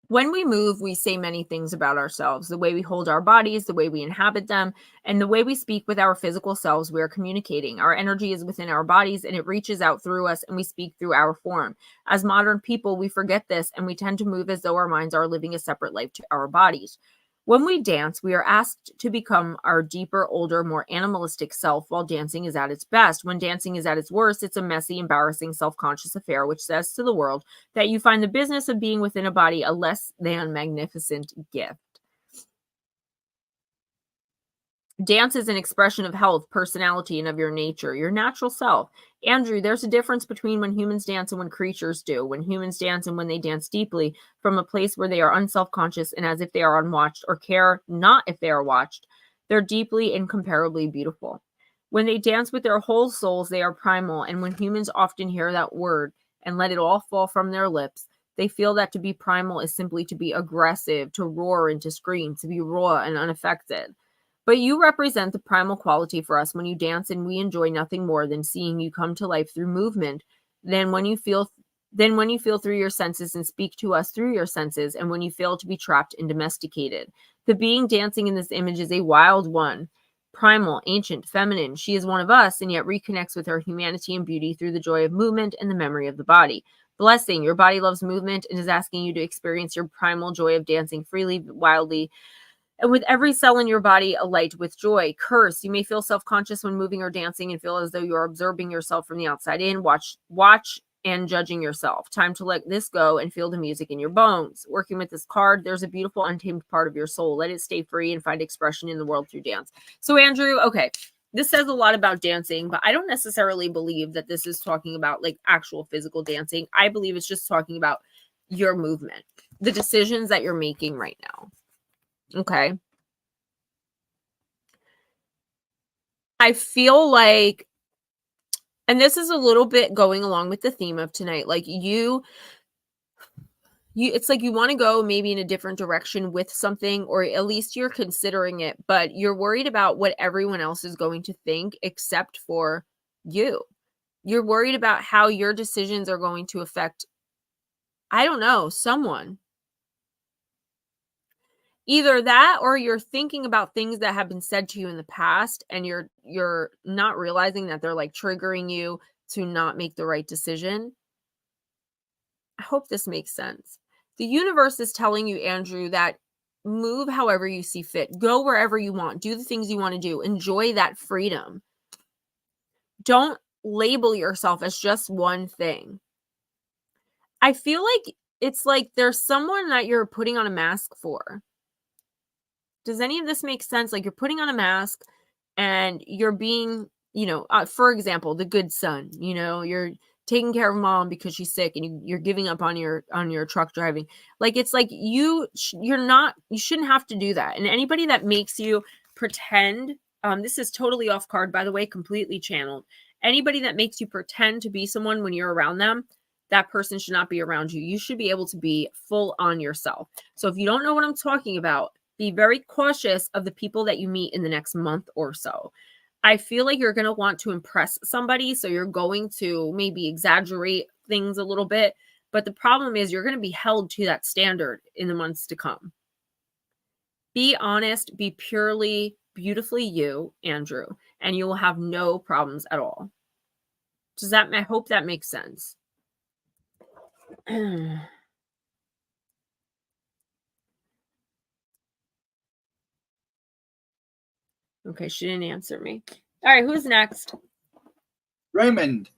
When we move, we say many things about ourselves. The way we hold our bodies, the way we inhabit them, and the way we speak with our physical selves, we are communicating. Our energy is within our bodies, and it reaches out through us, and we speak through our form. As modern people, we forget this, and we tend to move as though our minds are living a separate life to our bodies. When we dance, we are asked to become our deeper, older, more animalistic self while dancing is at its best. When dancing is at its worst, it's a messy, embarrassing, self-conscious affair which says to the world that you find the business of being within a body a less than magnificent gift. Dance is an expression of health, personality, and of your nature, your natural self. Andrew, there's a difference between when humans dance and when creatures do. When humans dance and when they dance deeply from a place where they are unself-conscious and as if they are unwatched, or care not if they are watched, they're deeply incomparably beautiful. When they dance with their whole souls, they are primal, and when humans often hear that word and let it all fall from their lips, they feel that to be primal is simply to be aggressive, to roar and to scream, to be raw and unaffected. But you represent the primal quality for us when you dance, and we enjoy nothing more than seeing you come to life through movement than when you feel through your senses and speak to us through your senses, and when you fail to be trapped and domesticated. The being dancing in this image is a wild one, primal, ancient, feminine. She is one of us, and yet reconnects with her humanity and beauty through the joy of movement and the memory of the body. Blessing, your body loves movement and is asking you to experience your primal joy of dancing freely, wildly, and with every cell in your body alight with joy. Curse, you may feel self-conscious when moving or dancing and feel as though you're observing yourself from the outside in. Watch and judging yourself. Time to let this go and feel the music in your bones. Working with this card, there's a beautiful untamed part of your soul. Let it stay free and find expression in the world through dance. So Andrew, okay, this says a lot about dancing, but I don't necessarily believe that this is talking about like actual physical dancing. I believe it's just talking about your movement, the decisions that you're making right now. Okay. I feel like, and this is a little bit going along with the theme of tonight, like it's like you want to go maybe in a different direction with something, or at least you're considering it, but you're worried about what everyone else is going to think except for you. You're worried about how your decisions are going to affect, I don't know, someone. Either that, or you're thinking about things that have been said to you in the past, and you're not realizing that they're like triggering you to not make the right decision. I hope this makes sense. The universe is telling you, Andrew, that move however you see fit. Go wherever you want. Do the things you want to do. Enjoy that freedom. Don't label yourself as just one thing. I feel like it's like there's someone that you're putting on a mask for. Does any of this make sense? Like you're putting on a mask and you're being, for example, the good son, you're taking care of mom because she's sick, and you're giving up on your truck driving. Like, it's like you shouldn't have to do that. And anybody that makes you pretend, this is totally off card, by the way, completely channeled. Anybody that makes you pretend to be someone when you're around them, that person should not be around you. You should be able to be full on yourself. So if you don't know what I'm talking about, be very cautious of the people that you meet in the next month or so. I feel like you're going to want to impress somebody, so you're going to maybe exaggerate things a little bit, but the problem is you're going to be held to that standard in the months to come. Be honest, be purely, beautifully you, Andrew, and you will have no problems at all. I hope that makes sense. Okay, she didn't answer me. All right, who's next? Raymond.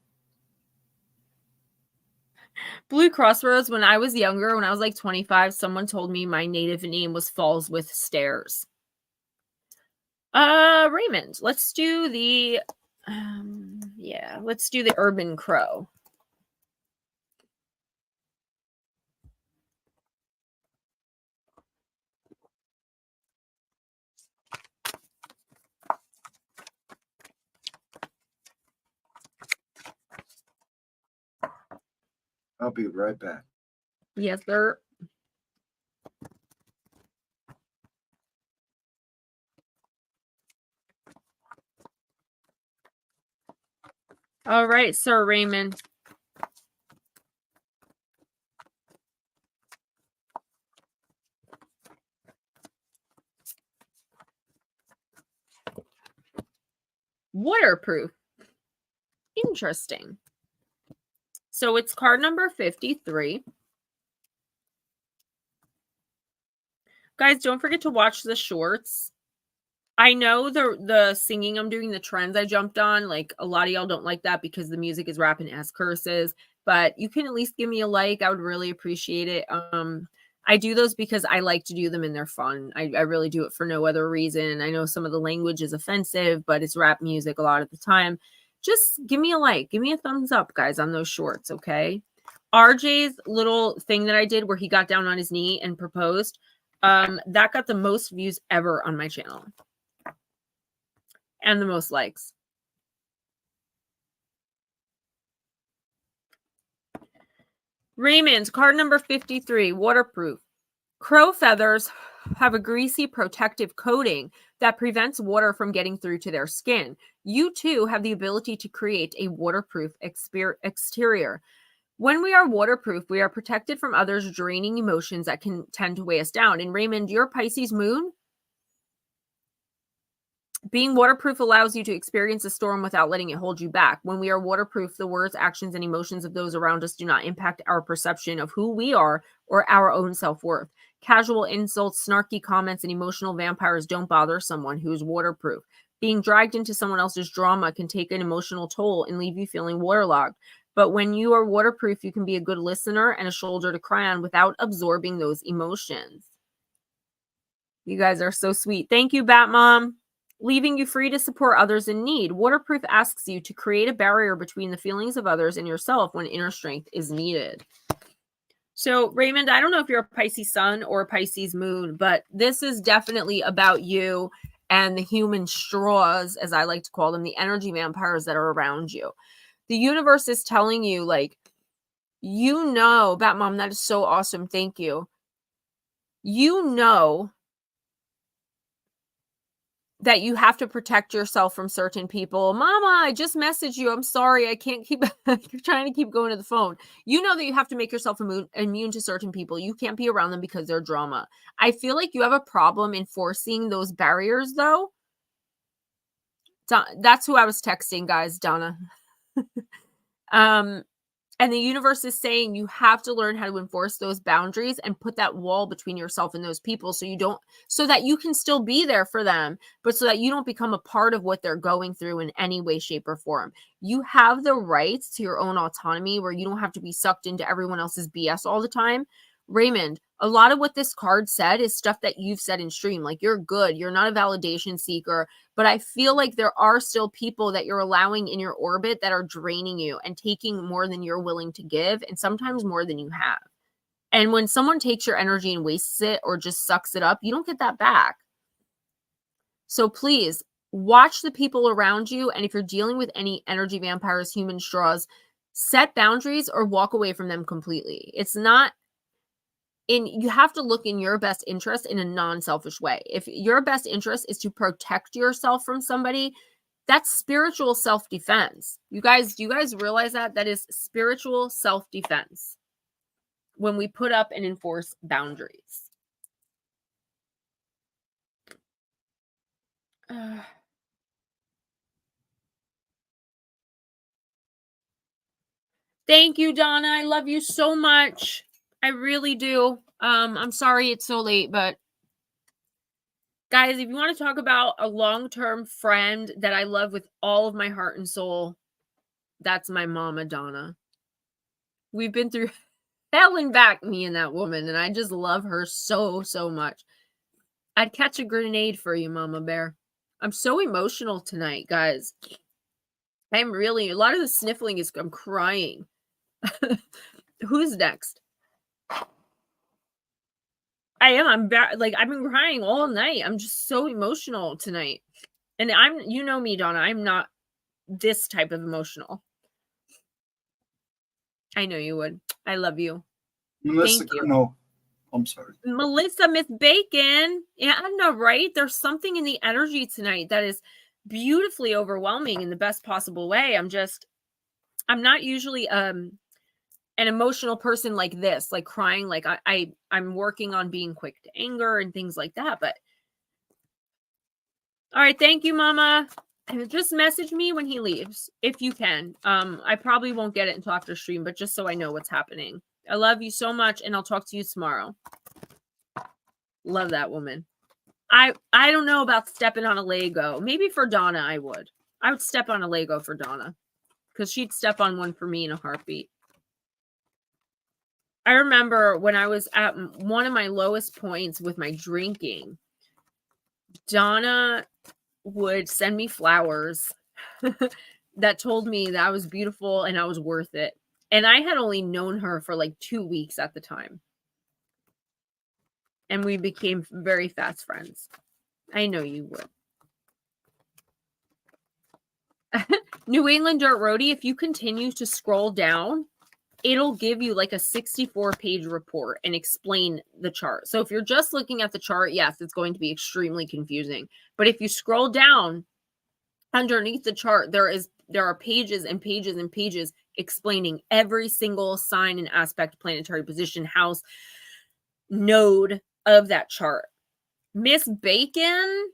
Blue Crossroads, when I was younger, when I was like 25, someone told me my native name was Falls with Stairs. Raymond, let's do the, let's do the Urban Crow. I'll be right back. Yes, sir. All right, Sir Raymond. Waterproof. Interesting. So it's card number 53. Guys, don't forget to watch the shorts. I know the singing I'm doing, the trends I jumped on, like a lot of y'all don't like that because the music is rapping as curses, but you can at least give me a like. I would really appreciate it. I do those because I like to do them and they're fun. I really do it for no other reason. I know some of the language is offensive, but it's rap music a lot of the time. Just give me a like. Give me a thumbs up, guys, on those shorts, okay? RJ's little thing that I did where he got down on his knee and proposed, that got the most views ever on my channel. And the most likes. Raymond, card number 53, waterproof. Crow feathers have a greasy protective coating that prevents water from getting through to their skin. You too have the ability to create a waterproof exterior. When we are waterproof, we are protected from others' draining emotions that can tend to weigh us down. And Raymond, your Pisces moon, being waterproof allows you to experience a storm without letting it hold you back. When we are waterproof, the words, actions, and emotions of those around us do not impact our perception of who we are or our own self-worth. Casual insults, snarky comments, and emotional vampires don't bother someone who is waterproof. Being dragged into someone else's drama can take an emotional toll and leave you feeling waterlogged. But when you are waterproof, you can be a good listener and a shoulder to cry on without absorbing those emotions. You guys are so sweet. Thank you, Batmom. Leaving you free to support others in need. Waterproof asks you to create a barrier between the feelings of others and yourself when inner strength is needed. So, Raymond, I don't know if you're a Pisces sun or a Pisces moon, but this is definitely about you and the human straws, as I like to call them, the energy vampires that are around you. The universe is telling you, like, you know, Batmom, that is so awesome. Thank you. You know that you have to protect yourself from certain people. Mama, I just messaged you. I'm sorry. I can't keep, you're trying to keep going to the phone. You know that you have to make yourself immune to certain people. You can't be around them because they're drama. I feel like you have a problem enforcing those barriers, though. That's who I was texting, guys, Donna. And the universe is saying you have to learn how to enforce those boundaries and put that wall between yourself and those people so that you can still be there for them, but so that you don't become a part of what they're going through in any way, shape, or form. You have the rights to your own autonomy where you don't have to be sucked into everyone else's BS all the time. Raymond, a lot of what this card said is stuff that you've said in stream. Like, you're good. You're not a validation seeker. But I feel like there are still people that you're allowing in your orbit that are draining you and taking more than you're willing to give, and sometimes more than you have. And when someone takes your energy and wastes it or just sucks it up, you don't get that back. So please watch the people around you. And if you're dealing with any energy vampires, human straws, set boundaries or walk away from them completely. It's not you have to look in your best interest in a non-selfish way. If your best interest is to protect yourself from somebody, that's spiritual self-defense. Do you guys realize that? That is spiritual self-defense when we put up and enforce boundaries. Thank you, Donna. I love you so much. I really do. I'm sorry it's so late, but guys, if you want to talk about a long-term friend that I love with all of my heart and soul, that's my mama, Donna. We've been through hell and back, me and that woman, and I just love her so, so much. I'd catch a grenade for you, Mama Bear. I'm so emotional tonight, guys. I'm really, a lot of the sniffling is, I'm crying. Who's next? I am. I've been crying all night. I'm just so emotional tonight. And you know me, Donna, I'm not this type of emotional. I know you would. I love you. Melissa, thank you. No, I'm sorry. Melissa, Miss Bacon. Yeah, I know, right? There's something in the energy tonight that is beautifully overwhelming in the best possible way. I'm not usually an emotional person like this, like crying, like I'm working on being quick to anger and things like that. But all right, thank you, Mama. And just message me when he leaves if you can. I probably won't get it until after stream, but just so I know what's happening. I love you so much, and I'll talk to you tomorrow. Love that woman. I don't know about stepping on a Lego. Maybe for Donna, I would step on a Lego for Donna because she'd step on one for me in a heartbeat. I remember when I was at one of my lowest points with my drinking, Donna would send me flowers that told me that I was beautiful and I was worth it. And I had only known her for like 2 weeks at the time. And we became very fast friends. I know you would. New England Dirt Roadie, if you continue to scroll down, it'll give you like a 64-page report and explain the chart. So if you're just looking at the chart, yes, it's going to be extremely confusing. But if you scroll down underneath the chart, there are pages and pages and pages explaining every single sign and aspect, planetary position, house, node of that chart. Miss Bacon,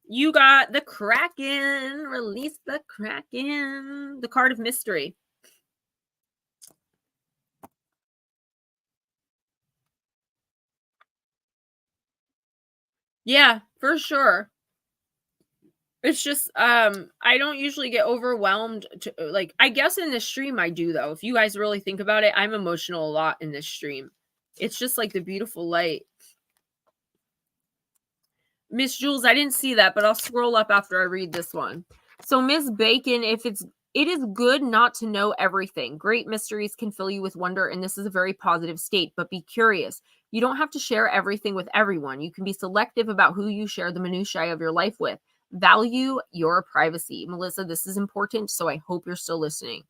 you got the Kraken. Release the Kraken. The card of mystery. Yeah, for sure. It's just, I don't usually get overwhelmed to, like, I guess in this stream I do, though. If you guys really think about it, I'm emotional a lot in this stream. It's just like the beautiful light. Miss Jules, I didn't see that, but I'll scroll up after I read this one. So Miss Bacon, it is good not to know everything. Great mysteries can fill you with wonder, and this is a very positive state, but be curious. You don't have to share everything with everyone. You can be selective about who you share the minutiae of your life with. Value your privacy. Melissa, this is important, so I hope you're still listening.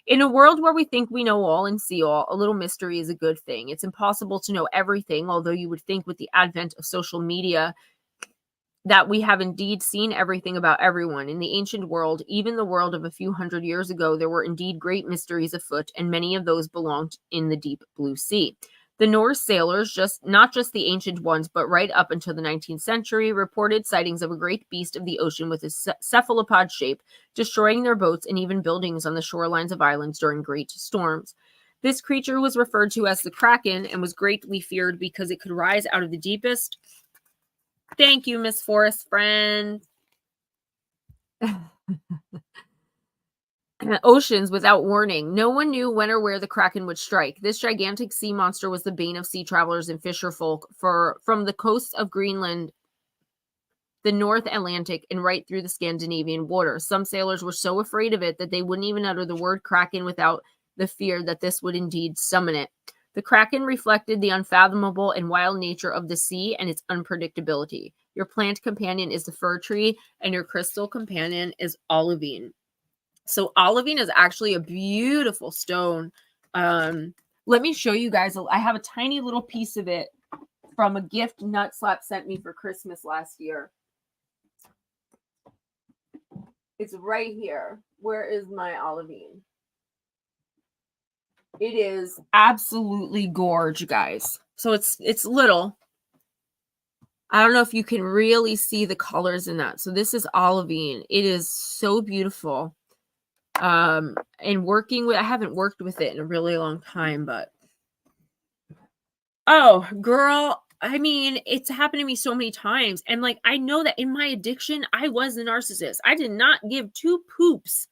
In a world where we think we know all and see all, a little mystery is a good thing. It's impossible to know everything, although you would think with the advent of social media that we have indeed seen everything about everyone. In the ancient world, even the world of a few hundred years ago, there were indeed great mysteries afoot, and many of those belonged in the deep blue sea. The Norse sailors, not just the ancient ones, but right up until the 19th century, reported sightings of a great beast of the ocean with a cephalopod shape, destroying their boats and even buildings on the shorelines of islands during great storms. This creature was referred to as the Kraken and was greatly feared because it could rise out of the deepest. Thank you, Miss Forest Friend. Oceans without warning. No one knew when or where the Kraken would strike. This gigantic sea monster was the bane of sea travelers and fisherfolk from the coasts of Greenland, the North Atlantic, and right through the Scandinavian waters. Some sailors were so afraid of it that they wouldn't even utter the word Kraken without the fear that this would indeed summon it. The Kraken reflected the unfathomable and wild nature of the sea and its unpredictability. Your plant companion is the fir tree, and your crystal companion is olivine. So olivine is actually a beautiful stone. Let me show you guys. I have a tiny little piece of it from a gift Nutslap sent me for Christmas last year. It's right here. Where is my olivine? It is absolutely gorge, guys. So it's little. I don't know if you can really see the colors in that. So this is olivine. It is so beautiful. And I haven't worked with it in a really long time, but oh, girl, I mean, it's happened to me so many times. And like, I know that in my addiction, I was a narcissist. I did not give two poops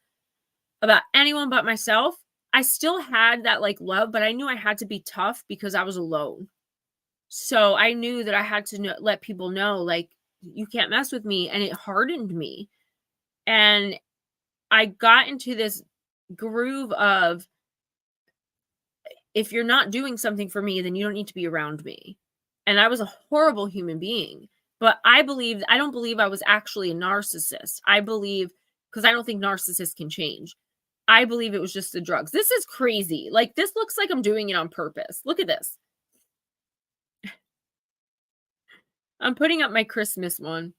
about anyone but myself. I still had that like love, but I knew I had to be tough because I was alone. So I knew that I had to let people know, like, you can't mess with me. And it hardened me. And I got into this groove of, if you're not doing something for me, then you don't need to be around me. And I was a horrible human being. But I don't believe I was actually a narcissist. I believe, because I don't think narcissists can change. I believe it was just the drugs. This is crazy. Like, this looks like I'm doing it on purpose. Look at this. I'm putting up my Christmas one.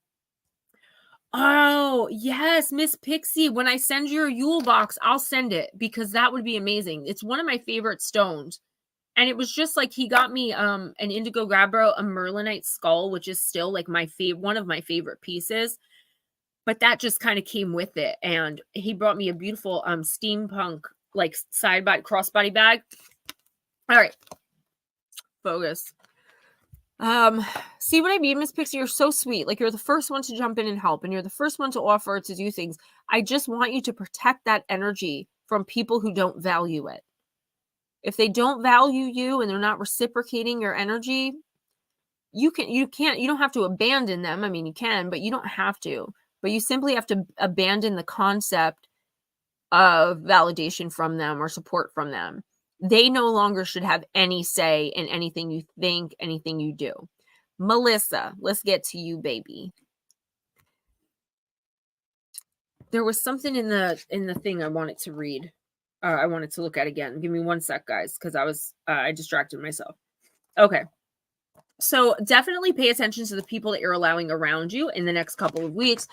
Oh, yes, Miss Pixie. When I send you a Yule box, I'll send it because that would be amazing. It's one of my favorite stones. And it was just like he got me an indigo gabbro, a merlinite skull, which is still like one of my favorite pieces. But that just kind of came with it. And he brought me a beautiful steampunk like crossbody bag. All right. Focus. See what I mean, Miss Pixie? You're so sweet. Like, you're the first one to jump in and help, and you're the first one to offer to do things. I just want you to protect that energy from people who don't value it. If they don't value you and they're not reciprocating your energy, you don't have to abandon them. I mean, you can, but you don't have to. But you simply have to abandon the concept of validation from them or support from them. They no longer should have any say in anything you think, anything you do. Melissa, let's get to you, baby. There was something in the thing I wanted to read. I wanted to look at again. Give me one sec, guys, because I distracted myself. Okay. So definitely pay attention to the people that you're allowing around you in the next couple of weeks.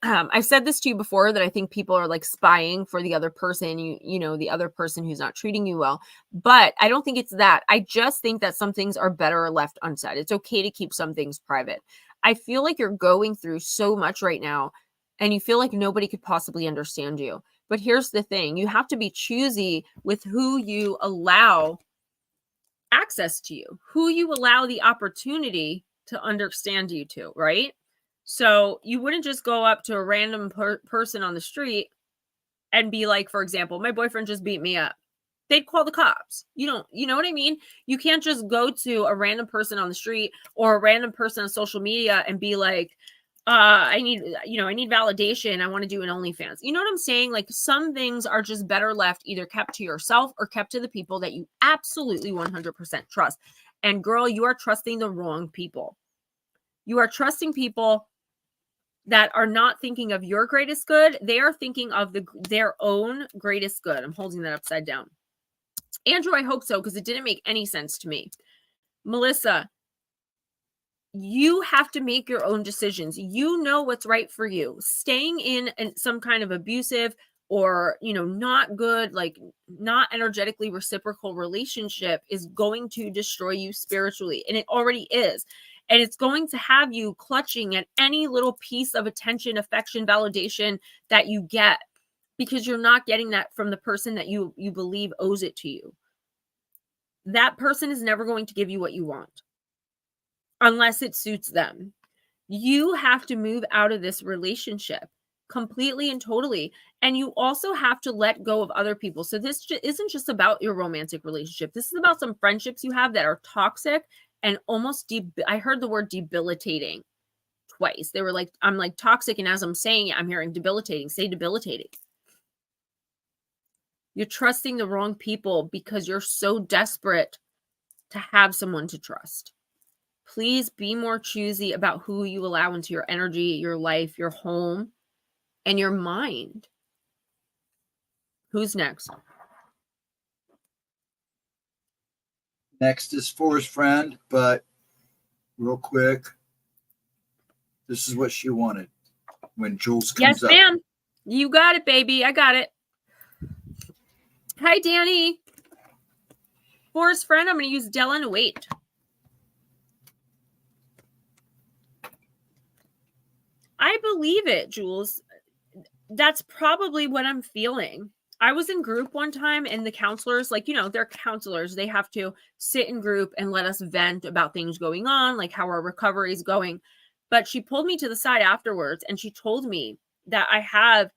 I've said this to you before, that I think people are like spying for the other person, you know, the other person who's not treating you well. But I don't think it's that. I just think that some things are better left unsaid. It's okay to keep some things private. I feel like you're going through so much right now and you feel like nobody could possibly understand you. But here's the thing. You have to be choosy with who you allow access to you, who you allow the opportunity to understand you to, right? So you wouldn't just go up to a random person on the street and be like, for example, my boyfriend just beat me up. They'd call the cops. You know what I mean? You can't just go to a random person on the street or a random person on social media and be like, I need validation. I want to do an OnlyFans. You know what I'm saying? Like, some things are just better left either kept to yourself or kept to the people that you absolutely 100% trust. And girl, you are trusting the wrong people. You are trusting people that are not thinking of your greatest good. They are thinking of their own greatest good. I'm holding that upside down. Andrew, I hope so, because it didn't make any sense to me. Melissa, you have to make your own decisions. You know what's right for you. Staying in some kind of abusive or, not good, like not energetically reciprocal relationship is going to destroy you spiritually. And it already is. And it's going to have you clutching at any little piece of attention, affection, validation that you get, because you're not getting that from the person that you believe owes it to you. That person is never going to give you what you want unless it suits them. You have to move out of this relationship completely and totally. And you also have to let go of other people. So this isn't just about your romantic relationship. This is about some friendships you have that are toxic and almost I heard the word debilitating twice. They were like, I'm like toxic. And as I'm saying it, I'm hearing debilitating. Say debilitating. You're trusting the wrong people because you're so desperate to have someone to trust. Please be more choosy about who you allow into your energy, your life, your home, and your mind. Who's next? Next is Forrest Friend, but real quick, this is what she wanted when Jules comes up. Yes, ma'am. You got it, baby. I got it. Hi, Danny. Forrest Friend, I'm going to use Della and wait. I believe it, Jules. That's probably what I'm feeling. I was in group one time and the counselors, like, they're counselors. They have to sit in group and let us vent about things going on, like how our recovery is going. But she pulled me to the side afterwards and she told me that I have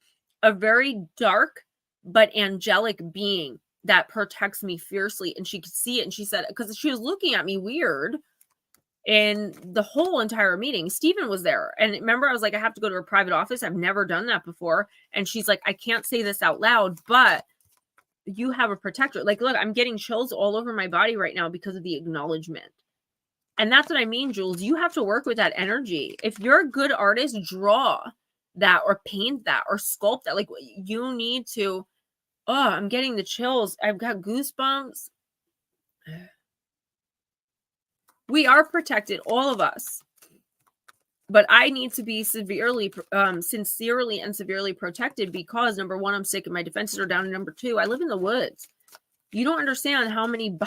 a very dark but angelic being that protects me fiercely. And she could see it. And she said, because she was looking at me weird in the whole entire meeting. Stephen was there. And remember, I was like, I have to go to her private office. I've never done that before. And she's like, I can't say this out loud, but you have a protector. Like, look, I'm getting chills all over my body right now because of the acknowledgement. And that's what I mean, Jules. You have to work with that energy. If you're a good artist, draw that or paint that or sculpt that. Like, you need to, I'm getting the chills. I've got goosebumps. We are protected, all of us. But I need to be sincerely and severely protected because, number one, I'm sick and my defenses are down. And number two, I live in the woods. You don't understand how many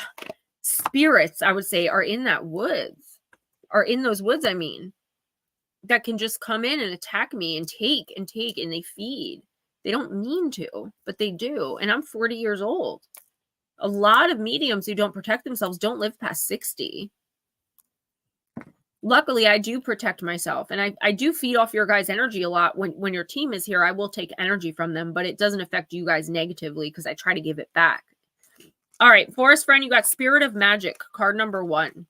spirits, I would say, are in those woods, I mean, that can just come in and attack me and take, and they feed. They don't mean to, but they do. And I'm 40 years old. A lot of mediums who don't protect themselves don't live past 60. Luckily, I do protect myself, and I do feed off your guys' energy a lot. When your team is here, I will take energy from them, but it doesn't affect you guys negatively because I try to give it back. All right, Forest Friend, you got Spirit of Magic, card number 1.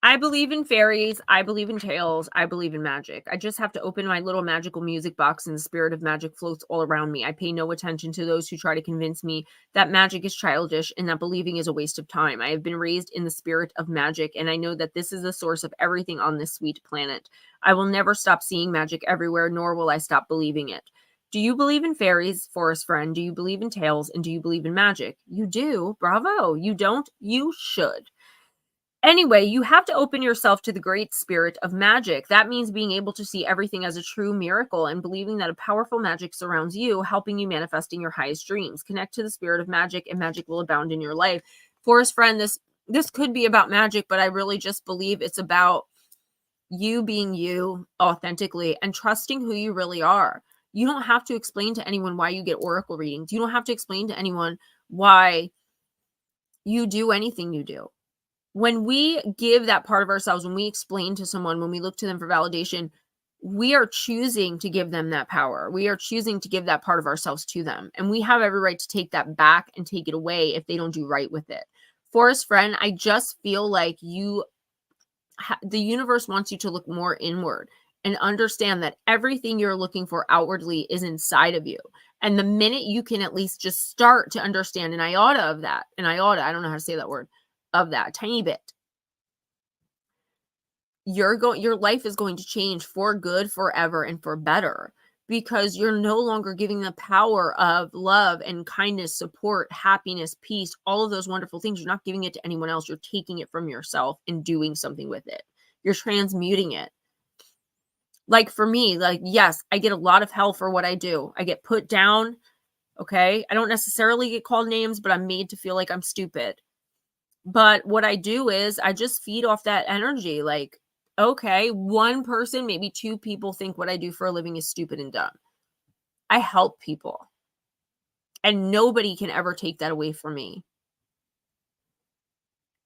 I believe in fairies. I believe in tales. I believe in magic. I just have to open my little magical music box and the spirit of magic floats all around me. I pay no attention to those who try to convince me that magic is childish and that believing is a waste of time. I have been raised in the spirit of magic, and I know that this is the source of everything on this sweet planet. I will never stop seeing magic everywhere, nor will I stop believing it. Do you believe in fairies, Forest Friend? Do you believe in tales? And do you believe in magic? You do. Bravo. You don't? You should. Anyway, you have to open yourself to the great spirit of magic. That means being able to see everything as a true miracle and believing that a powerful magic surrounds you, helping you manifesting your highest dreams. Connect to the spirit of magic and magic will abound in your life. Forest Friend, this could be about magic, but I really just believe it's about you being you authentically and trusting who you really are. You don't have to explain to anyone why you get oracle readings. You don't have to explain to anyone why you do anything you do. When we give that part of ourselves, when we explain to someone, when we look to them for validation, we are choosing to give them that power. We are choosing to give that part of ourselves to them. And we have every right to take that back and take it away if they don't do right with it. Forest Friend, I just feel like the universe wants you to look more inward and understand that everything you're looking for outwardly is inside of you. And the minute you can at least just start to understand an iota of that, I don't know how to say that word, of that tiny bit, your life is going to change for good, forever, and for better, because you're no longer giving the power of love and kindness, support, happiness, peace, all of those wonderful things. You're not giving it to anyone else. You're taking it from yourself and doing something with it. You're transmuting it. Like for me, like, yes, I get a lot of hell for what I do. I get put down. Okay. I don't necessarily get called names, but I'm made to feel like I'm stupid. But what I do is I just feed off that energy. Like, okay, one person, maybe 2 people think what I do for a living is stupid and dumb. I help people. And nobody can ever take that away from me.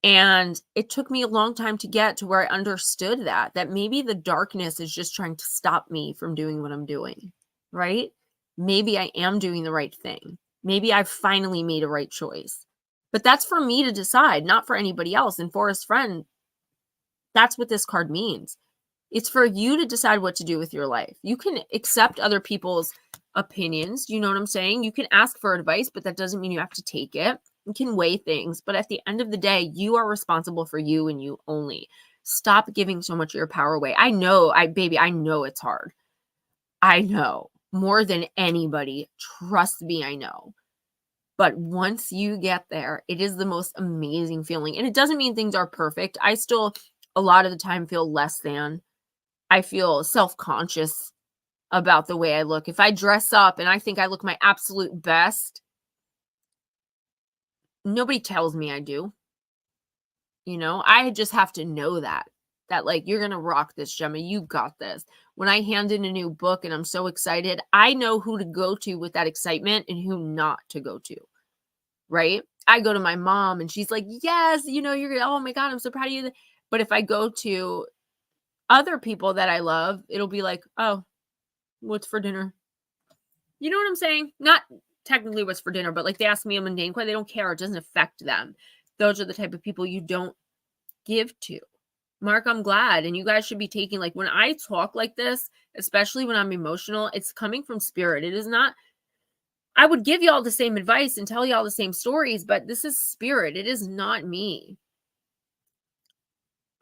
And it took me a long time to get to where I understood that maybe the darkness is just trying to stop me from doing what I'm doing, right? Maybe I am doing the right thing. Maybe I've finally made a right choice. But that's for me to decide, not for anybody else. And Forest Friend, that's what this card means. It's for you to decide what to do with your life. You can accept other people's opinions. You know what I'm saying? You can ask for advice, but that doesn't mean you have to take it. You can weigh things. But at the end of the day, you are responsible for you and you only. Stop giving so much of your power away. I know it's hard. I know more than anybody. Trust me, I know. But once you get there, it is the most amazing feeling. And it doesn't mean things are perfect. I still, a lot of the time, feel less than. I feel self-conscious about the way I look. If I dress up and I think I look my absolute best, nobody tells me I do. You know, I just have to know that like, you're going to rock this, Gemma. You got this. When I hand in a new book and I'm so excited, I know who to go to with that excitement and who not to go to. Right? I go to my mom and she's like, yes, you know, oh my God, I'm so proud of you. But if I go to other people that I love, it'll be like, oh, what's for dinner? You know what I'm saying? Not technically what's for dinner, but like they ask me a mundane question, they don't care. It doesn't affect them. Those are the type of people you don't give to. Mark, I'm glad. And you guys should be taking, like, when I talk like this, especially when I'm emotional, it's coming from spirit. It is not, I would give y'all the same advice and tell y'all the same stories, but this is spirit. It is not me.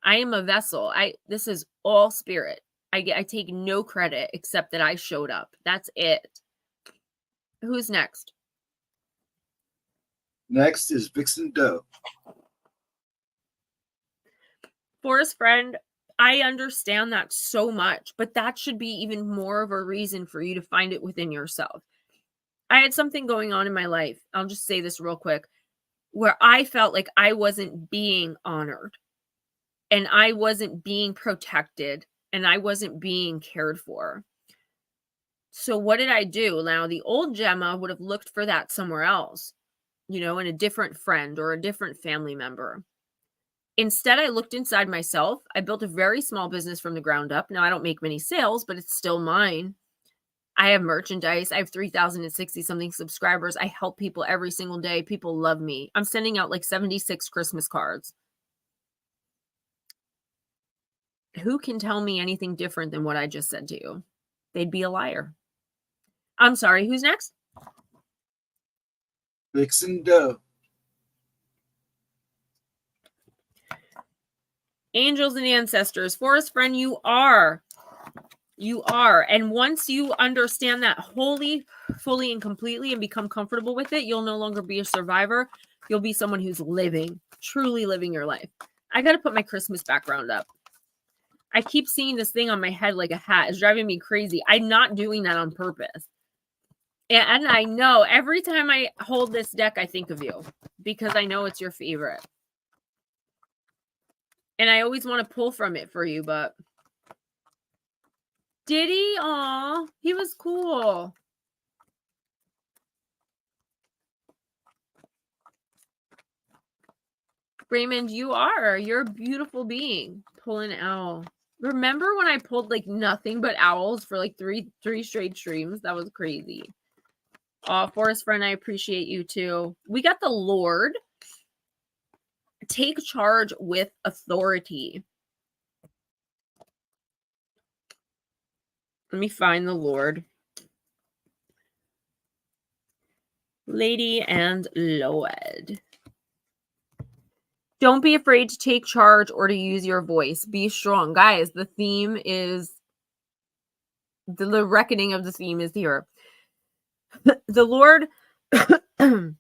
I am a vessel. This is all spirit. I take no credit except that I showed up. That's it. Who's next? Next is Vixen Doe. Forest Friend, I understand that so much, but that should be even more of a reason for you to find it within yourself. I had something going on in my life. I'll just say this real quick, where I felt like I wasn't being honored and I wasn't being protected and I wasn't being cared for. So what did I do? Now, the old Gemma would have looked for that somewhere else, you know, in a different friend or a different family member. Instead, I looked inside myself. I built a very small business from the ground up. Now, I don't make many sales, but it's still mine. I have merchandise. I have 3,060 something subscribers. I help people every single day. People love me. I'm sending out like 76 Christmas cards. Who can tell me anything different than what I just said to you? They'd be a liar. I'm sorry. Who's next? Vixen Doe. Angels and ancestors. Forest friend, you are. You are. And once you understand that wholly, fully, and completely and become comfortable with it, you'll no longer be a survivor. You'll be someone who's living, truly living your life. I got to put my Christmas background up. I keep seeing this thing on my head like a hat. It's driving me crazy. I'm not doing that on purpose. And I know every time I hold this deck, I think of you because I know it's your favorite. And I always want to pull from it for you, but did he? Aw, he was cool. Raymond, you're a beautiful being. Pull an owl. Remember when I pulled like nothing but owls for like three straight streams? That was crazy. Forest friend, I appreciate you too. We got the Lord. Take charge with authority. Let me find the Lord. Lady and Lord. Don't be afraid to take charge or to use your voice. Be strong. Guys, the theme is, the reckoning of the theme is here. The Lord, the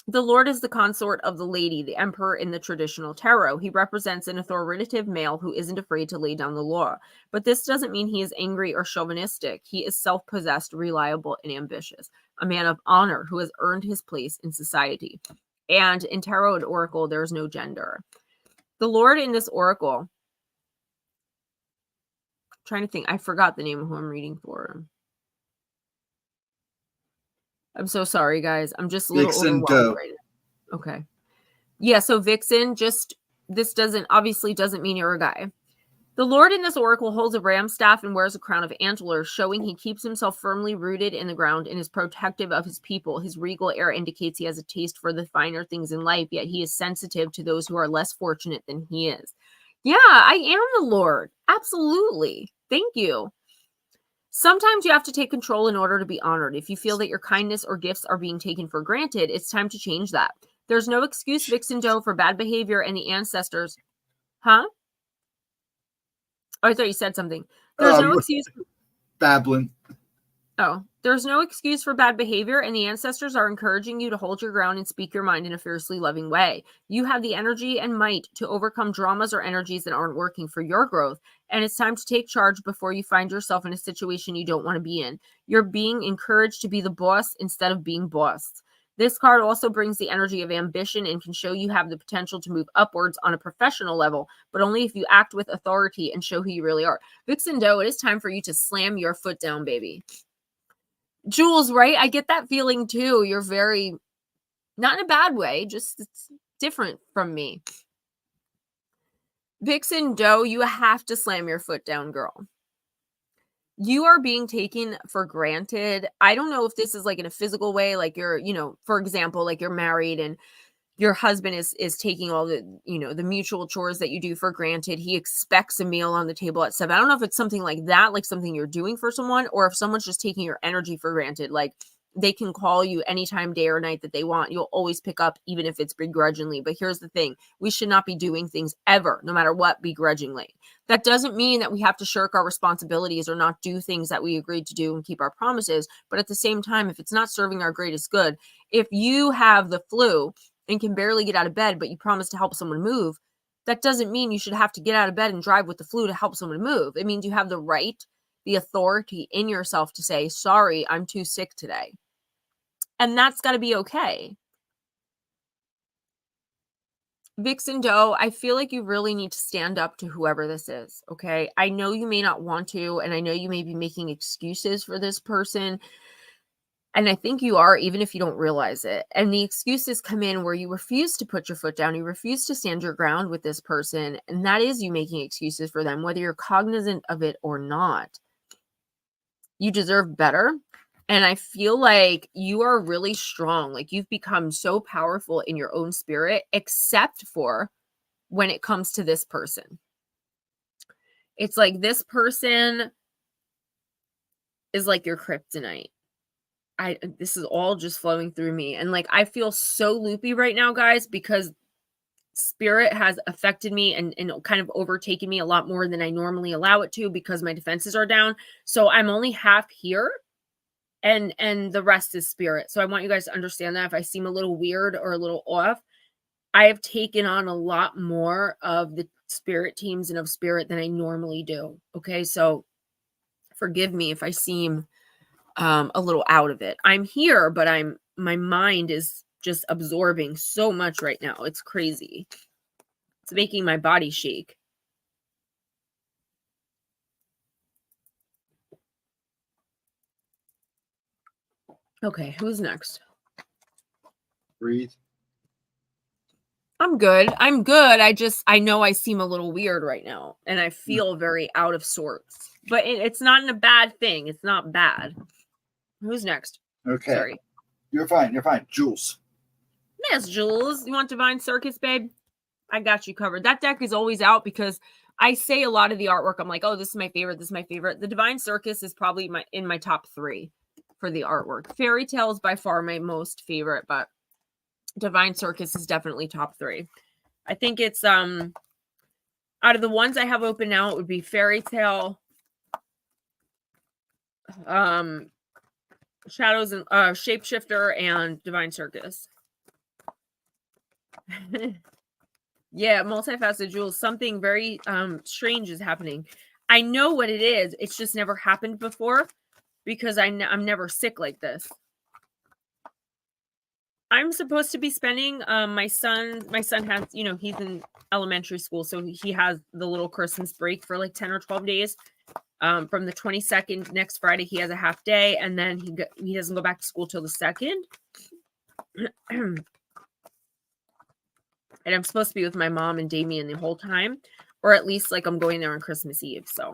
Lord is the consort of the lady, the emperor in the traditional tarot. He represents an authoritative male who isn't afraid to lay down the law. But this doesn't mean he is angry or chauvinistic. He is self-possessed, reliable, and ambitious. A man of honor who has earned his place in society. And in tarot and oracle, there is no gender. The Lord in this oracle, I'm trying to think, I forgot the name of who I'm reading for. I'm so sorry, guys. I'm just a little overwhelmed right now. Okay. Yeah, so Vixen, this obviously doesn't mean you're a guy. The Lord in this oracle holds a ram staff and wears a crown of antlers, showing he keeps himself firmly rooted in the ground and is protective of his people. His regal air indicates he has a taste for the finer things in life, yet he is sensitive to those who are less fortunate than he is. Yeah, I am the Lord. Absolutely. Thank you. Sometimes you have to take control in order to be honored. If you feel that your kindness or gifts are being taken for granted, it's time to change that. There's no excuse, Vixen Doe, for bad behavior, and the ancestors... Huh? Oh, I thought you said something. There's no excuse. Babbling. Oh, there's no excuse for bad behavior, and the ancestors are encouraging you to hold your ground and speak your mind in a fiercely loving way. You have the energy and might to overcome dramas or energies that aren't working for your growth, and it's time to take charge before you find yourself in a situation you don't want to be in. You're being encouraged to be the boss instead of being bossed. This card also brings the energy of ambition and can show you have the potential to move upwards on a professional level, but only if you act with authority and show who you really are. Vixen Doe, it is time for you to slam your foot down, baby. Jules, right? I get that feeling too. You're very, not in a bad way, just it's different from me. Vixen Doe, you have to slam your foot down, girl. You are being taken for granted. I don't know if this is like in a physical way, like you're, for example, like you're married and your husband is taking all the, the mutual chores that you do for granted. He expects a meal on the table at 7. I don't know if it's something like that, like something you're doing for someone, or if someone's just taking your energy for granted. Like they can call you anytime, day or night that they want. You'll always pick up, even if it's begrudgingly. But here's the thing. We should not be doing things ever, no matter what, begrudgingly. That doesn't mean that we have to shirk our responsibilities or not do things that we agreed to do and keep our promises. But at the same time, if it's not serving our greatest good, if you have the flu and can barely get out of bed, but you promise to help someone move, that doesn't mean you should have to get out of bed and drive with the flu to help someone move. It means you have the right, the authority in yourself to say, sorry, I'm too sick today. And that's got to be okay. Vixen Doe, I feel like you really need to stand up to whoever this is, okay? I know you may not want to, and I know you may be making excuses for this person, and I think you are, even if you don't realize it. And the excuses come in where you refuse to put your foot down, you refuse to stand your ground with this person, and that is you making excuses for them, whether you're cognizant of it or not. You deserve better. And I feel like you are really strong. Like you've become so powerful in your own spirit, except for when it comes to this person. It's like this person is like your kryptonite. This is all just flowing through me. And like, I feel so loopy right now, guys, because spirit has affected me and kind of overtaken me a lot more than I normally allow it to because my defenses are down. So I'm only half here and the rest is spirit. So I want you guys to understand that if I seem a little weird or a little off, I have taken on a lot more of the spirit teams and of spirit than I normally do. Okay. So forgive me if I seem a little out of it. I'm here, but my mind is just absorbing so much right now. It's crazy. It's making my body shake. Okay, who's next? Breathe. I'm good. I'm good. I know I seem a little weird right now, and I feel very out of sorts. But it's not in a bad thing. It's not bad. Who's next? Okay. Sorry. You're fine. You're fine. Jules. Yes, Jules. You want Divine Circus, babe? I got you covered. That deck is always out because I say a lot of the artwork. I'm like, oh, this is my favorite. This is my favorite. The Divine Circus is probably in my top 3 for the artwork. Fairy Tale is by far my most favorite, but Divine Circus is definitely top 3. I think it's out of the ones I have open now, it would be Fairy Tale, Shadows and Shapeshifter, and Divine Circus. Yeah, multifaceted Jules. Something very strange is happening. I know what it is. It's just never happened before because I'm never sick like this. I'm supposed to be spending my son has, he's in elementary school, so he has the little Christmas break for like 10 or 12 days. From the 22nd, next Friday, he has a half day, and then he doesn't go back to school till the 2nd. And I'm supposed to be with my mom and Damien the whole time, or at least like I'm going there on Christmas Eve. So,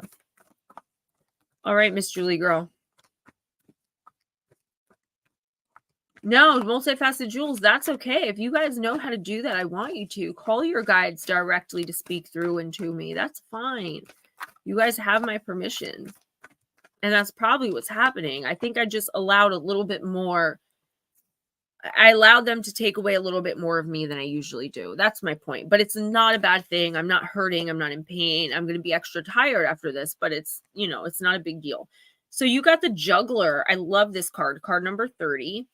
all right, Miss Julie girl. No, multifaceted Jules, that's okay. If you guys know how to do that, I want you to. Call your guides directly to speak through and to me. That's fine. You guys have my permission. And that's probably what's happening. I think I just allowed a little bit more. I allowed them to take away a little bit more of me than I usually do. That's my point. But it's not a bad thing. I'm not hurting. I'm not in pain. I'm going to be extra tired after this, but it's, it's not a big deal. So you got the Juggler. I love this card. Card number 30.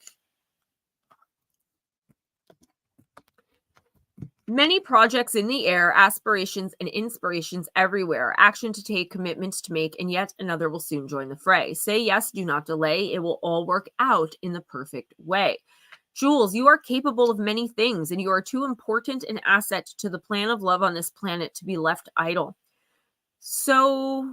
Many projects in the air, aspirations and inspirations everywhere, action to take, commitments to make, and yet another will soon join the fray. Say yes, do not delay. It will all work out in the perfect way. Jules, you are capable of many things, and you are too important an asset to the plan of love on this planet to be left idle. So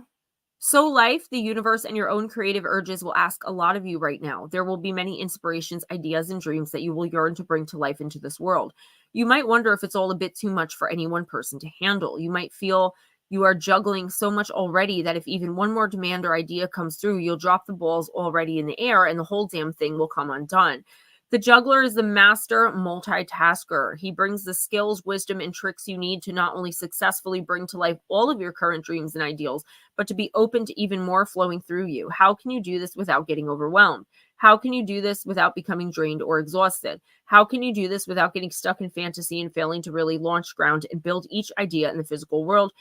life, the universe, and your own creative urges will ask a lot of you right now. There will be many inspirations, ideas, and dreams that you will yearn to bring to life into this world. You might wonder if it's all a bit too much for any one person to handle. You might feel you are juggling so much already that if even one more demand or idea comes through, you'll drop the balls already in the air and the whole damn thing will come undone. The Juggler is the master multitasker. He brings the skills, wisdom, and tricks you need to not only successfully bring to life all of your current dreams and ideals, but to be open to even more flowing through you. How can you do this without getting overwhelmed? How can you do this without becoming drained or exhausted? How can you do this without getting stuck in fantasy and failing to really launch ground and build each idea in the physical world?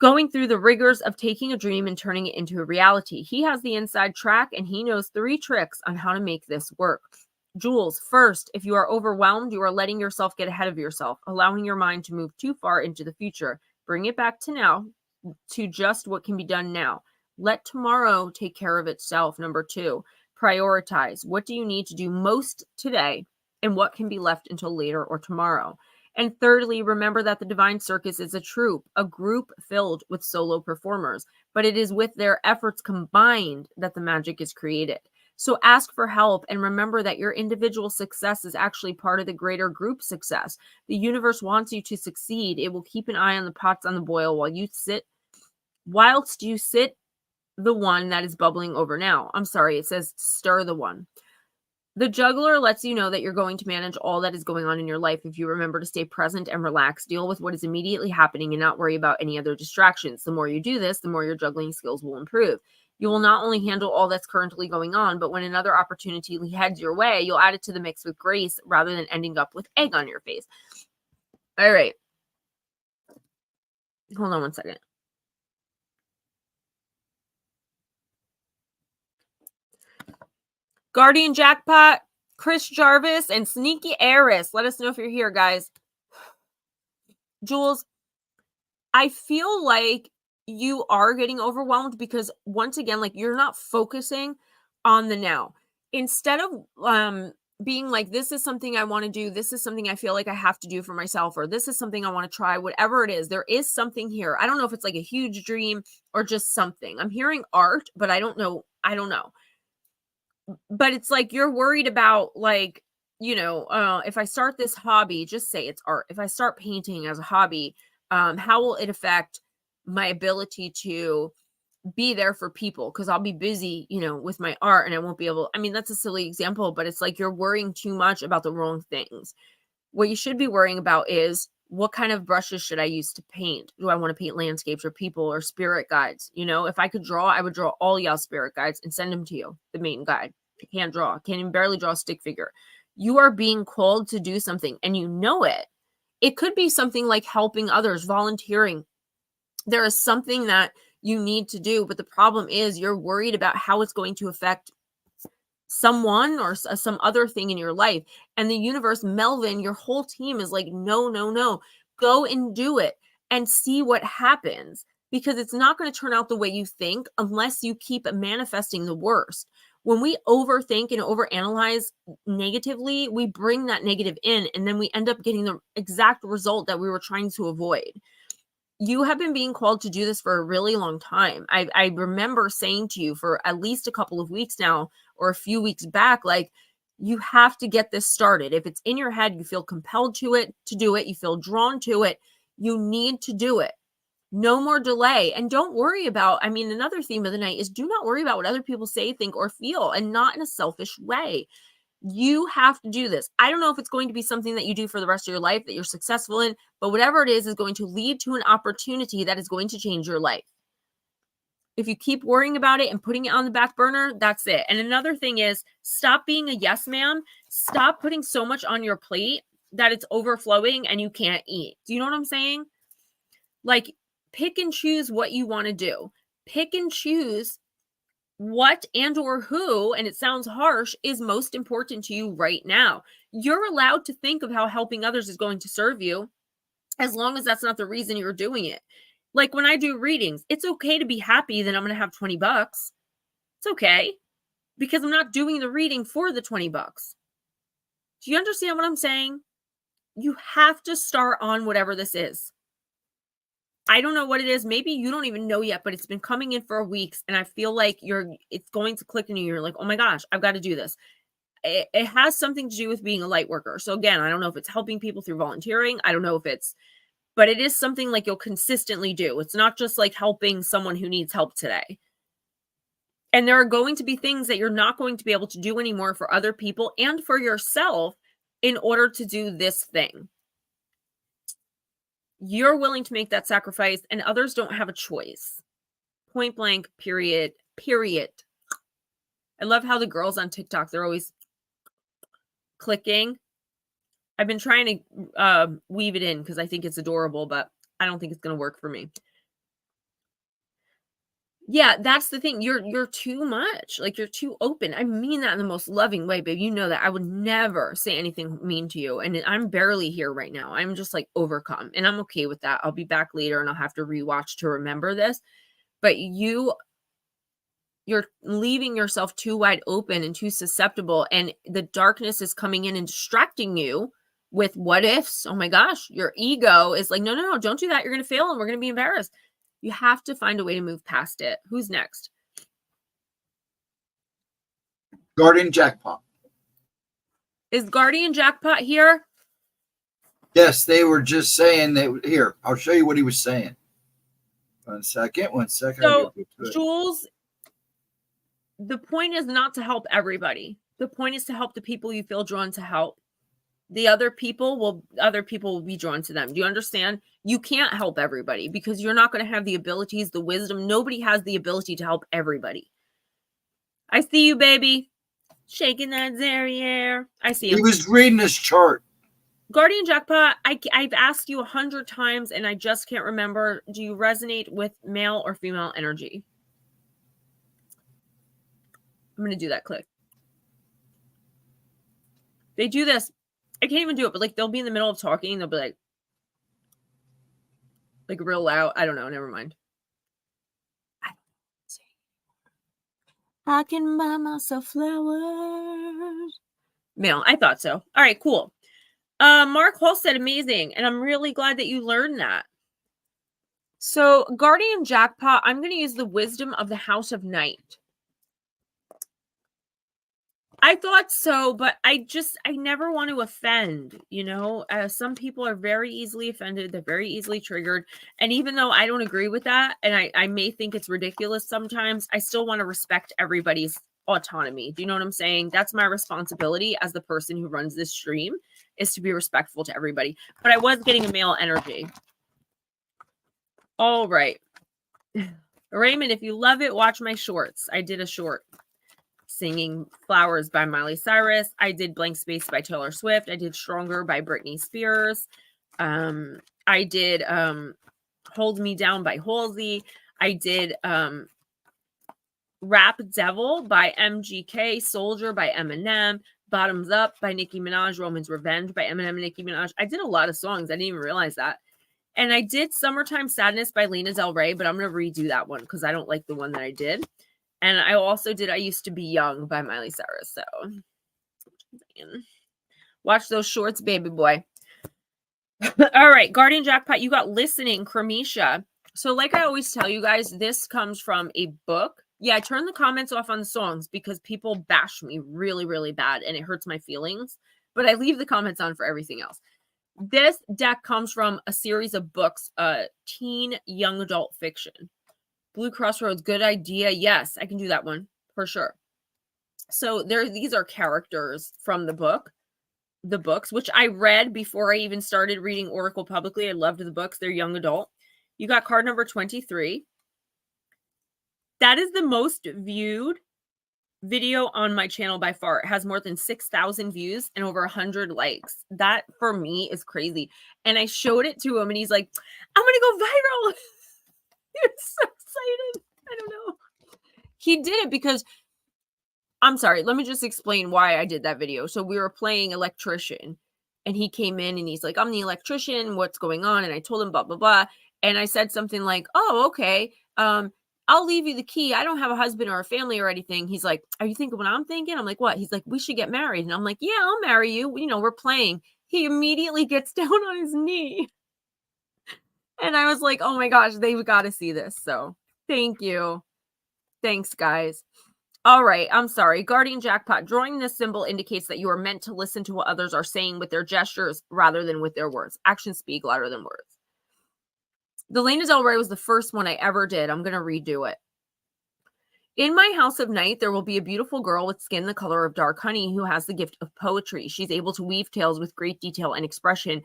Going through the rigors of taking a dream and turning it into a reality. He has the inside track and he knows 3 tricks on how to make this work. Jules, first, if you are overwhelmed, you are letting yourself get ahead of yourself, allowing your mind to move too far into the future. Bring it back to now, to just what can be done now. Let tomorrow take care of itself. Number 2, prioritize. What do you need to do most today and what can be left until later or tomorrow? And thirdly, remember that the Divine Circus is a troupe, a group filled with solo performers, but it is with their efforts combined that the magic is created. So ask for help and remember that your individual success is actually part of the greater group success. The universe wants you to succeed. It will keep an eye on the pots on the boil whilst you sit the one that is bubbling over now. I'm sorry, it says stir the one. The juggler lets you know that you're going to manage all that is going on in your life if you remember to stay present and relax, deal with what is immediately happening, and not worry about any other distractions. The more you do this, the more your juggling skills will improve. You will not only handle all that's currently going on, but when another opportunity heads your way, you'll add it to the mix with grace rather than ending up with egg on your face. All right. Hold on one second. Guardian Jackpot, Chris Jarvis, and Sneaky Heiress. Let us know if you're here, guys. Jules, I feel like you are getting overwhelmed because, once again, like, you're not focusing on the now. Instead of being like, this is something I want to do, this is something I feel like I have to do for myself, or this is something I want to try, whatever it is, there is something here. I don't know if it's like a huge dream or just something. I'm hearing art, but I don't know. But it's like you're worried about, like, if I start this hobby, just say it's art. If I start painting as a hobby, how will it affect my ability to be there for people? Because I'll be busy, with my art, and I won't be able. I mean, that's a silly example, but it's like you're worrying too much about the wrong things. What you should be worrying about is, what kind of brushes should I use to paint? Do I want to paint landscapes or people or spirit guides? If I could draw, I would draw all y'all spirit guides and send them to you, the main guide. I can't draw. Can't even barely draw a stick figure. You are being called to do something, and you know it. It could be something like helping others, volunteering. There is something that you need to do, but the problem is you're worried about how it's going to affect someone or some other thing in your life. And the universe, Melvin, your whole team is like, no, go and do it and see what happens, because it's not going to turn out the way you think unless you keep manifesting the worst. When we overthink and overanalyze negatively, we bring that negative in, and then we end up getting the exact result that we were trying to avoid. You have been being called to do this for a really long time. I remember saying to you for at least a couple of weeks now, or a few weeks back, like, you have to get this started. If it's in your head, you feel compelled to do it, you feel drawn to it, you need to do it. No more delay. And don't worry about, another theme of the night is, do not worry about what other people say, think, or feel, and not in a selfish way. You have to do this. I don't know if it's going to be something that you do for the rest of your life, that you're successful in, but whatever it is going to lead to an opportunity that is going to change your life. If you keep worrying about it and putting it on the back burner, that's it. And another thing is, stop being a yes man. Stop putting so much on your plate that it's overflowing and you can't eat. Do you know what I'm saying? Like, pick and choose what you want to do. Pick and choose what and or who, and it sounds harsh, is most important to you right now. You're allowed to think of how helping others is going to serve you, as long as that's not the reason you're doing it. Like, when I do readings, it's okay to be happy that I'm going to have $20. It's okay, because I'm not doing the reading for the $20. Do you understand what I'm saying? You have to start on whatever this is. I don't know what it is. Maybe you don't even know yet, but it's been coming in for weeks, and I feel like it's going to click in you. You're like, oh my gosh, I've got to do this. It has something to do with being a light worker. So again, I don't know if it's helping people through volunteering. I don't know if but it is something like you'll consistently do. It's not just like helping someone who needs help today. And there are going to be things that you're not going to be able to do anymore for other people and for yourself in order to do this thing. You're willing to make that sacrifice, and others don't have a choice. Point blank, period. I love how the girls on TikTok, they're always clicking. I've been trying to weave it in because I think it's adorable, but I don't think it's going to work for me. Yeah, that's the thing. You're too much. Like, you're too open. I mean that in the most loving way, babe. You know that. I would never say anything mean to you. And I'm barely here right now. I'm just like overcome. And I'm okay with that. I'll be back later and I'll have to rewatch to remember this. But you're leaving yourself too wide open and too susceptible. And the darkness is coming in and distracting you with what ifs. Oh my gosh, your ego is like, no, don't do that. You're going to fail and we're going to be embarrassed. You have to find a way to move past it. Who's next? Guardian Jackpot. Is Guardian Jackpot here? Yes, they were just saying that. Here, I'll show you what he was saying. One second. So, Jules, the point is not to help everybody. The point is to help the people you feel drawn to help. The other people will be drawn to them. Do you understand? You can't help everybody because you're not going to have the abilities, the wisdom. Nobody has the ability to help everybody. I see you, baby. Shaking that derriere. I see him. He was reading his chart. Guardian Jackpot, I've asked you 100 times and I just can't remember. Do you resonate with male or female energy? I'm going to do that click. They do this. I can't even do it, but like they'll be in the middle of talking and they'll be like real loud. I don't know. Never mind. I can buy myself flowers. Male, I thought so. All right, cool. Mark Hall said amazing, and I'm really glad that you learned that. So, Guardian Jackpot, I'm going to use the wisdom of the House of Night. I thought so, but I never want to offend, you know? Some people are very easily offended. They're very easily triggered. And even though I don't agree with that, and I may think it's ridiculous sometimes, I still want to respect everybody's autonomy. Do you know what I'm saying? That's my responsibility as the person who runs this stream, is to be respectful to everybody. But I was getting a male energy. All right. Raymond, if you love it, watch my shorts. I did a short. Singing Flowers by Miley Cyrus. I did Blank Space by Taylor Swift. I did Stronger by Britney Spears. I did Hold Me Down by Halsey. I did Rap Devil by MGK. Soldier by Eminem. Bottoms Up by Nicki Minaj. Roman's Revenge by Eminem and Nicki Minaj. I did a lot of songs. I didn't even realize that. And I did Summertime Sadness by Lana Del Rey, but I'm going to redo that one because I don't like the one that I did. And I also did I Used to Be Young by Miley Cyrus. So watch those shorts, baby boy. All right, Guardian Jackpot, you got Listening, Cramisha. So like I always tell you guys, this comes from a book. Yeah, I turn the comments off on the songs because people bash me really, really bad and it hurts my feelings. But I leave the comments on for everything else. This deck comes from a series of books, teen young adult fiction. Blue Crossroads, good idea. Yes, I can do that one for sure. So these are characters from the books, which I read before I even started reading Oracle publicly. I loved the books. They're young adult. You got card number 23. That is the most viewed video on my channel by far. It has more than 6,000 views and over 100 likes. That for me is crazy. And I showed it to him and he's like, I'm going to go viral. He was so excited. I don't know. He did it because, I'm sorry, let me just explain why I did that video. So we were playing electrician and he came in and he's like, I'm the electrician. What's going on? And I told him blah, blah, blah. And I said something like, oh, okay. I'll leave you the key. I don't have a husband or a family or anything. He's like, are you thinking what I'm thinking? I'm like, what? He's like, we should get married. And I'm like, yeah, I'll marry you. You know, we're playing. He immediately gets down on his knee. And I was like, oh my gosh, they've got to see this. So thank you. Thanks, guys. All right. I'm sorry. Guardian Jackpot. Drawing this symbol indicates that you are meant to listen to what others are saying with their gestures rather than with their words. Actions speak louder than words. The Lana Del Rey was the first one I ever did. I'm going to redo it. In my house of night, there will be a beautiful girl with skin the color of dark honey who has the gift of poetry. She's able to weave tales with great detail and expression,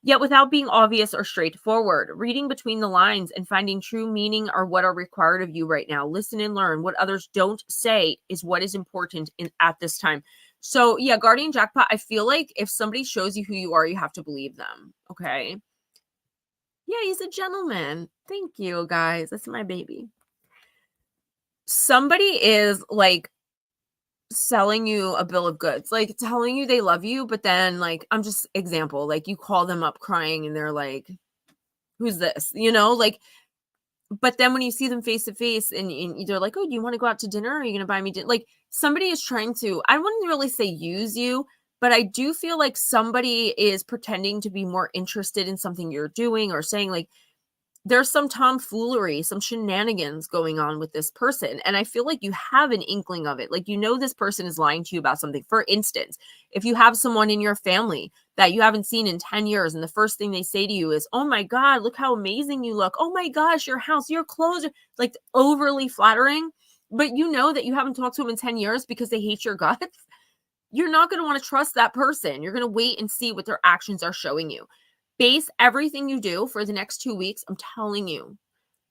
yet without being obvious or straightforward. Reading between the lines and finding true meaning are what are required of you right now. Listen and learn. What others don't say is what is important at this time. So yeah, Guardian Jackpot, I feel like if somebody shows you who you are, you have to believe them. Okay. Yeah, he's a gentleman. Thank you, guys. That's my baby. Somebody is like selling you a bill of goods, like telling you they love you, but then like, I'm just example, like you call them up crying and they're like, who's this? You know, like, but then when you see them face to face and they're like, oh, do you want to go out to dinner? Or are you going to buy me dinner? Like somebody is trying to, I wouldn't really say use you, but I do feel like somebody is pretending to be more interested in something you're doing or saying like, there's some tomfoolery, some shenanigans going on with this person. And I feel like you have an inkling of it. Like, you know, this person is lying to you about something. For instance, if you have someone in your family that you haven't seen in 10 years and the first thing they say to you is, oh my God, look how amazing you look. Oh my gosh, your house, your clothes, like overly flattering. but you know that you haven't talked to them in 10 years because they hate your guts, you're not going to want to trust that person. You're going to wait and see what their actions are showing you. Base everything you do for the next 2 weeks. I'm telling you,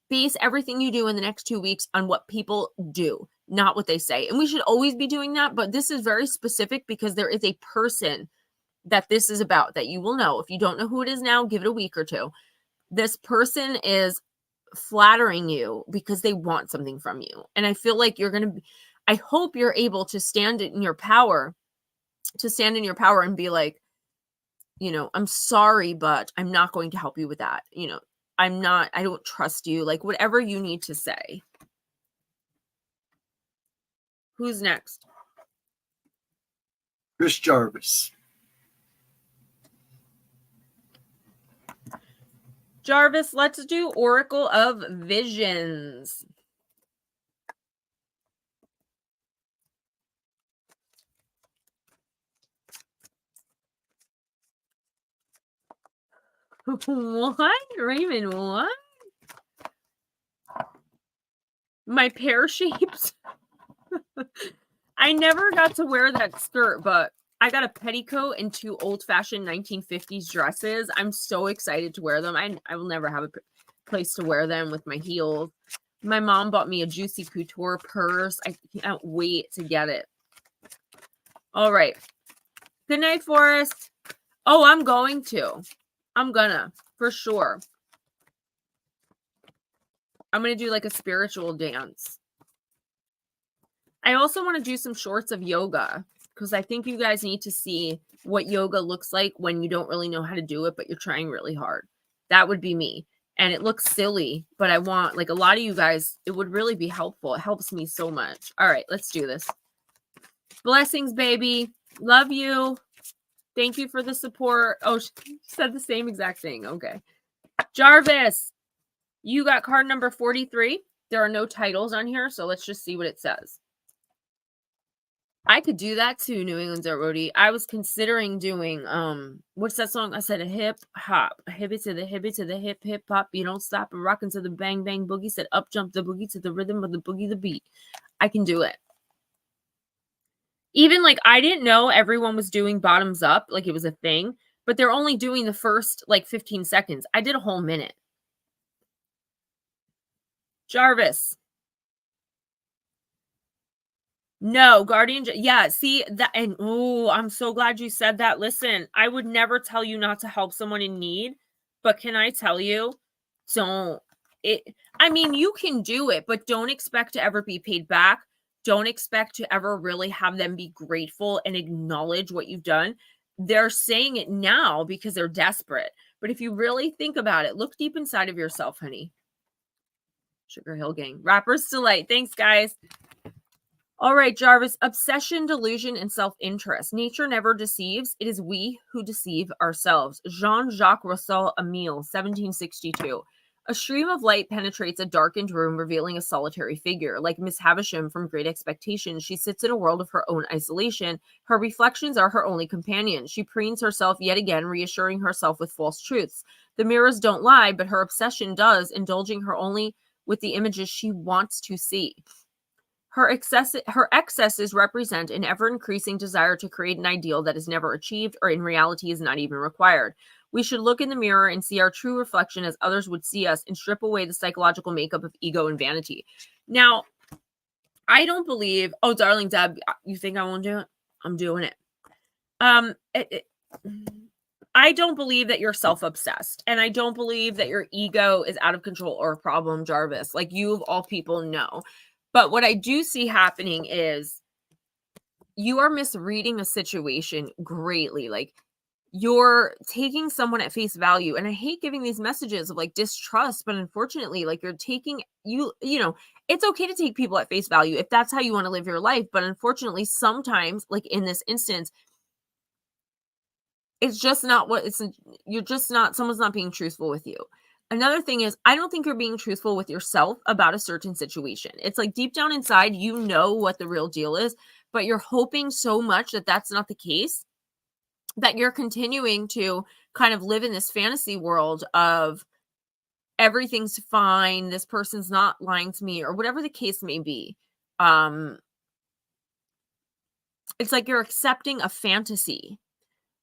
base everything you do in the next 2 weeks on what people do, not what they say. And we should always be doing that. But this is very specific because there is a person that this is about that you will know. If you don't know who it is now, give it a week or two. This person is flattering you because they want something from you. And I feel like I hope you're able to stand in your power, and be like, I'm sorry, but I'm not going to help you with that. I don't trust you. Like, whatever you need to say. Who's next? Chris Jarvis. Jarvis, let's do Oracle of Visions. What? Raymond, what? My pear shapes? I never got to wear that skirt, but I got a petticoat and 2 old-fashioned 1950s dresses. I'm so excited to wear them. I will never have a place to wear them with my heels. My mom bought me a Juicy Couture purse. I can't wait to get it. All right. Good night, Forrest. Oh, I'm going to. I'm gonna, for sure. I'm going to do like a spiritual dance. I also want to do some shorts of yoga because I think you guys need to see what yoga looks like when you don't really know how to do it, but you're trying really hard. That would be me. And it looks silly, but I want, like, a lot of you guys, it would really be helpful. It helps me so much. All right, let's do this. Blessings, baby. Love you. Thank you for the support. Oh, she said the same exact thing. Okay. Jarvis, you got card number 43. There are no titles on here, so let's just see what it says. I could do that too, New England's Roadie. I was considering doing, what's that song? I said a hip hop. A hippie to the hip hop. You don't stop and rockin' to the bang bang boogie. Said up jump the boogie to the rhythm of the boogie the beat. I can do it. Even like I didn't know everyone was doing bottoms up, like it was a thing, but they're only doing the first like 15 seconds. I did a whole minute. Jarvis. No, Guardian. Yeah, see that. And oh, I'm so glad you said that. Listen, I would never tell you not to help someone in need, but can I tell you, don't. I mean, you can do it, but don't expect to ever be paid back. Don't expect to ever really have them be grateful and acknowledge what you've done. They're saying it now because they're desperate. But if you really think about it, look deep inside of yourself, honey. Sugar Hill Gang. Rapper's Delight. Thanks, guys. All right, Jarvis. Obsession, delusion, and self-interest. Nature never deceives. It is we who deceive ourselves. Jean-Jacques Rousseau Emile, 1762. A stream of light penetrates a darkened room, revealing a solitary figure. Like Miss Havisham from Great Expectations, she sits in a world of her own isolation. Her reflections are her only companion. She preens herself yet again, reassuring herself with false truths. The mirrors don't lie, but her obsession does, indulging her only with the images she wants to see. Her excesses represent an ever-increasing desire to create an ideal that is never achieved or in reality is not even required. We should look in the mirror and see our true reflection as others would see us and strip away the psychological makeup of ego and vanity. Now, I don't believe, oh, darling Deb, you think I won't do it? I'm doing it. I don't believe that you're self-obsessed, and I don't believe that your ego is out of control or a problem, Jarvis. Like, you of all people know. But what I do see happening is you are misreading a situation greatly. Like, you're taking someone at face value. And I hate giving these messages of like distrust, but unfortunately, like you're taking it's okay to take people at face value if that's how you want to live your life. But unfortunately, sometimes, like in this instance, it's just not someone's not being truthful with you. Another thing is, I don't think you're being truthful with yourself about a certain situation. It's like deep down inside, you know what the real deal is, but you're hoping so much that that's not the case that you're continuing to kind of live in this fantasy world of everything's fine, this person's not lying to me, or whatever the case may be. It's like you're accepting a fantasy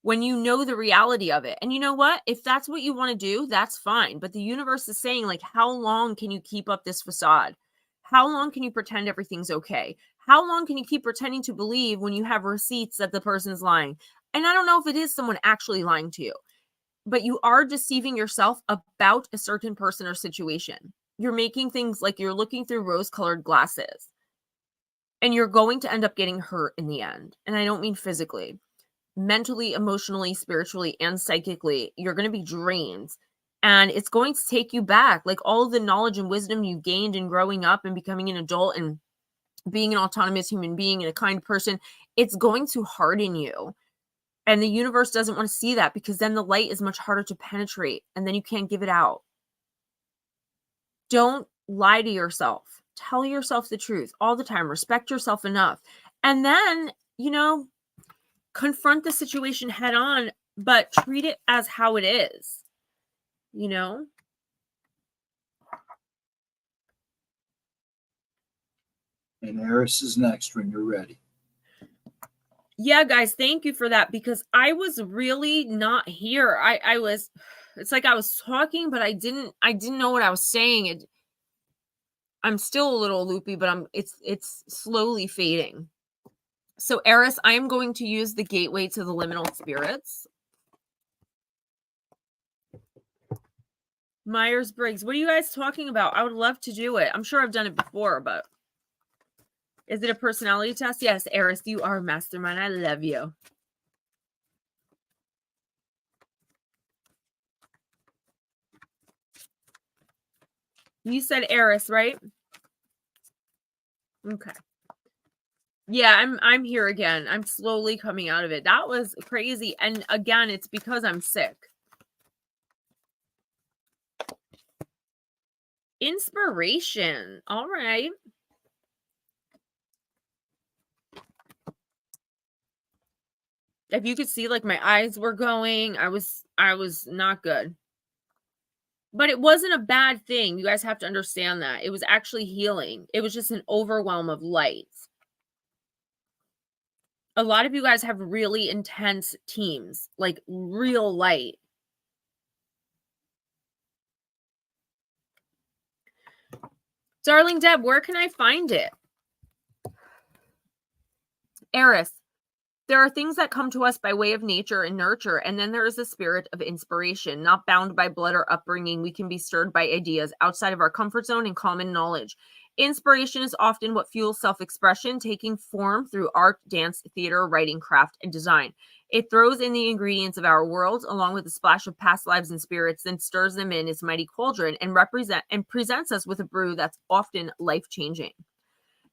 when you know the reality of it. And you know what? If that's what you want to do, that's fine. But the universe is saying, like, how long can you keep up this facade? How long can you pretend everything's okay? How long can you keep pretending to believe when you have receipts that the person's lying? And I don't know if it is someone actually lying to you, but you are deceiving yourself about a certain person or situation. You're making things like you're looking through rose-colored glasses, and you're going to end up getting hurt in the end. And I don't mean physically. Mentally, emotionally, spiritually, and psychically, you're going to be drained. And it's going to take you back. Like all the knowledge and wisdom you gained in growing up and becoming an adult and being an autonomous human being and a kind person, it's going to harden you. And the universe doesn't want to see that, because then the light is much harder to penetrate and then you can't give it out. Don't lie to yourself. Tell yourself the truth all the time. Respect yourself enough. And then, confront the situation head on, but treat it as how it is, And Eris is next when you're ready. Yeah, guys, thank you for that, because I was really not here. It's like I was talking, but I didn't know what I was saying. I'm still a little loopy, but it's slowly fading. So, Eris, I am going to use the gateway to the liminal spirits. Myers-Briggs, what are you guys talking about? I would love to do it. I'm sure I've done it before, but is it a personality test? Yes, Eris, you are a mastermind. I love you. You said Eris, right? Okay. Yeah, I'm here again. I'm slowly coming out of it. That was crazy. And again, it's because I'm sick. Inspiration. All right. If you could see, like, my eyes were going, I was not good. But it wasn't a bad thing. You guys have to understand that. It was actually healing. It was just an overwhelm of light. A lot of you guys have really intense teams, like real light. Darling Deb, where can I find it? Eris, there are things that come to us by way of nature and nurture, and then there is a spirit of inspiration. Not bound by blood or upbringing, we can be stirred by ideas outside of our comfort zone and common knowledge. Inspiration is often what fuels self-expression, taking form through art, dance, theater, writing, craft, and design. It throws in the ingredients of our world, along with a splash of past lives and spirits, then stirs them in its mighty cauldron and presents us with a brew that's often life-changing.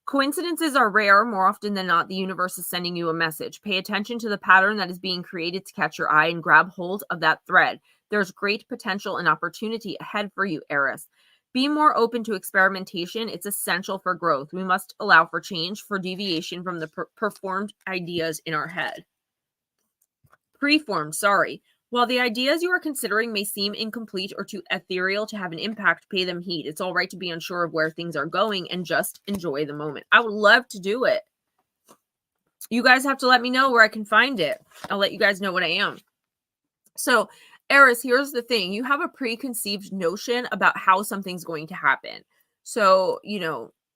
Coincidences are rare. More often than not, the universe is sending you a message. Pay attention to the pattern that is being created to catch your eye and grab hold of that thread. There's great potential and opportunity ahead for you, Eris. Be more open to experimentation. It's essential for growth. We must allow for change, for deviation from the performed ideas in our head. Preformed, sorry. While the ideas you are considering may seem incomplete or too ethereal to have an impact, pay them heed. It's all right to be unsure of where things are going and just enjoy the moment. I would love to do it. You guys have to let me know where I can find it. I'll let you guys know what I am. So, Eris, here's the thing. You have a preconceived notion about how something's going to happen. So,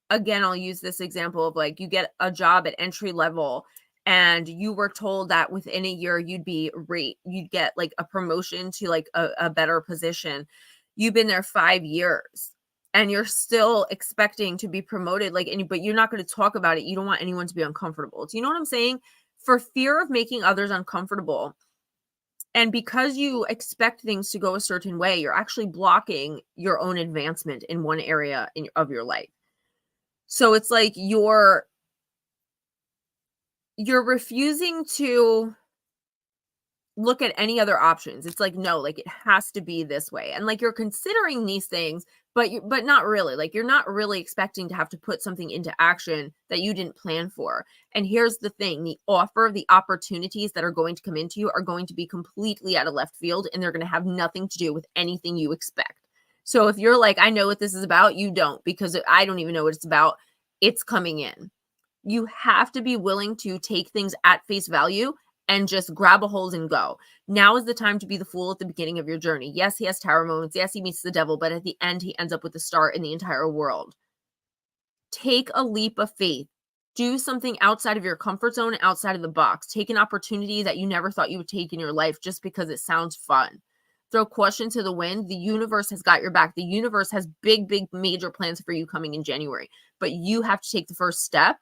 again, I'll use this example of, like, you get a job at entry level and you were told that within a year you'd get like a promotion to like a better position. You've been there 5 years and you're still expecting to be promoted, but you're not going to talk about it. You don't want anyone to be uncomfortable. Do you know what I'm saying? For fear of making others uncomfortable, and because you expect things to go a certain way, you're actually blocking your own advancement in one area of your life. So it's like you're refusing to look at any other options. It's like, no, like it has to be this way. And like you're considering these things, but not really. Like you're not really expecting to have to put something into action that you didn't plan for. And here's the thing, the opportunities that are going to come into you are going to be completely out of left field, and they're going to have nothing to do with anything you expect. So if you're like, I know what this is about, you don't, because I don't even know what it's about. it's coming in. You have to be willing to take things at face value and just grab a hold and go. Now is the time to be the fool at the beginning of your journey. Yes, he has tower moments. Yes, he meets the devil, but at the end, he ends up with the star in the entire world. Take a leap of faith. Do something outside of your comfort zone, outside of the box. Take an opportunity that you never thought you would take in your life just because it sounds fun. Throw caution to the wind. The universe has got your back. The universe has big, big, major plans for you coming in January, but you have to take the first step.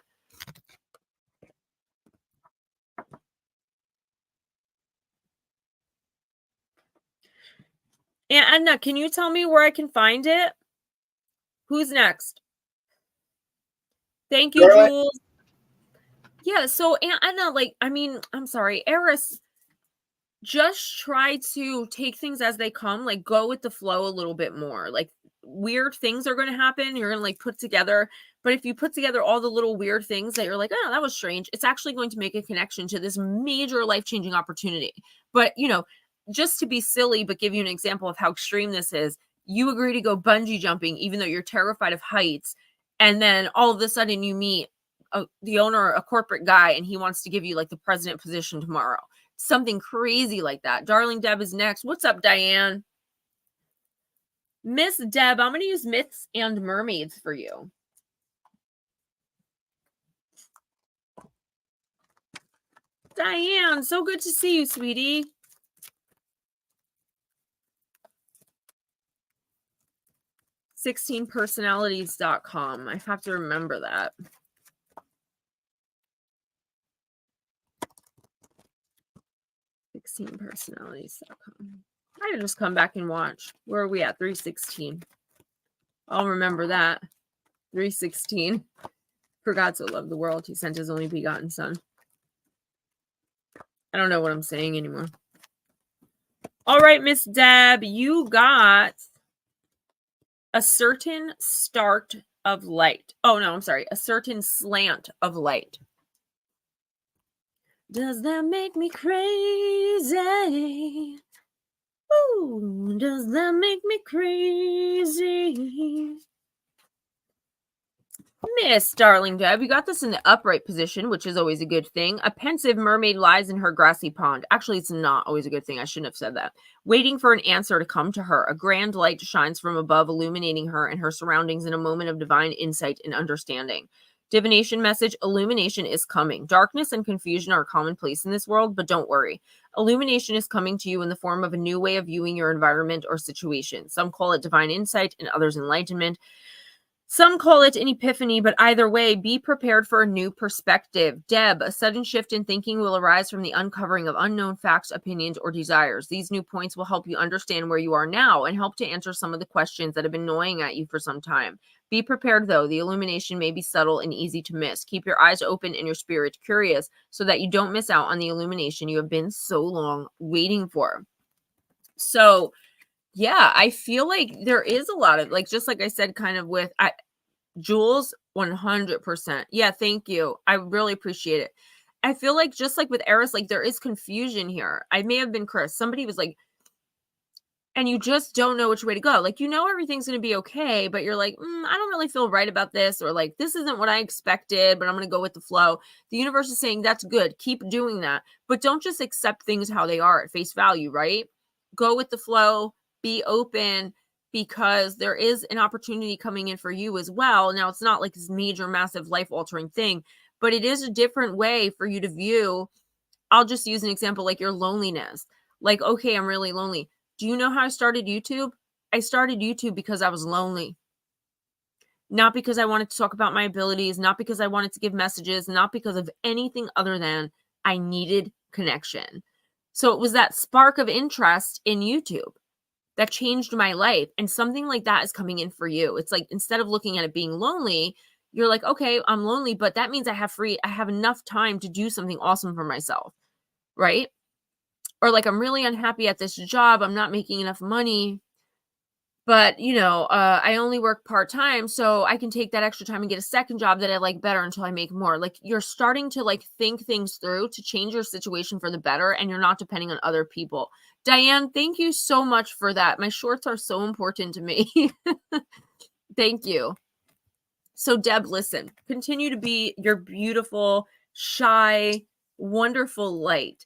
And Edna, can you tell me where I can find it? Who's next? Thank you, Jules. Yeah, so Edna, like, I mean, I'm sorry, Eris, just try to take things as they come, like go with the flow a little bit more. Like weird things are going to happen. You're going to like put together, but if you put together all the little weird things that you're like, oh, that was strange, it's actually going to make a connection to this major life-changing opportunity. But, you know, just to be silly, but give you an example of how extreme this is, you agree to go bungee jumping, even though you're terrified of heights. And then all of a sudden you meet the owner, a corporate guy, and he wants to give you like the president position tomorrow. Something crazy like that. Darling Deb is next. What's up, Diane? Miss Deb, I'm going to use myths and mermaids for you. Diane, so good to see you, sweetie. (16personalities.com). I have to remember that. 16personalities.com. I can just come back and watch. Where are we at? 316. I'll remember that. 316. For God so loved the world, he sent his only begotten son. I don't know what I'm saying anymore. All right, Miss Deb, you got a certain start of light. Oh, no, I'm sorry. A certain slant of light. Does that make me crazy? Ooh, does that make me crazy? Miss Darling Deb, you got this in the upright position, which is always a good thing. A pensive mermaid lies in her grassy pond. Actually, it's not always a good thing. I shouldn't have said that. Waiting for an answer to come to her. A grand light shines from above, illuminating her and her surroundings in a moment of divine insight and understanding. Divination message: illumination is coming. Darkness and confusion are commonplace in this world, but don't worry. Illumination is coming to you in the form of a new way of viewing your environment or situation. Some call it divine insight and others enlightenment. Some call it an epiphany, but either way, be prepared for a new perspective. Deb, a sudden shift in thinking will arise from the uncovering of unknown facts, opinions, or desires. These new points will help you understand where you are now and help to answer some of the questions that have been gnawing at you for some time. Be prepared, though. The illumination may be subtle and easy to miss. Keep your eyes open and your spirit curious so that you don't miss out on the illumination you have been so long waiting for. So, yeah, I feel like there is a lot of, like, just like I said, kind of with Jules, 100%. Yeah, thank you. I really appreciate it. I feel like just like with Eris, like there is confusion here. I may have been Chris. Somebody was like, and you just don't know which way to go. Like, you know, everything's going to be okay, but you're like, I don't really feel right about this, or like, this isn't what I expected, but I'm going to go with the flow. The universe is saying that's good. Keep doing that. But don't just accept things how they are at face value, right? Go with the flow, be open, because there is an opportunity coming in for you as well. Now, it's not like this major, massive, life-altering thing, but it is a different way for you to view. I'll just use an example, like your loneliness. Like, okay, I'm really lonely. Do you know how I started YouTube? I started YouTube because I was lonely. Not because I wanted to talk about my abilities, not because I wanted to give messages, not because of anything other than I needed connection. So it was that spark of interest in YouTube that changed my life. And something like that is coming in for you. It's like, instead of looking at it being lonely, you're like, okay, I'm lonely, but that means I have enough time to do something awesome for myself, right? Or like, I'm really unhappy at this job. I'm not making enough money, but you know, I only work part-time, so I can take that extra time and get a second job that I like better until I make more. Like, you're starting to like think things through to change your situation for the better, and you're not depending on other people. Diane, thank you so much for that. My shorts are so important to me. Thank you. So Deb, listen, continue to be your beautiful, shy, wonderful light.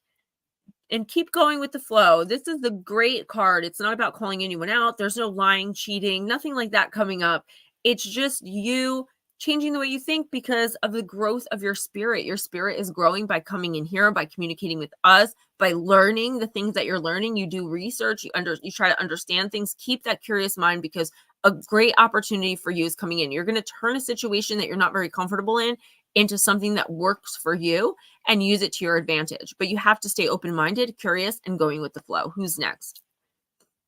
And keep going with the flow. This is the great card. It's not about calling anyone out. There's no lying, cheating, nothing like that coming up. It's just you changing the way you think because of the growth of your spirit. Your spirit is growing by coming in here, by communicating with us, by learning the things that you're learning. You do research, you try to understand things. Keep that curious mind because a great opportunity for you is coming in. You're going to turn a situation that you're not very comfortable in into something that works for you and use it to your advantage. But you have to stay open-minded, curious, and going with the flow. Who's next?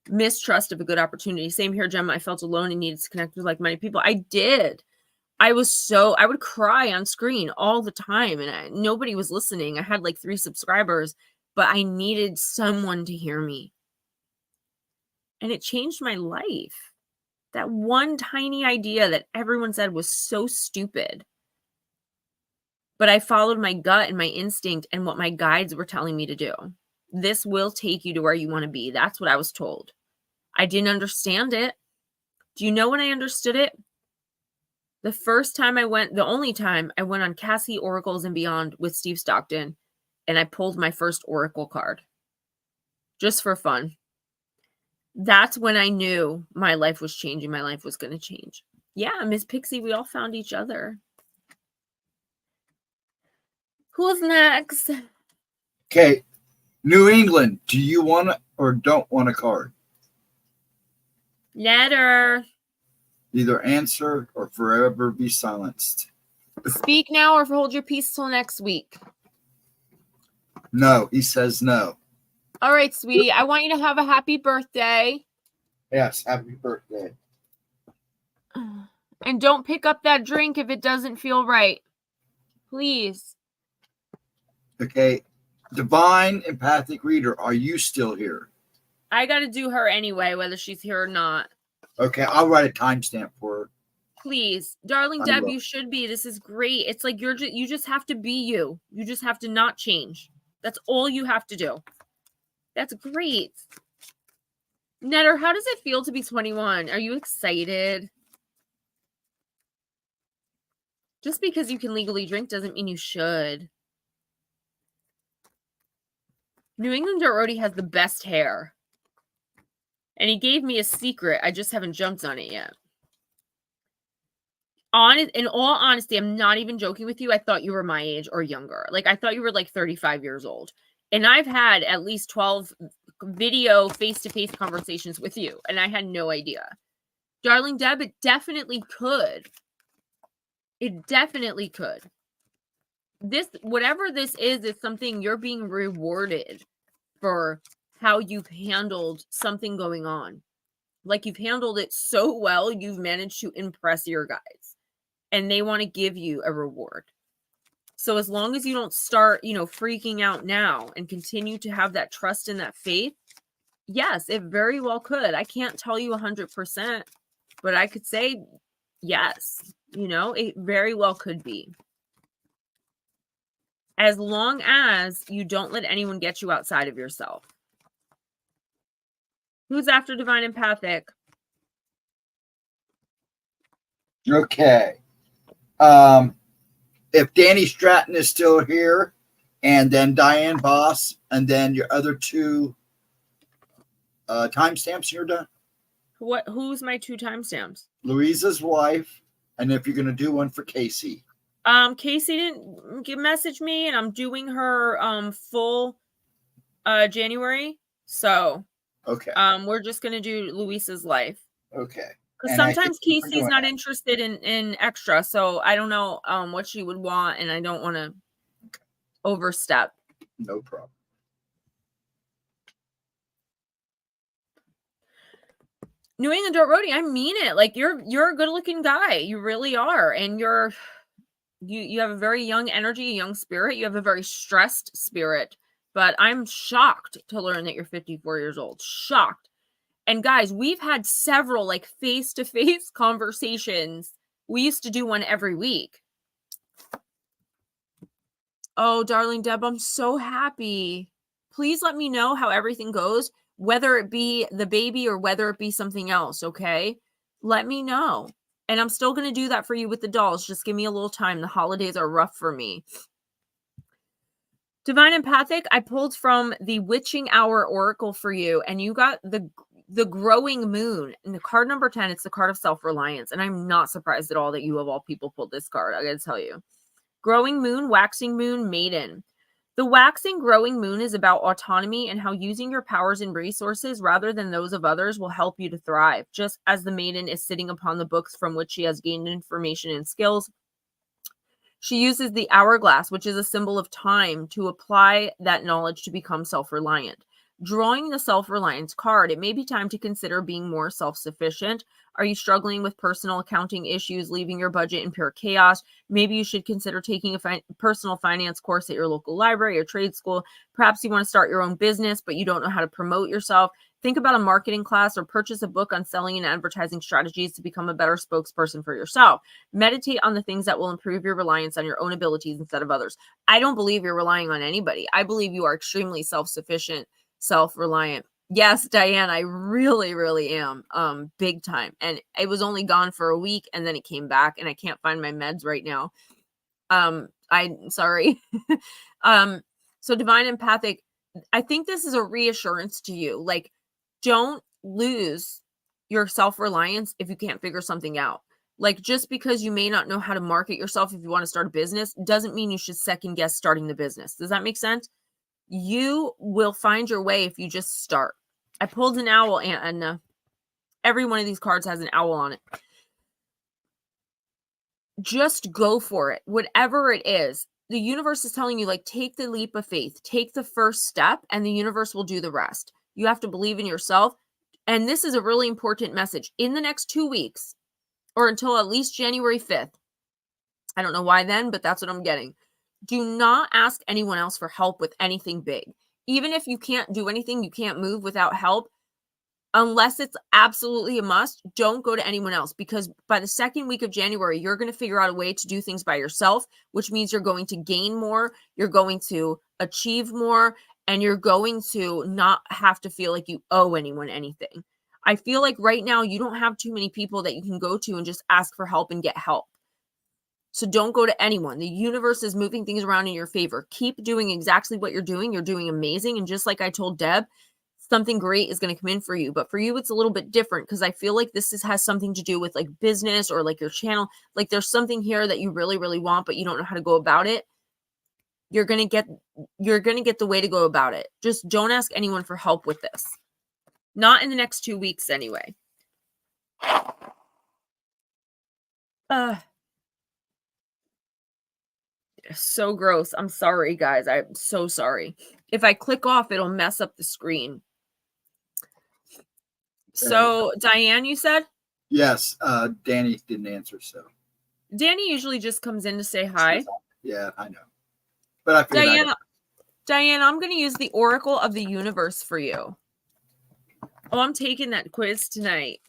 Mistrust of a good opportunity. Same here, Gemma. I felt alone and needed to connect with like-minded people. I did. I would cry on screen all the time and nobody was listening. I had like 3 subscribers, but I needed someone to hear me. And it changed my life. That one tiny idea that everyone said was so stupid. But I followed my gut and my instinct and what my guides were telling me to do. This will take you to where you want to be. That's what I was told. I didn't understand it. Do you know when I understood it? The first time the only time I went on Cassie Oracles and Beyond with Steve Stockton, and I pulled my first Oracle card. Just for fun. That's when I knew my life was changing. My life was going to change. Yeah, Miss Pixie, we all found each other. Who's next? Okay. New England, do you want or don't want a card? Letter. Either answer or forever be silenced. Speak now or hold your peace till next week. No, he says no. All right, sweetie. I want you to have a happy birthday. Yes, happy birthday. And don't pick up that drink if it doesn't feel right. Please. Okay. Divine Empathic Reader, are you still here? I got to do her anyway, whether she's here or not. Okay, I'll write a timestamp for her. Please. Darling Deb, you should be. This is great. It's like you just have to be you. You just have to not change. That's all you have to do. That's great. Netter, how does it feel to be 21? Are you excited? Just because you can legally drink doesn't mean you should. New England already has the best hair. And he gave me a secret. I just haven't jumped on it yet. In all honesty, I'm not even joking with you. I thought you were my age or younger. Like, I thought you were like 35 years old. And I've had at least 12 video face-to-face conversations with you. And I had no idea. Darling Deb, it definitely could. It definitely could. Whatever this is something you're being rewarded for how you've handled something going on. Like, you've handled it so well, you've managed to impress your guides. And they want to give you a reward. So as long as you don't start, freaking out now and continue to have that trust and that faith, yes, it very well could. I can't tell you 100%, but I could say yes. It very well could be. As long as you don't let anyone get you outside of yourself. Who's after Divine Empathic? Okay. If Danny Stratton is still here, and then Diane Boss, and then your other 2 timestamps, you're done. Who's my 2 timestamps? Louisa's wife, and if you're going to do one for Casey. Casey didn't message me, and I'm doing her full January. So okay. We're just going to do Louisa's life. Okay. Because sometimes Casey's not interested in extra, so I don't know what she would want, and I don't want to overstep. No problem. New England Dirt Roadie, I mean it. Like, you're a good-looking guy. You really are, and you have a very young energy, a young spirit. You have a very stressed spirit, but I'm shocked to learn that you're 54 years old. Shocked. And guys, we've had several like face-to-face conversations. We used to do one every week. Oh, darling Deb, I'm so happy. Please let me know how everything goes, whether it be the baby or whether it be something else, okay? Let me know. And I'm still going to do that for you with the dolls. Just give me a little time. The holidays are rough for me. Divine Empathic, I pulled from the Witching Hour Oracle for you, and you got the growing moon. And the card number 10, it's the card of self-reliance. And I'm not surprised at all that you of all people pulled this card. I got to tell you. Growing moon, waxing moon, maiden. The waxing growing moon is about autonomy and how using your powers and resources rather than those of others will help you to thrive. Just as the maiden is sitting upon the books from which she has gained information and skills, she uses the hourglass, which is a symbol of time, to apply that knowledge to become self-reliant. Drawing the self-reliance card, it may be time to consider being more self-sufficient. Are you struggling with personal accounting issues, leaving your budget in pure chaos? Maybe you should consider taking a personal finance course at your local library or trade school. Perhaps you want to start your own business, but you don't know how to promote yourself. Think about a marketing class or purchase a book on selling and advertising strategies to become a better spokesperson for yourself. Meditate on the things that will improve your reliance on your own abilities instead of others. I don't believe you're relying on anybody. I believe you are extremely self-sufficient, self-reliant. Yes, Diane, I really, really am. Big time. And it was only gone for a week and then it came back and I can't find my meds right now. I'm sorry. So Divine Empathic, I think this is a reassurance to you. Like, don't lose your self-reliance if you can't figure something out. Like, just because you may not know how to market yourself if you want to start a business doesn't mean you should second guess starting the business. Does that make sense? You will find your way if you just start. I pulled an owl, and every one of these cards has an owl on it. Just go for it. Whatever it is, the universe is telling you, like, take the leap of faith, take the first step, and the universe will do the rest. You have to believe in yourself. And this is a really important message. In the next 2 weeks, or until at least January 5th, I don't know why then, but that's what I'm getting. Do not ask anyone else for help with anything big. Even if you can't do anything, you can't move without help, unless it's absolutely a must, don't go to anyone else, because by the second week of January, you're going to figure out a way to do things by yourself, which means you're going to gain more, you're going to achieve more, and you're going to not have to feel like you owe anyone anything. I feel like right now you don't have too many people that you can go to and just ask for help and get help. So don't go to anyone. The universe is moving things around in your favor. Keep doing exactly what you're doing. You're doing amazing. And just like I told Deb, something great is going to come in for you. But for you, it's a little bit different, because I feel like this has something to do with like business or like your channel. Like there's something here that you really, really want, but you don't know how to go about it. You're going to get the way to go about it. Just don't ask anyone for help with this. Not in the next 2 weeks anyway. So gross. I'm sorry, guys. I'm so sorry. If I click off, it'll mess up the screen. So, Diane, you said? Yes. Danny didn't answer, so. Danny usually just comes in to say hi. Yeah, I know. But I figured Diane, I'm going to use the Oracle of the Universe for you. Oh, I'm taking that quiz tonight.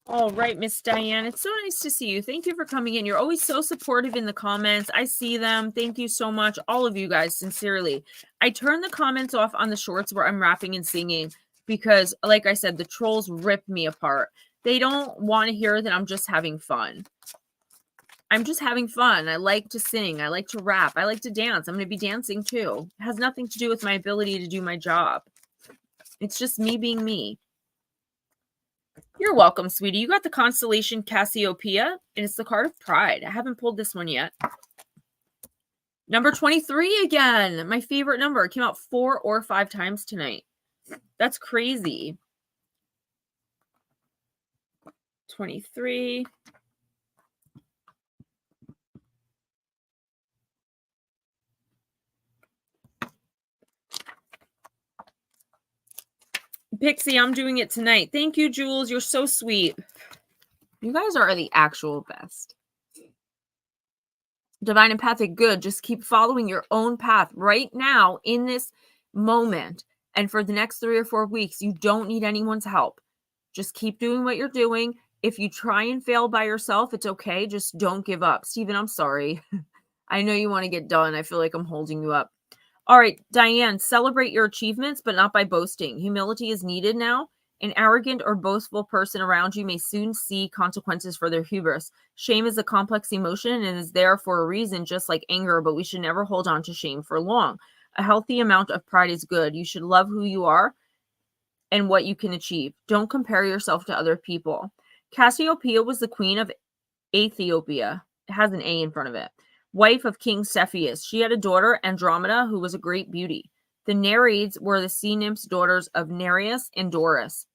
All right, Miss Diane, it's so nice to see you. Thank you for coming in. You're always so supportive in the comments. I see them. Thank you so much, all of you guys, sincerely. I turn the comments off on the shorts where I'm rapping and singing because, like I said, the trolls rip me apart. They don't want to hear that I'm just having fun. I'm just having fun. I like to sing. I like to rap. I like to dance. I'm going to be dancing too. It has nothing to do with my ability to do my job. It's just me being me. You're welcome, sweetie. You got the constellation Cassiopeia, and it's the card of pride. I haven't pulled this one yet. Number 23 again. My favorite number. It came out 4 or 5 times tonight. That's crazy. 23. Pixie, I'm doing it tonight. Thank you, Jules. You're so sweet. You guys are the actual best. Divine Empathic, good. Just keep following your own path right now in this moment. And for the next 3 or 4 weeks, you don't need anyone's help. Just keep doing what you're doing. If you try and fail by yourself, it's okay. Just don't give up. Steven, I'm sorry. I know you want to get done. I feel like I'm holding you up. All right, Diane, celebrate your achievements, but not by boasting. Humility is needed now. An arrogant or boastful person around you may soon see consequences for their hubris. Shame is a complex emotion and is there for a reason, just like anger, but we should never hold on to shame for long. A healthy amount of pride is good. You should love who you are and what you can achieve. Don't compare yourself to other people. Cassiopeia was the queen of Ethiopia. It has an A in front of it. Wife of King Cepheus. She had a daughter, Andromeda, who was a great beauty. The Nereids were the sea nymphs' daughters of Nereus and Doris.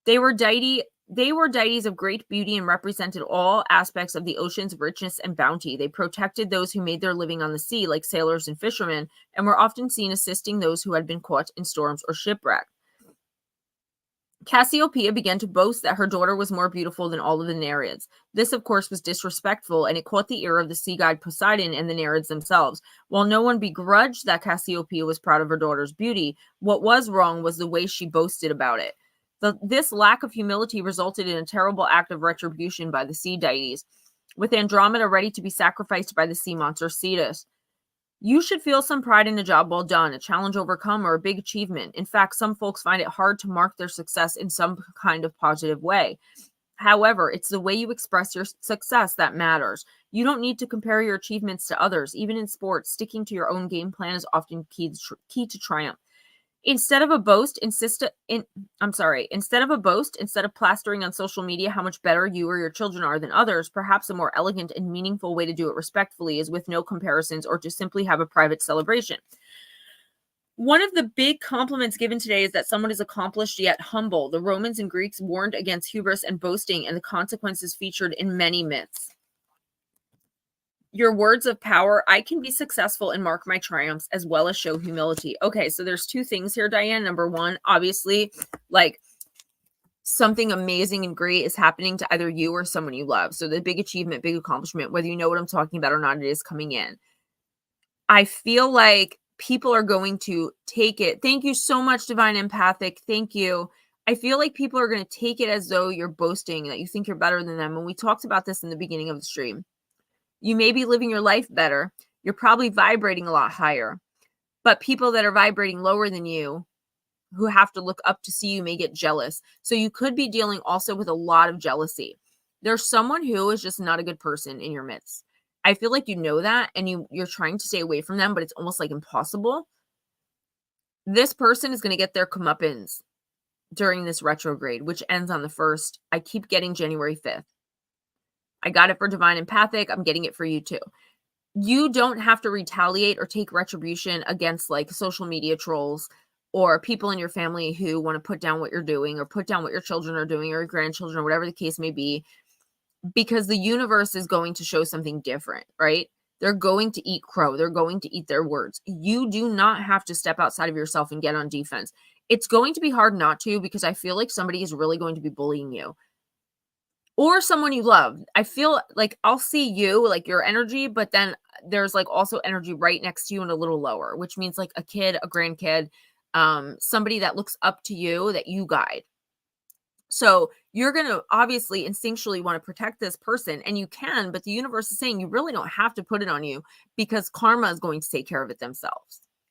They were deities of great beauty and represented all aspects of the ocean's richness and bounty. They protected those who made their living on the sea, like sailors and fishermen, and were often seen assisting those who had been caught in storms or shipwrecked. Cassiopeia began to boast that her daughter was more beautiful than all of the Nereids. This, of course, was disrespectful, and it caught the ear of the sea god Poseidon and the Nereids themselves. While no one begrudged that Cassiopeia was proud of her daughter's beauty, what was wrong was the way she boasted about it. This lack of humility resulted in a terrible act of retribution by the sea deities, with Andromeda ready to be sacrificed by the sea monster Cetus. You should feel some pride in a job well done, a challenge overcome, or a big achievement. In fact, some folks find it hard to mark their success in some kind of positive way. However, it's the way you express your success that matters. You don't need to compare your achievements to others. Even in sports, sticking to your own game plan is often key to triumph. Instead of a boast, instead of plastering on social media how much better you or your children are than others, perhaps a more elegant and meaningful way to do it respectfully is with no comparisons or to simply have a private celebration. One of the big compliments given today is that someone is accomplished yet humble. The Romans and Greeks warned against hubris and boasting, and the consequences featured in many myths. Your words of power. I can be successful and mark my triumphs as well as show humility. Okay, so there's two things here, Diane. Number one, obviously, like something amazing and great is happening to either you or someone you love. So the big achievement, big accomplishment, whether you know what I'm talking about or not, it is coming in. I feel like people are going to take it. Thank you so much, Divine Empathic. Thank you. I feel like people are going to take it as though you're boasting, that you think you're better than them. And we talked about this in the beginning of the stream. You may be living your life better. You're probably vibrating a lot higher. But people that are vibrating lower than you, who have to look up to see you, may get jealous. So you could be dealing also with a lot of jealousy. There's someone who is just not a good person in your midst. I feel like you know that, and you're trying to stay away from them, but it's almost like impossible. This person is going to get their comeuppance during this retrograde, which ends on the 1st. I keep getting January 5th. I got it for Divine Empathic. I'm getting it for you too. You don't have to retaliate or take retribution against like social media trolls or people in your family who want to put down what you're doing or put down what your children are doing or your grandchildren or whatever the case may be, because the universe is going to show something different, right? They're going to eat crow. They're going to eat their words. You do not have to step outside of yourself and get on defense. It's going to be hard not to, because I feel like somebody is really going to be bullying you. Or someone you love. I feel like I'll see you, like your energy, but then there's like also energy right next to you and a little lower, which means like a kid, a grandkid, somebody that looks up to you that you guide. So you're going to obviously instinctually want to protect this person, and you can, but the universe is saying you really don't have to put it on you, because karma is going to take care of it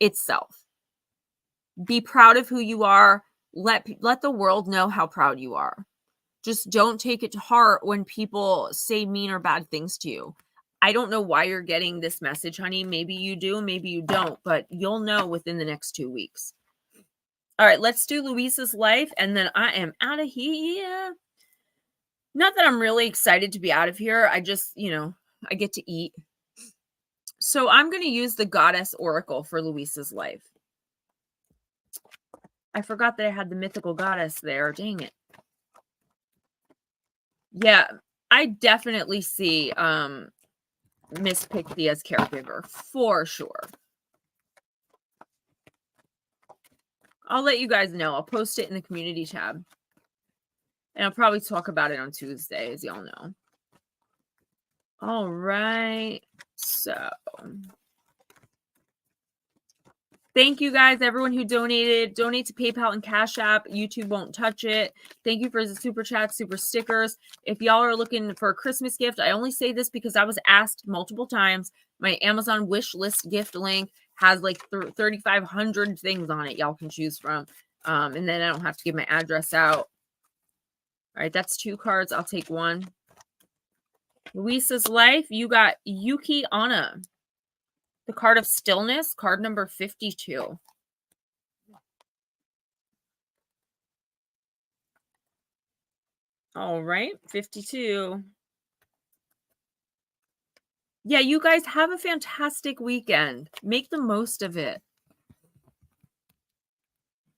itself. Be proud of who you are. Let the world know how proud you are. Just don't take it to heart when people say mean or bad things to you. I don't know why you're getting this message, honey. Maybe you do, maybe you don't, but you'll know within the next 2 weeks. All right, let's do Luisa's life, and then I am out of here. Not that I'm really excited to be out of here. I just, I get to eat. So I'm going to use the Goddess Oracle for Luisa's life. I forgot that I had the mythical goddess there. Dang it. Yeah, I definitely see Miss Pixie as caregiver for sure. I'll let you guys know. I'll post it in the community tab. And I'll probably talk about it on Tuesday, as y'all know. All right. So thank you guys, everyone who donated. Donate to PayPal and Cash App. YouTube won't touch it. Thank you for the super chats, super stickers. If y'all are looking for a Christmas gift, I only say this because I was asked multiple times. My Amazon wish list gift link Has like 3,500 things on it y'all can choose from. And then I don't have to give my address out. All right, that's 2 cards. I'll take 1. Luisa's life, you got Yuki Anna. The card of stillness, card number 52. All right, 52. Yeah, you guys have a fantastic weekend. Make the most of it.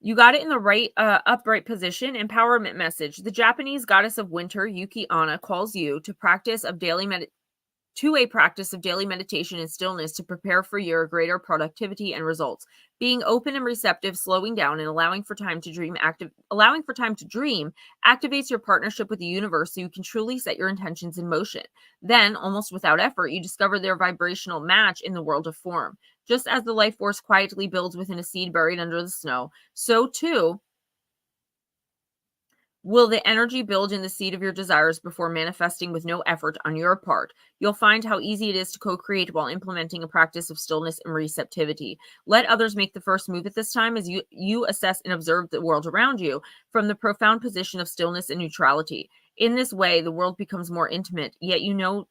You got it in the right upright position. Empowerment message. The Japanese goddess of winter, Yuki Anna, calls you to a practice of daily meditation and stillness to prepare for your greater productivity and results. Being open and receptive, slowing down, and allowing for time to dream activates your partnership with the universe so you can truly set your intentions in motion. Then, almost without effort, you discover their vibrational match in the world of form. Just as the life force quietly builds within a seed buried under the snow, so too will the energy build in the seed of your desires before manifesting with no effort on your part. You'll find how easy it is to co-create while implementing a practice of stillness and receptivity. Let others make the first move at this time as you assess and observe the world around you from the profound position of stillness and neutrality. In this way, the world becomes more intimate, yet you know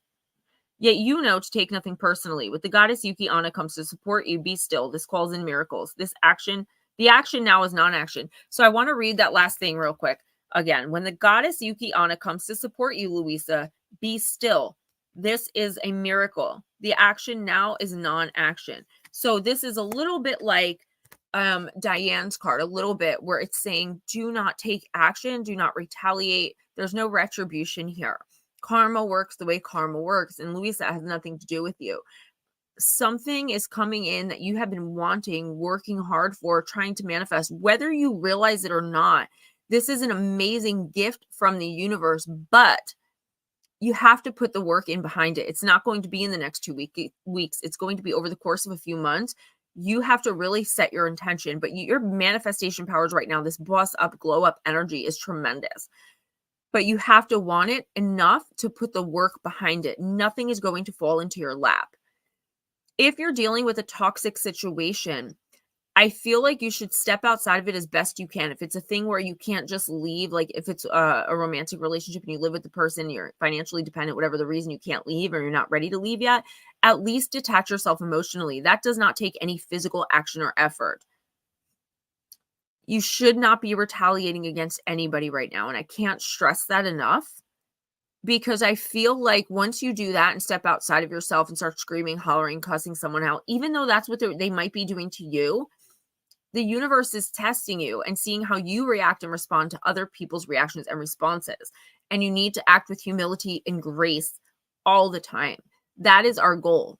to take nothing personally. With the goddess Yuki Anna comes to support you, be still. This calls in miracles. The action now is non-action. So I want to read that last thing real quick. Again, when the goddess Yuki Anna comes to support you, Louisa, be still. This is a miracle. The action now is non-action. So this is a little bit like Diane's card, a little bit where it's saying, do not take action, do not retaliate. There's no retribution here. Karma works the way karma works, and Louisa has nothing to do with you. Something is coming in that you have been wanting, working hard for, trying to manifest, whether you realize it or not. This is an amazing gift from the universe, but you have to put the work in behind it. It's not going to be in the next 2 weeks. It's going to be over the course of a few months. You have to really set your intention, but your manifestation powers right now, this boss up, glow up energy is tremendous. But you have to want it enough to put the work behind it. Nothing is going to fall into your lap. If you're dealing with a toxic situation, I feel like you should step outside of it as best you can. If it's a thing where you can't just leave, like if it's a romantic relationship and you live with the person, you're financially dependent, whatever the reason you can't leave or you're not ready to leave yet, at least detach yourself emotionally. That does not take any physical action or effort. You should not be retaliating against anybody right now. And I can't stress that enough, because I feel like once you do that and step outside of yourself and start screaming, hollering, cussing someone out, even though that's what they might be doing to you, the universe is testing you and seeing how you react and respond to other people's reactions and responses. And you need to act with humility and grace all the time. That is our goal.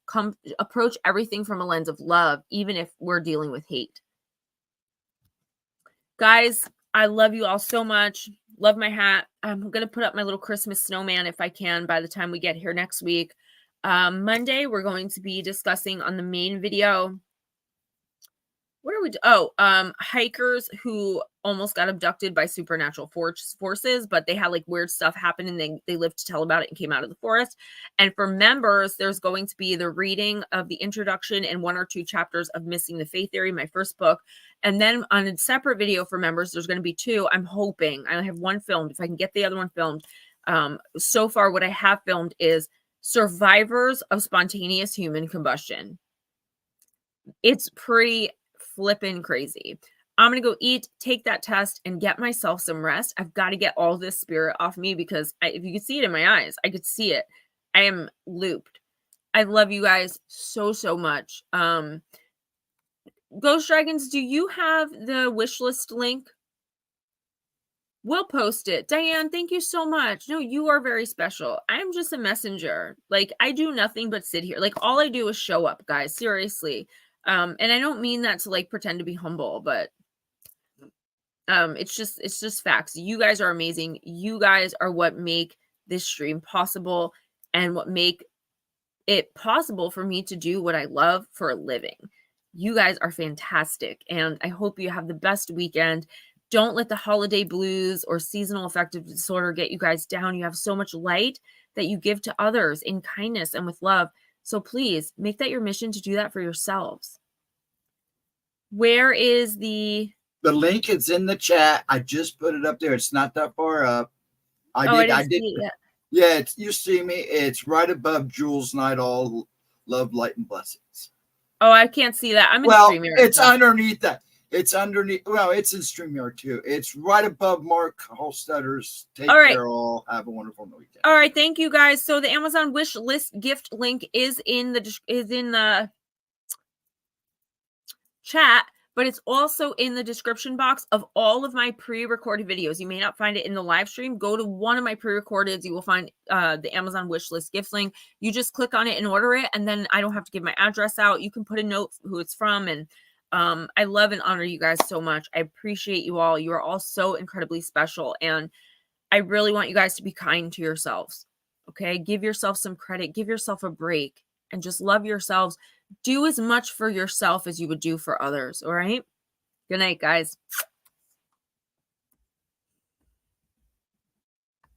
Approach everything from a lens of love, even if we're dealing with hate. Guys, I love you all so much. Love my hat. I'm going to put up my little Christmas snowman if I can by the time we get here next week. Monday, we're going to be discussing on the main video. What are we? Hikers who almost got abducted by supernatural forces, but they had like weird stuff happen and they lived to tell about it and came out of the forest. And for members, there's going to be the reading of the introduction and 1 or 2 chapters of Missing the Faith Theory, my first book. And then on a separate video for members, there's going to be 2. I'm hoping I have 1 filmed. If I can get the other one filmed. So far, what I have filmed is survivors of spontaneous human combustion. It's pretty flipping crazy. I'm going to go eat, take that test, and get myself some rest. I've got to get all this spirit off me because if you could see it in my eyes, I could see it. I am looped. I love you guys so, so much. Ghost Dragons, do you have the wish list link? We'll post it. Diane, thank you so much. No, you are very special. I'm just a messenger. Like, I do nothing but sit here. Like, all I do is show up, guys. Seriously. And I don't mean that to like pretend to be humble, but it's just facts. You guys are amazing. You guys are what make this stream possible and what make it possible for me to do what I love for a living. You guys are fantastic, and I hope you have the best weekend. Don't let the holiday blues or seasonal affective disorder get you guys down. You have so much light that you give to others in kindness and with love. So please make that your mission to do that for yourselves. Where is the link? Is in the chat. I just put it up there. It's not that far up. I didn't see it yet. Yeah, you see me. It's right above Jules Night All Love, Light, and Blessings. Oh, I can't see that. I'm in StreamYard. It's underneath that. It's underneath. Well, it's in StreamYard too. It's right above Mark Holstutter's. Take care all. Have a wonderful weekend. All right, thank you guys. So the Amazon wish list gift link is in the chat, but it's also in the description box of all of my pre-recorded videos. You may not find it in the live stream. Go to one of my pre-recordeds. You will find the Amazon wish list gift link. You just click on it and order it, and then I don't have to give my address out. You can put a note who it's from, and I love and honor you guys so much. I appreciate you all. You are all so incredibly special, and I really want you guys to be kind to yourselves. Okay, give yourself some credit. Give yourself a break, and just love yourselves. Do as much for yourself as you would do for others. All right. Good night, guys.